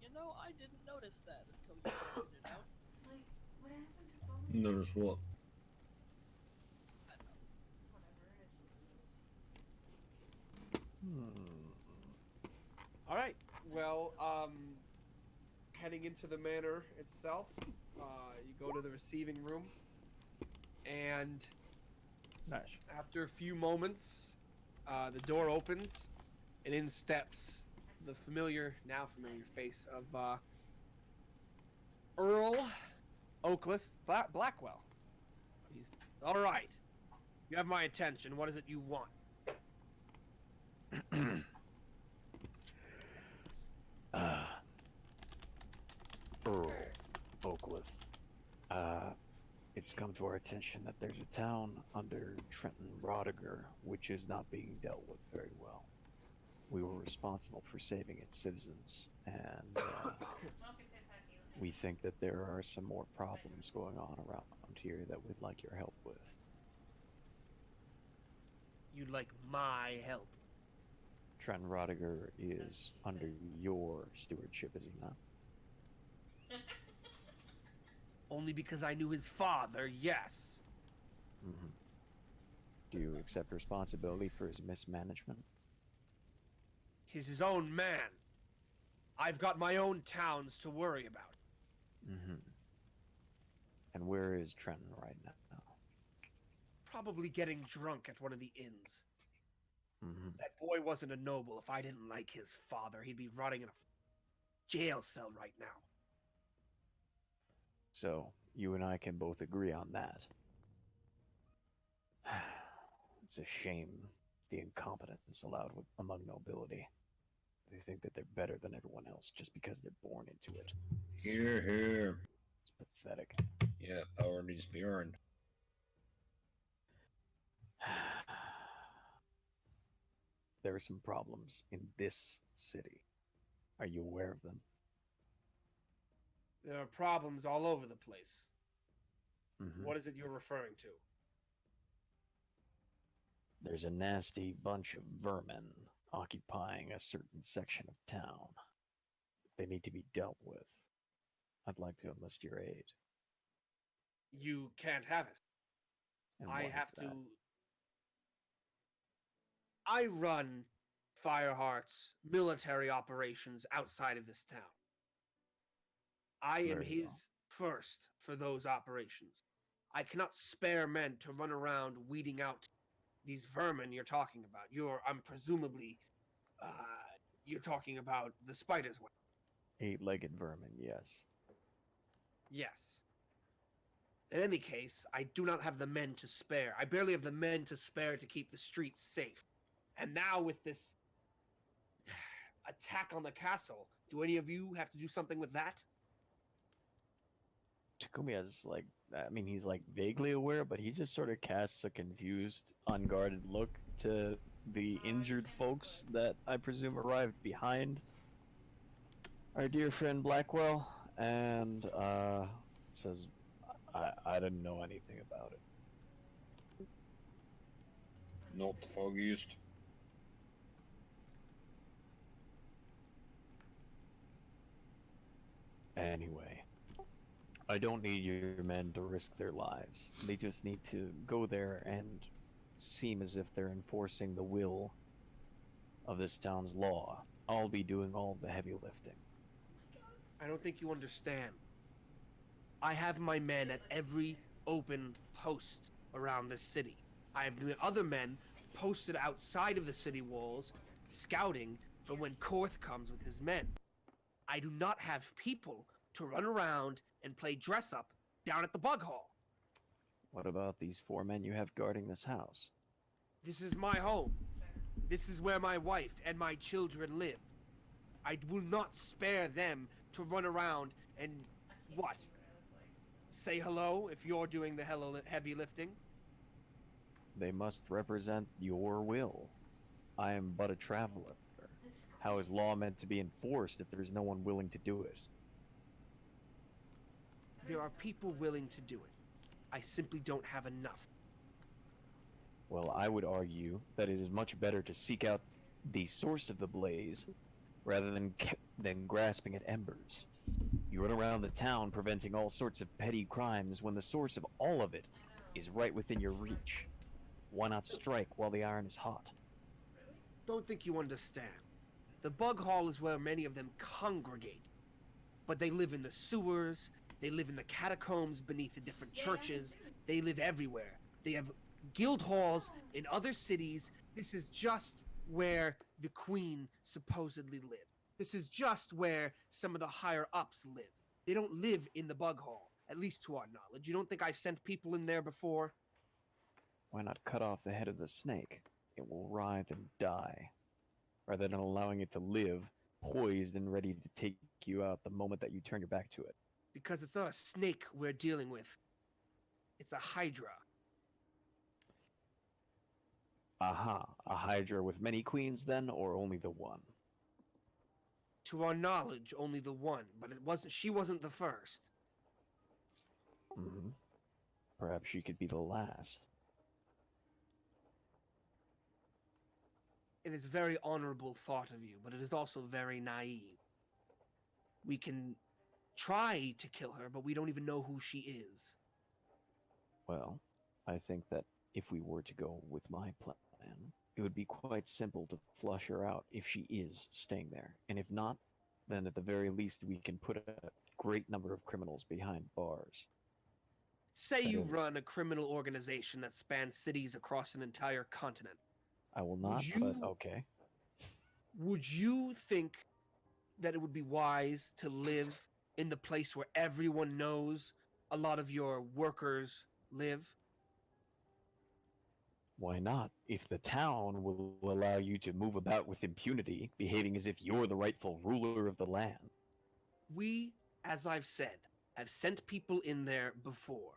You know, I didn't notice that until you pointed it out. Like, what happened to phone? Notice what? I don't know. Whatever. All right. Well, heading into the manor itself, you go to the receiving room, and Nice. after a few moments, the door opens, and in steps the now familiar face of Earl Oakleith Blackwell. All right. You have my attention. What is it you want? Earl Oakleith. It's come to our attention that there's a town under Trenton Rodiger which is not being dealt with very well. We were responsible for saving its citizens, and we think that there are some more problems going on around here that we'd like your help with. You'd like my help? Trenton Rodiger is under your stewardship, is he not? Only because I knew his father, yes. Mm-hmm. Do you accept responsibility for his mismanagement? He's his own man. I've got my own towns to worry about. Mm-hmm. And where is Trenton right now? Probably getting drunk at one of the inns. Mm-hmm. That boy wasn't a noble. If I didn't like his father, he'd be rotting in a jail cell right now. So, you and I can both agree on that. It's a shame, the incompetence allowed among nobility. They think that they're better than everyone else just because they're born into it. Here, here. It's pathetic. Yeah, power needs to be earned. There are some problems in this city. Are you aware of them? There are problems all over the place. Mhm. What is it you're referring to? There's a nasty bunch of vermin occupying a certain section of town. They need to be dealt with. I'd like to enlist your aid. You can't have it. And I why have is that? to. I run Fireheart's military operations outside of this town. I am Very well. his first for those operations. I cannot spare men to run around weeding out these vermin you're talking about. I'm presumably, you're talking about the spider's web. 8-legged vermin, yes. Yes. In any case, I do not have the men to spare. I barely have the men to spare to keep the streets safe. And now with this attack on the castle, do any of you have to do something with that? Takumiya's like, I mean, he's like vaguely aware, but he just sort of casts a confused, unguarded look to the injured folks that I presume arrived behind our dear friend Blackwell, and says, I didn't know anything about it. Not the foggiest. Anyway, I don't need your men to risk their lives. They just need to go there and seem as if they're enforcing the will of this town's law. I'll be doing all the heavy lifting. I don't think you understand. I have my men at every open post around this city. I have the other men posted outside of the city walls, scouting for when Korth comes with his men. I do not have people to run around and play dress up down at the bug hall. What about these 4 men you have guarding this house? This is my home. This is where my wife and my children live. I will not spare them to run around and what? Say hello if you're doing the heavy lifting? They must represent your will. I am but a traveler. How is law meant to be enforced if there is no one willing to do it? There are people willing to do it. I simply don't have enough. Well, I would argue that it is much better to seek out the source of the blaze rather than grasping at embers. You run around the town preventing all sorts of petty crimes when the source of all of it is right within your reach. Why not strike while the iron is hot? Don't think you understand. The bug hall is where many of them congregate. But they live in the sewers, they live in the catacombs beneath the different churches, they live everywhere. They have guild halls in other cities. This is just where the queen supposedly lived. This is just where some of the higher ups live. They don't live in the bug hall, at least to our knowledge. You don't think I've sent people in there before? Why not cut off the head of the snake? It will writhe and die, rather than allowing it to live, poised and ready to take you out the moment that you turn your back to it. Because it's not a snake we're dealing with. It's a hydra. Aha, a hydra with many queens then, or only the one? To our knowledge, only the one, but she wasn't the first. Mm-hmm. Perhaps she could be the last. It is a very honorable thought of you, but it is also very naive. We can try to kill her, but we don't even know who she is. Well, I think that if we were to go with my plan, it would be quite simple to flush her out if she is staying there. And if not, then at the very least we can put a great number of criminals behind bars. Say you run a criminal organization that spans cities across an entire continent. I will not, but okay. Would you think that it would be wise to live in the place where everyone knows a lot of your workers live? Why not? If the town will allow you to move about with impunity, behaving as if you're the rightful ruler of the land. We, as I've said, have sent people in there before.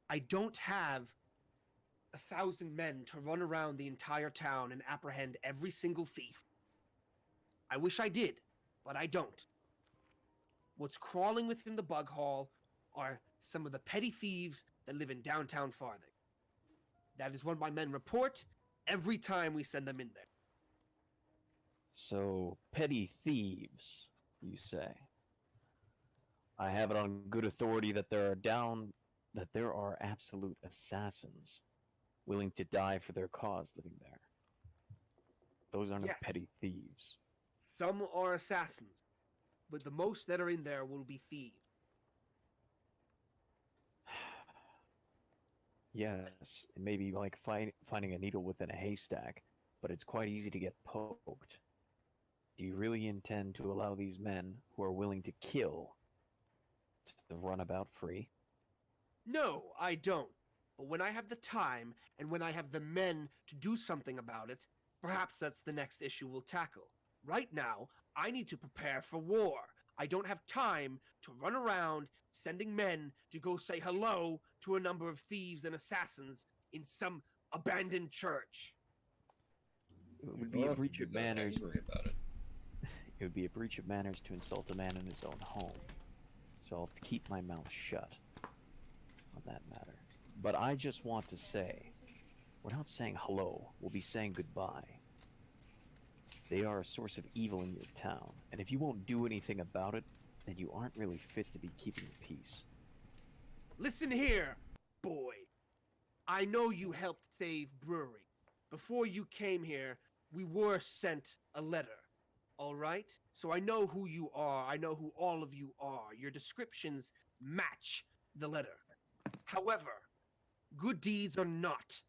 I don't have 1,000 men to run around the entire town and apprehend every single thief. I wish I did, but I don't. What's crawling within the bug hall are some of the petty thieves that live in downtown Farthing. That is what my men report every time we send them in there. So, petty thieves, you say? I have it on good authority that there are absolute assassins willing to die for their cause living there. Those aren't Yes. petty thieves. Some are assassins, but the most that are in there will be thieves. Yes, it may be like finding a needle within a haystack, but it's quite easy to get poked. Do you really intend to allow these men who are willing to kill to run about free? No, I don't. But when I have the time, and when I have the men to do something about it, perhaps that's the next issue we'll tackle. Right now, I need to prepare for war. I don't have time to run around sending men to go say hello to a number of thieves and assassins in some abandoned church. It would You be don't a have to breach be of that manners. angry about it. It would be a breach of manners to insult a man in his own home. So I'll keep my mouth shut on that matter. But I just want to say, we're not saying hello, we'll be saying goodbye. They are a source of evil in your town, and if you won't do anything about it, then you aren't really fit to be keeping the peace. Listen here, boy. I know you helped save Brewery. Before you came here, we were sent a letter. All right? So I know who you are. I know who all of you are. Your descriptions match the letter. However, good deeds are not.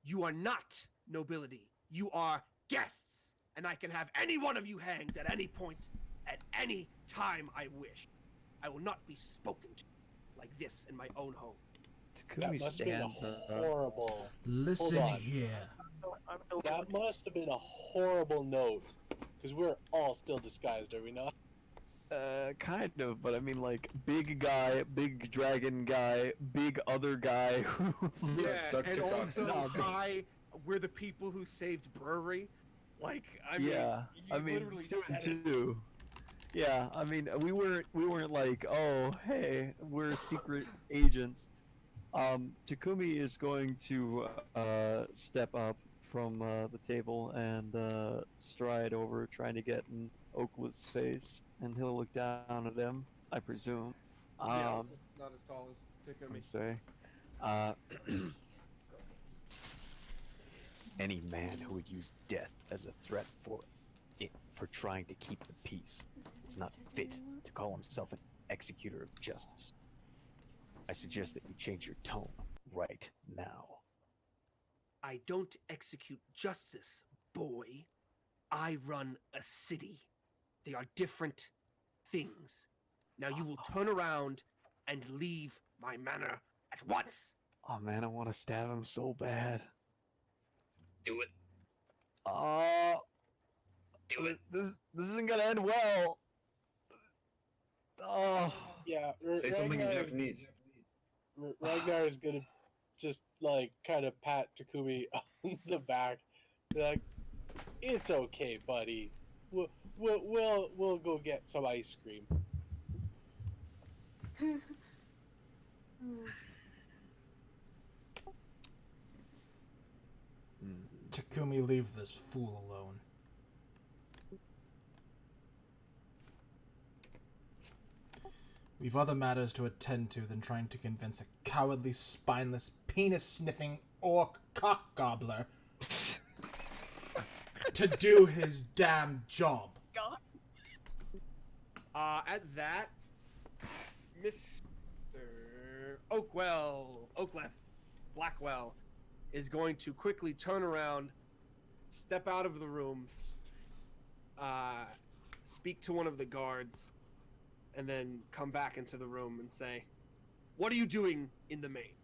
You are not nobility. You are guests. And I can have any one of you hanged at any point, at any time I wish. I will not be spoken to like this in my own home. That Takumi must have been a stands up. horrible. Listen on. here. That must have been a horrible note, because we're all still disguised, are we not? Kind of, but I mean, like, big guy, big dragon guy, big other guy who Yeah, looks such and a also, confident. hi, we're the people who saved Brewery. Like, I mean, yeah, you I mean, literally two and said it. two. Yeah, I mean, we weren't like, oh, hey, we're secret agents. Takumi is going to step up from the table and stride over, trying to get in Oakwood's face, and he'll look down at him, I presume. Yeah, not as tall as Let me Takumi. say, any man who would use death as a threat for trying to keep the peace is not fit to call himself an executor of justice. I suggest that you change your tone right now. I don't execute justice, boy. I run a city. They are different things. Now you will turn around and leave my manor at once. Oh man, I want to stab him so bad. Do it. Oh, Do it. this isn't gonna end well. Oh, Yeah, Say something in Japanese. Ragnar is gonna just like kind of pat Takumi on the back, be like, "It's okay, buddy. We'll go get some ice cream." Takumi, leave this fool alone. We've other matters to attend to than trying to convince a cowardly, spineless, penis-sniffing orc cock gobbler to do his damn job. God. At that, Mr. Blackwell is going to quickly turn around, step out of the room, speak to one of the guards, and then come back into the room and say, "What are you doing in the main?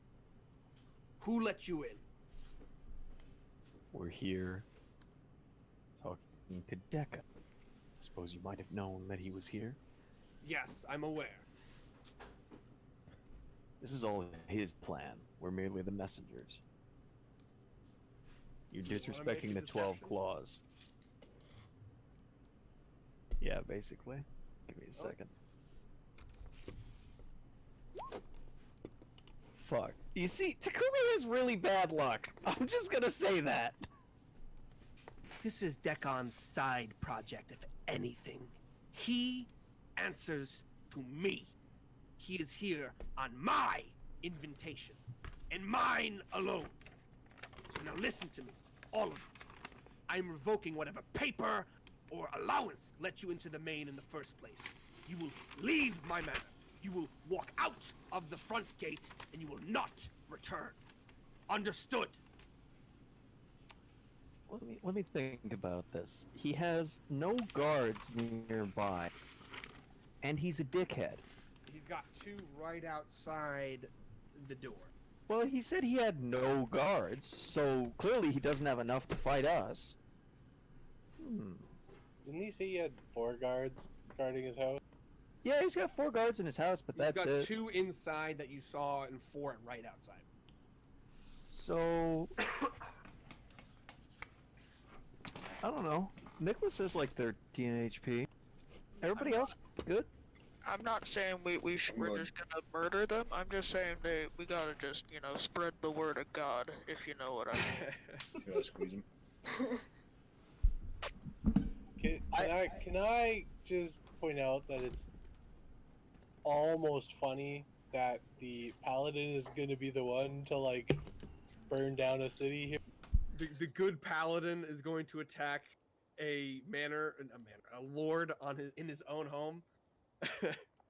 Who let you in?" we're here talking to Dekka. Suppose you might have known that he was here. "Yes, I'm aware." This is all his plan. We're merely the messengers. You're Do you wanna make disrespecting a the 12 deception? claws. Yeah, basically. Give me a Oh. second. Fuck. You see, Takumi has really bad luck. I'm just gonna say that. This is Dekon's side project, if anything. He answers to me. He is here on my invitation, and mine alone. So now listen to me, all of you. I'm revoking whatever paper or allowance let you into the main in the first place. You will leave my manor. You will walk out of the front gate, and you will not return. Understood? Let me think about this. He has no guards nearby, and he's a dickhead. He's got two right outside the door. Well, he said he had no guards, so clearly he doesn't have enough to fight us. Didn't he say he had 4 guards guarding his house? Yeah, he's got 4 guards in his house, but He's that's got it. 2 inside that you saw and 4 right outside. So... I don't know. Niklas says like 13 HP. Everybody else good? I'm not saying we're just gonna murder them. I'm just saying we gotta just, you know, spread the word of God, if you know what I mean. Should I squeeze him? Can I just point out that it's almost funny that the paladin is going to be the one to like burn down a city here? The good paladin is going to attack a lord in his own home.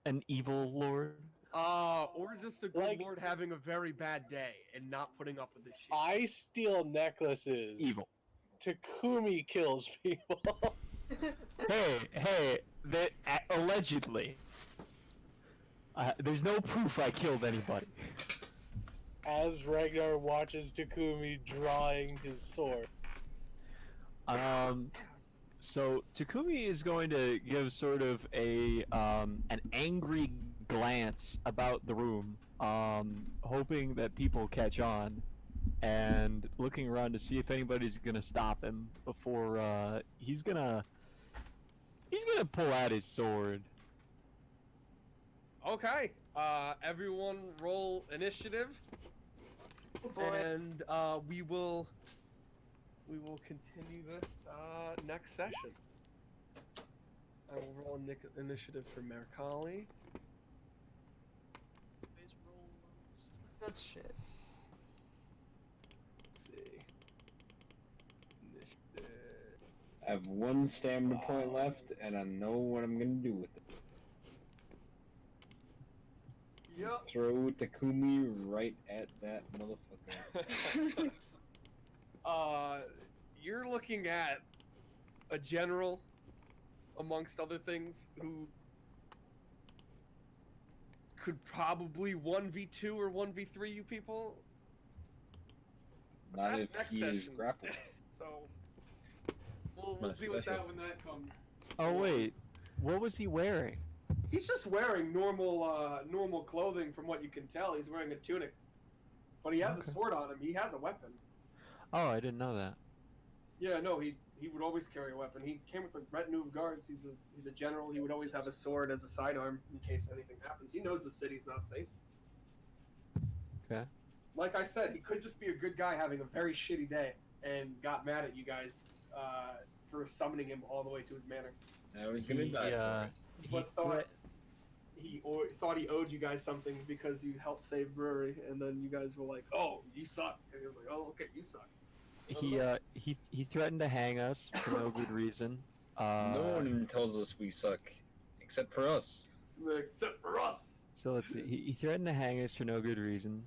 An evil lord? Or just a good lord having a very bad day and not putting up with this shit. I steal necklaces. Evil. Takumi kills people. Hey, allegedly. There's no proof I killed anybody. As Ragnar watches Takumi drawing his sword. So Takumi is going to give sort of an angry glance about the room, hoping that people catch on, and looking around to see if anybody's gonna stop him before he's gonna pull out his sword. Okay, everyone roll initiative, and we will continue this next session. I will roll initiative for Mercalli. Always roll lowest. That's shit. Let's see. Initiative. I have 1 stamina point left, and I know what I'm gonna do with it. Yep. Throw Takumi right at that motherfucker. You're looking at a general, amongst other things, who could probably 1v2 or 1v3 you people. Not That's if next he is session. grappled. So we'll My deal with that special. when that comes. Oh wait, what was he wearing? He's just wearing normal clothing from what you can tell. He's wearing a tunic. But he has a sword on him. He has a weapon. Oh, I didn't know that. Yeah, no, he would always carry a weapon. He came with a retinue of guards. He's a general. He would always have a sword as a sidearm in case anything happens. He knows the city's not safe. Okay. Like I said, he could just be a good guy having a very shitty day and got mad at you guys for summoning him all the way to his manor. Now he's gonna die for it. But thought he owed you guys something because you helped save Brewery, and then you guys were like, "Oh, you suck," and he was like, "Oh, okay, you suck." He threatened to hang us for no good reason. No one tells us we suck, except for us. Except for us. So let's see. He threatened to hang us for no good reason.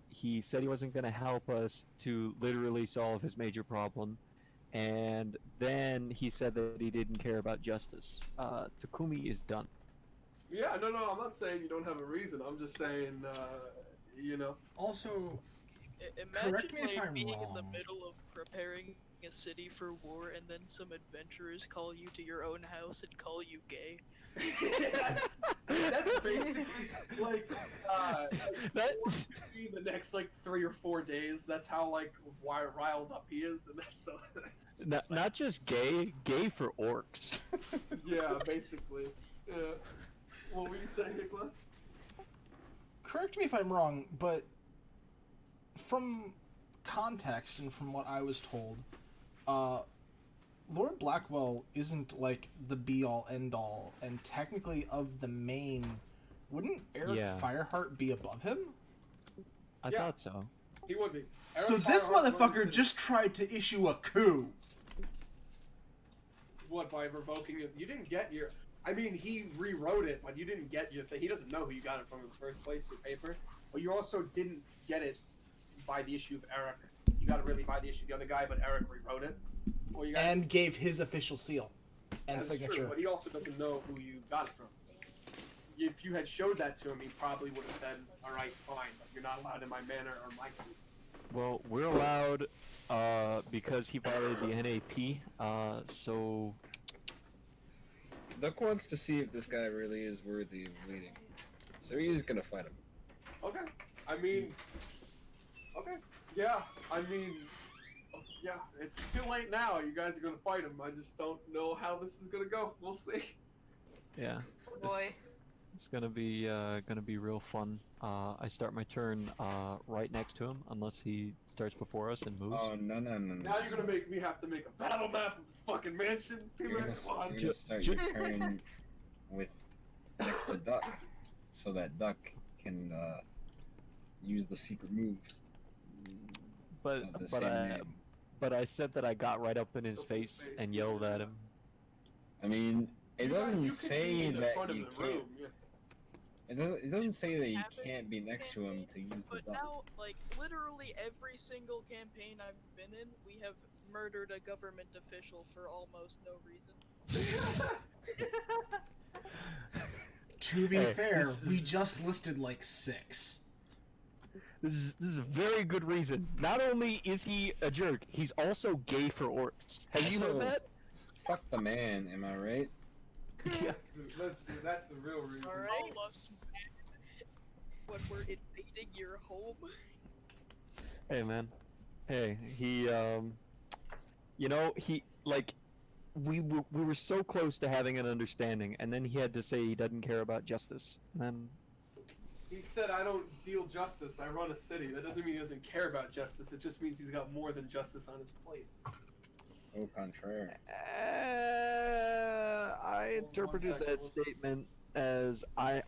He said he wasn't going to help us to literally solve his major problem, and then he said that he didn't care about justice. Takumi is done. Yeah, no, I'm not saying you don't have a reason. I'm just saying, you know. Also, Imagine correct me if like I'm being in wrong. the middle of preparing a city for war, and then some adventurers call you to your own house and call you gay. That's basically like That the next like 3 or 4 days. That's how like riled up he is, and that's so. not just gay for orcs. Yeah, basically. Yeah. What were you saying, Niklas? correct me if I'm wrong, but from context and from what I was told, Lord Blackwell isn't like the be-all end-all, and technically of the main, wouldn't Eric Yeah. Fireheart be above him? I Yeah. thought so. He would be. So Eric this Fireheart motherfucker runs just tried to issue a coup. what, by revoking it? You didn't get your. I mean, he rewrote it, but you didn't get your thing. He doesn't know who you got it from in the first place, your paper. But you also didn't get it by the issue of Eric. You got it really by the issue of the other guy, but Eric rewrote it. Well, you got And gave his official seal and That's signature. true, but he also doesn't know who you got it from. If you had showed that to him, he probably would have said, "All right, fine, but you're not allowed in my manor or my group." Well, we're allowed because he violated the NAP. So Duck wants to see if this guy really is worthy of leading. So he is gonna fight him. Okay. I mean, okay. Yeah. I mean, yeah. It's too late now. You guys are gonna fight him. I just don't know how this is gonna go. We'll see. yeah, Boy. it's gonna be real fun. I start my turn right next to him, unless he starts before us and moves. Oh no. Now you're gonna make me have to make a battle map of this fucking mansion. You're gonna start your turn with the duck, so that duck can use the secret move. But of the same name. I said that I got right up in his face and yelled at him. I mean, it doesn't You say could be in the that front of you the can't. room, yeah. It doesn't say that you Happens can't be next to him to use the But duck. now, like, literally every single campaign I've been in, we have murdered a government official for almost no reason. To be Hey, fair, this we just listed like 6. This is a very good reason. Not only is he a jerk, he's also gay for orcs. Have you heard Also, that? Fuck the man, am I right? Yeah. That's the real reason. Alright? All us men, when we're invading your home. Hey man. Hey, he you know, he like we were so close to having an understanding, and then he had to say he doesn't care about justice. And then He said, "I don't deal justice. I run a city." That doesn't mean he doesn't care about justice. It just means he's got more than justice on his plate. Au contraire. I interpreted second, that one- statement as I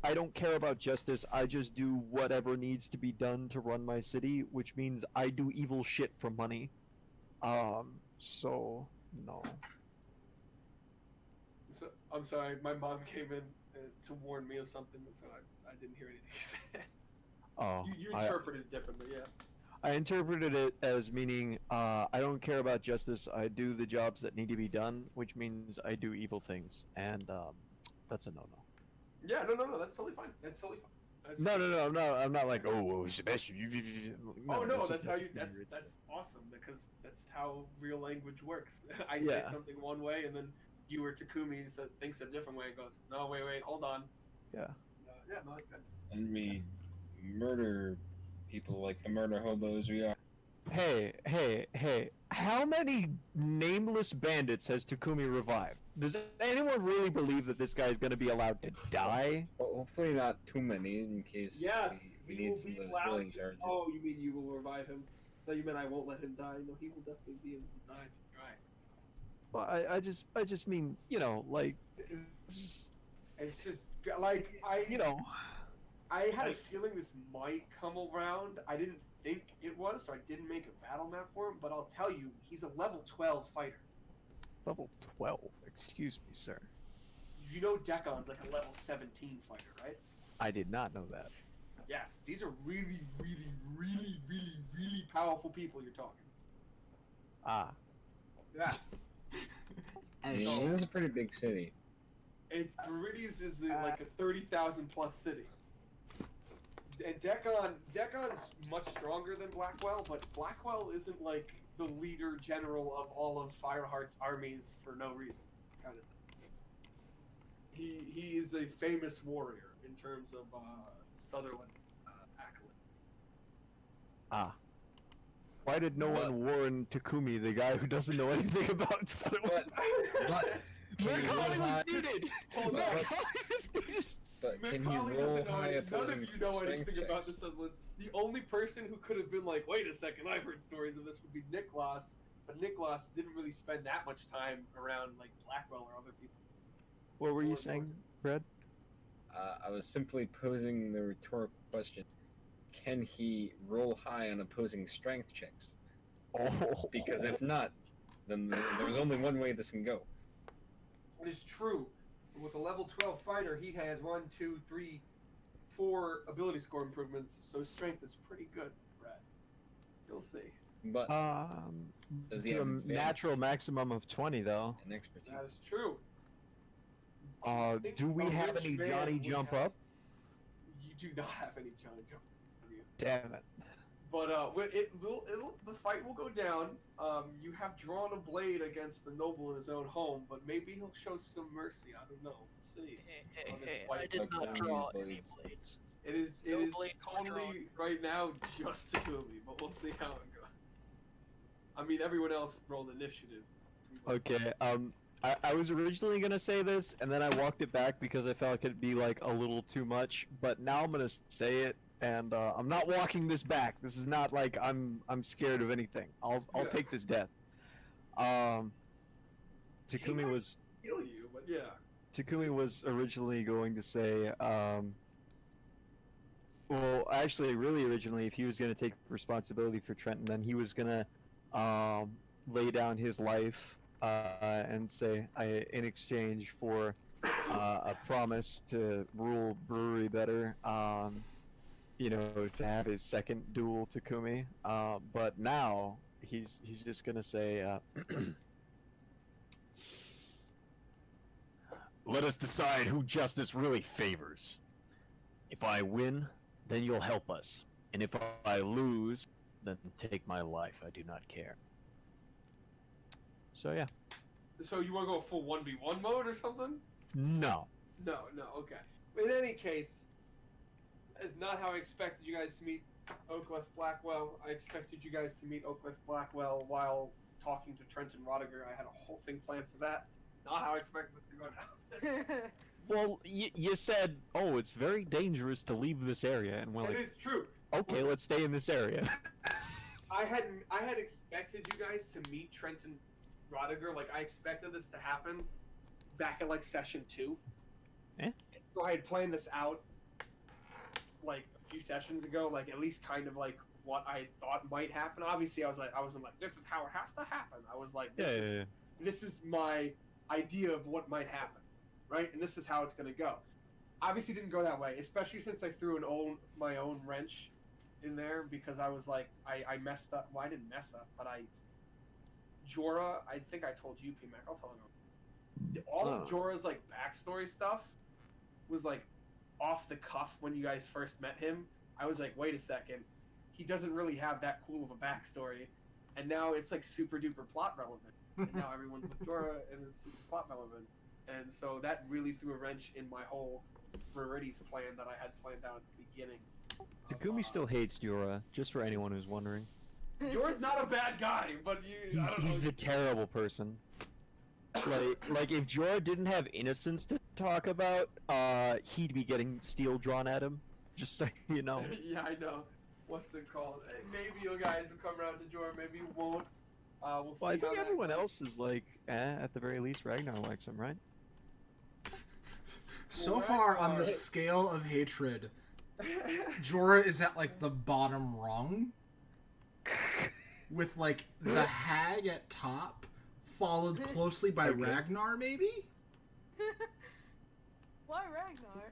don't care about justice. I just do whatever needs to be done to run my city, which means I do evil shit for money. So no. So, I'm sorry, my mom came in to warn me of something, so I didn't hear anything you said. Oh, You interpreted it differently, yeah. I interpreted it as meaning I don't care about justice. I do the jobs that need to be done, which means I do evil things, and that's a no-no. Yeah, no, that's totally fine. That's totally fine. No, I'm not like, oh, Sebastian, Oh no, it's that's just how like you. That's weird. awesome because that's how real language works. I say Yeah. something one way, and then you or Takumi thinks a different way and goes, "No, wait, hold on." Yeah. Yeah, no, that's good. And we murder people like the murder hobos we are. Hey, how many nameless bandits has Takumi revived? Does anyone really believe that this guy is going to be allowed to die? Well, hopefully not too many in case Yes, we he need will some be of those allowed healing to- charges. Oh, you mean you will revive him? No, you meant I won't let him die. No, he will definitely be able to die if you try. Well, I just mean, you know, like, It's just like you know, I had a feeling this might come around. I didn't think it was, so I didn't make a battle map for him. But I'll tell you, he's a level 12 fighter. level 12. Excuse me, sir. You know Decon's like a level 17 fighter, right? I did not know that. Yes, these are really powerful people you're talking. Ah, Yes. I mean, this is a pretty big city. It's Viridius is like a 30,000 plus city. And Decon's much stronger than Blackwell, but Blackwell isn't like the leader general of all of Fireheart's armies for no reason, kind of thing. He is a famous warrior in terms of Sutherland accolade. ah. Why did no one warn Takumi, the guy who doesn't know anything about Sutherland? But Mercalli was not- needed! Hold on. Mercalli was needed! But Mick can he probably roll doesn't know high anything. None opposing of you know strength anything about checks? this unless the only person who could have been like, wait a second, I've heard stories of this would be Niklas, but Niklas didn't really spend that much time around like Blackwell or other people. What were you Or- saying, Brad? I was simply posing the rhetorical question: can he roll high on opposing strength checks? Oh. Because if not, then there's only one way this can go. It is true. With a level 12 fighter, he has 1, 2, 3, 4 ability score improvements, so strength is pretty good, Brad. You'll see. But does he to have a advantage? natural maximum of 20 though. An expertise. That is true. Think Do we a have rich any man Johnny would jump have- up? You do not have any Johnny jump. Do you? Damn it. But the fight will go down. You have drawn a blade against the noble in his own home, but maybe he'll show some mercy. I don't know. Let's see. Hey, on this hey, fight I did Like not one of draw these any blades. blades. It is No it is blades were drawn. totally right now just Takumi, but we'll see how it goes. I mean, everyone else rolled initiative. Okay, I was originally gonna say this, and then I walked it back because I felt like it'd be like a little too much. But now I'm gonna say it, and I'm not walking this back. This is not like I'm scared of anything. I'll Yeah. take this death. Takumi was Kill you, but yeah. Takumi was originally going to say, well, actually, really originally, if he was going to take responsibility for Trenton, then he was going to lay down his life and say, in exchange for a promise to rule brewery better, you know, to have his second duel Takumi. But now he's just going to say, let us decide who justice really favors. If I win, then you'll help us. And if I lose, then take my life. I do not care. So yeah. So you want to go full 1v1 mode or something? No. No, okay. In any case, that is not how I expected you guys to meet Oakcliff Blackwell. I expected you guys to meet Oakcliff Blackwell while talking to Trenton Rodiger. I had a whole thing planned for that. Not how I expected this to go down. Well, you said, oh, it's very dangerous to leave this area, and we're It like, is true. okay, let's stay in this area. I had expected you guys to meet Trenton Rodiger. Like, I expected this to happen back at like session 2. So I had planned this out like a few sessions ago, like at least kind of like what I thought might happen. Obviously, I wasn't like, this is how it has to happen. I was like, this is my idea of what might happen, right? And this is how it's gonna go. Obviously, didn't go that way, especially since I threw my own wrench in there because I was like, I messed up. Well, I didn't mess up, but Jorah, I think I told you, P-Mac, I'll tell him. All of Jorah's like backstory stuff was like off the cuff when you guys first met him. I was like, wait a second, he doesn't really have that cool of a backstory, and now it's like super duper plot relevant. And now everyone's with Jorah, and it's super plot relevant. And so that really threw a wrench in my whole Verities plan that I had planned out at the beginning. Takumi still hates Jorah, just for anyone who's wondering. Jorah's not a bad guy, but I don't know. He's a terrible person. Like if Jorah didn't have innocence to talk about, he'd be getting steel drawn at him. Just so you know. Yeah, I know. What's it called? Hey, maybe you guys will come around to Jorah, maybe you won't. We'll see. Well, I think how that everyone goes. else is like, at the very least, Ragnar likes him, right? So Well, far on the Ragnar- scale of hatred, Jorah is at like the bottom rung, with like the hag at top, followed closely by Ragnar, maybe? Why Ragnar?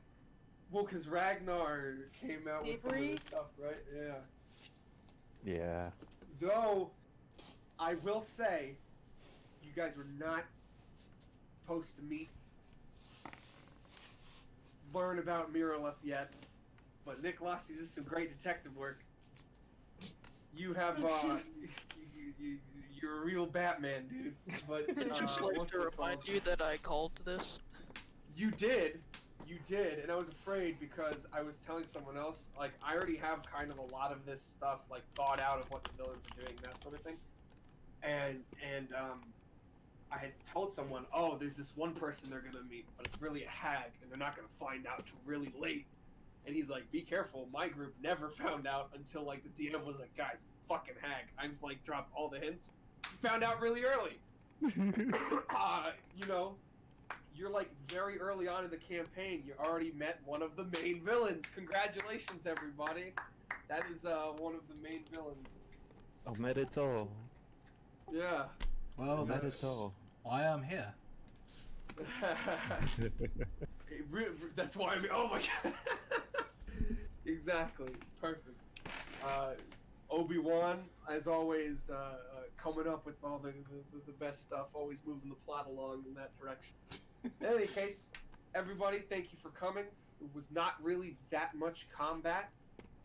Well, because Ragnar came out with some of Avery? this stuff, right? Yeah. Yeah. Though, I will say, you guys were not supposed to learn about Miralith yet, but Niklas, you did some great detective work. You have, you're a real Batman, dude. But, Just like what's to it remind called? you that I called this. You did, and I was afraid because I was telling someone else, like, I already have kind of a lot of this stuff, like, thought out of what the villains are doing, that sort of thing. And I had told someone, oh, there's this one person they're gonna meet, but it's really a hag, and they're not gonna find out till really late. And he's like, be careful. My group never found out until like the DM was like, guys, it's a fucking hag. I've like dropped all the hints. Found out really early. You know, you're like very early on in the campaign. You already met one of the main villains. Congratulations, everybody. That is one of the main villains. Omerito. Yeah. Well, that's Omerito. why I'm here. That's why I'm. Oh my god. Exactly. Perfect. Obi-Wan, as always, coming up with all the best stuff, always moving the plot along in that direction. In any case, everybody, thank you for coming. It was not really that much combat.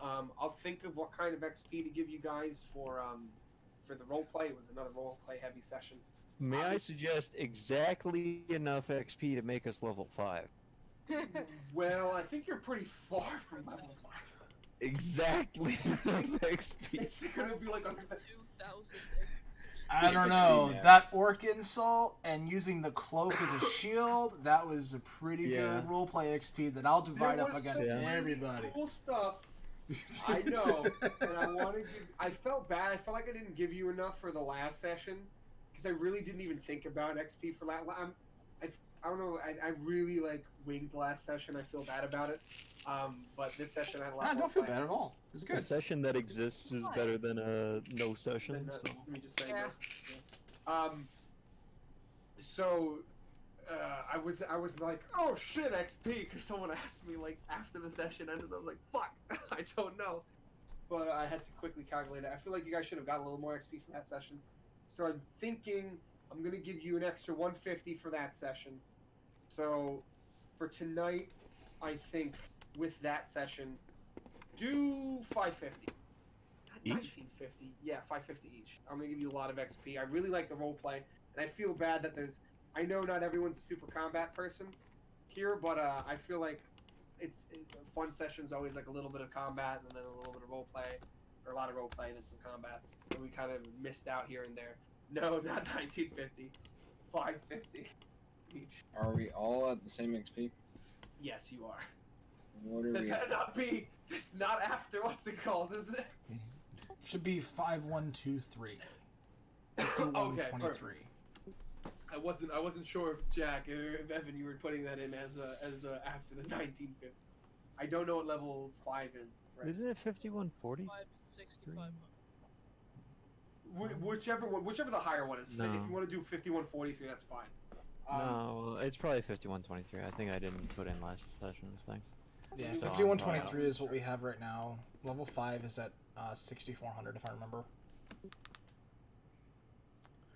I'll think of what kind of XP to give you guys for the roleplay. It was another roleplay heavy session. May I suggest exactly enough XP to make us level 5? Well, I think you're pretty far from level 5. Exactly enough XP. It's gonna be like a 2,000. I don't know. That orc insult and using the cloak as a shield, that was a pretty good roleplay XP that I'll divide up against everybody. Cool stuff. I know, and I want to give. I felt bad. I felt like I didn't give you enough for the last session because I really didn't even think about XP for that. I don't know. I really like winged the last session. I feel bad about it. But this session I I don't feel bad at all. It was good. A session that exists is better than a no session. So. Let me just say this. I was like, oh shit, XP, because someone asked me like after the session ended. I was like, fuck, I don't know. But I had to quickly calculate it. I feel like you guys should have got a little more XP from that session. So I'm thinking I'm gonna give you an extra 150 for that session. So for tonight, I think with that session, do 550. Each? 1950. Yeah, 550 each. I'm gonna give you a lot of XP. I really like the roleplay, and I feel bad that there's. I know not everyone's a super combat person here, but I feel like it's a fun session's always like a little bit of combat and then a little bit of roleplay, or a lot of roleplay and then some combat. And we kind of missed out here and there. No, not 1950. 550 each. Are we all at the same XP? Yes, you are. What are That we better at? not be. It's not after. What's it called? Is it? Should be 5123. Okay, 5123. perfect. I wasn't sure if Jack or if Evan you were putting that in as after the 1950. I don't know what level 5 is. Right? Isn't it 5140? 5 is 65. Whichever the higher one is. No. If you want to do 5143, that's fine. No, it's probably 5123. I think I didn't put in last session's thing. Yeah, So, 5123 is what we have right now. Level 5 is at 6400 if I remember.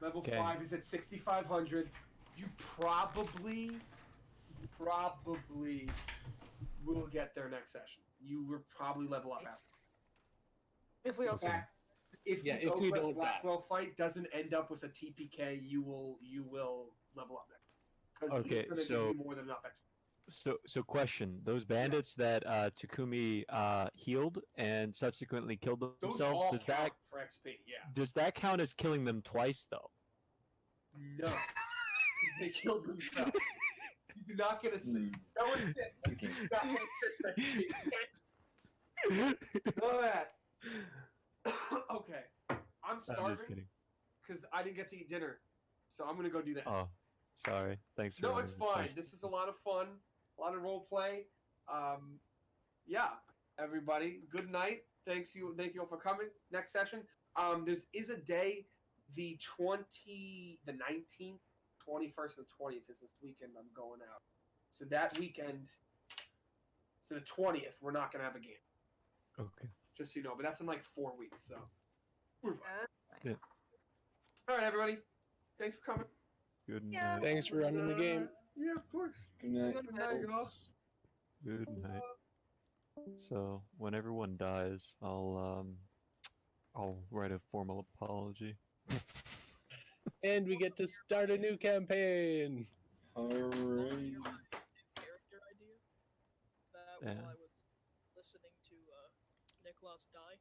Level Okay. 5 is at 6500. You probably will get there next session. You will probably level up after. If we all In fact, if Yeah, this if we Oakland don't Blackwell fight doesn't end up with a TPK, you will level up next. Because Okay, he's going to so- give you more than enough XP. So question: those bandits that Takumi healed and subsequently killed Those themselves, all does count that for XP, yeah. count as killing them twice though? No. 'Cause they killed themselves. You do not get a Hmm. no assist. Okay. You do not get assist XP. None of that. Okay. I'm I'm just starving kidding. because I didn't get to eat dinner. So I'm going to go do that. Oh, sorry. Thanks for. No, it's fine. first- This was a lot of fun, a lot of role play. Yeah, everybody, good night. Thank you all for coming. Next session. There is a day, the 19th, 21st, and 20th is this weekend. I'm going out. So that weekend, so the 20th, we're not gonna have a game. Okay. Just so you know, but that's in like 4 weeks. So we're fine. Yeah. All right, everybody. Thanks for coming. Good Yeah. night. Thanks for running the game. Yeah, of course. Good night. Good night, y'all. Good night. So when everyone dies, I'll write a formal apology. And we get to start a new campaign. Hooray. Character idea. That Yeah. while I was listening to Niklas die.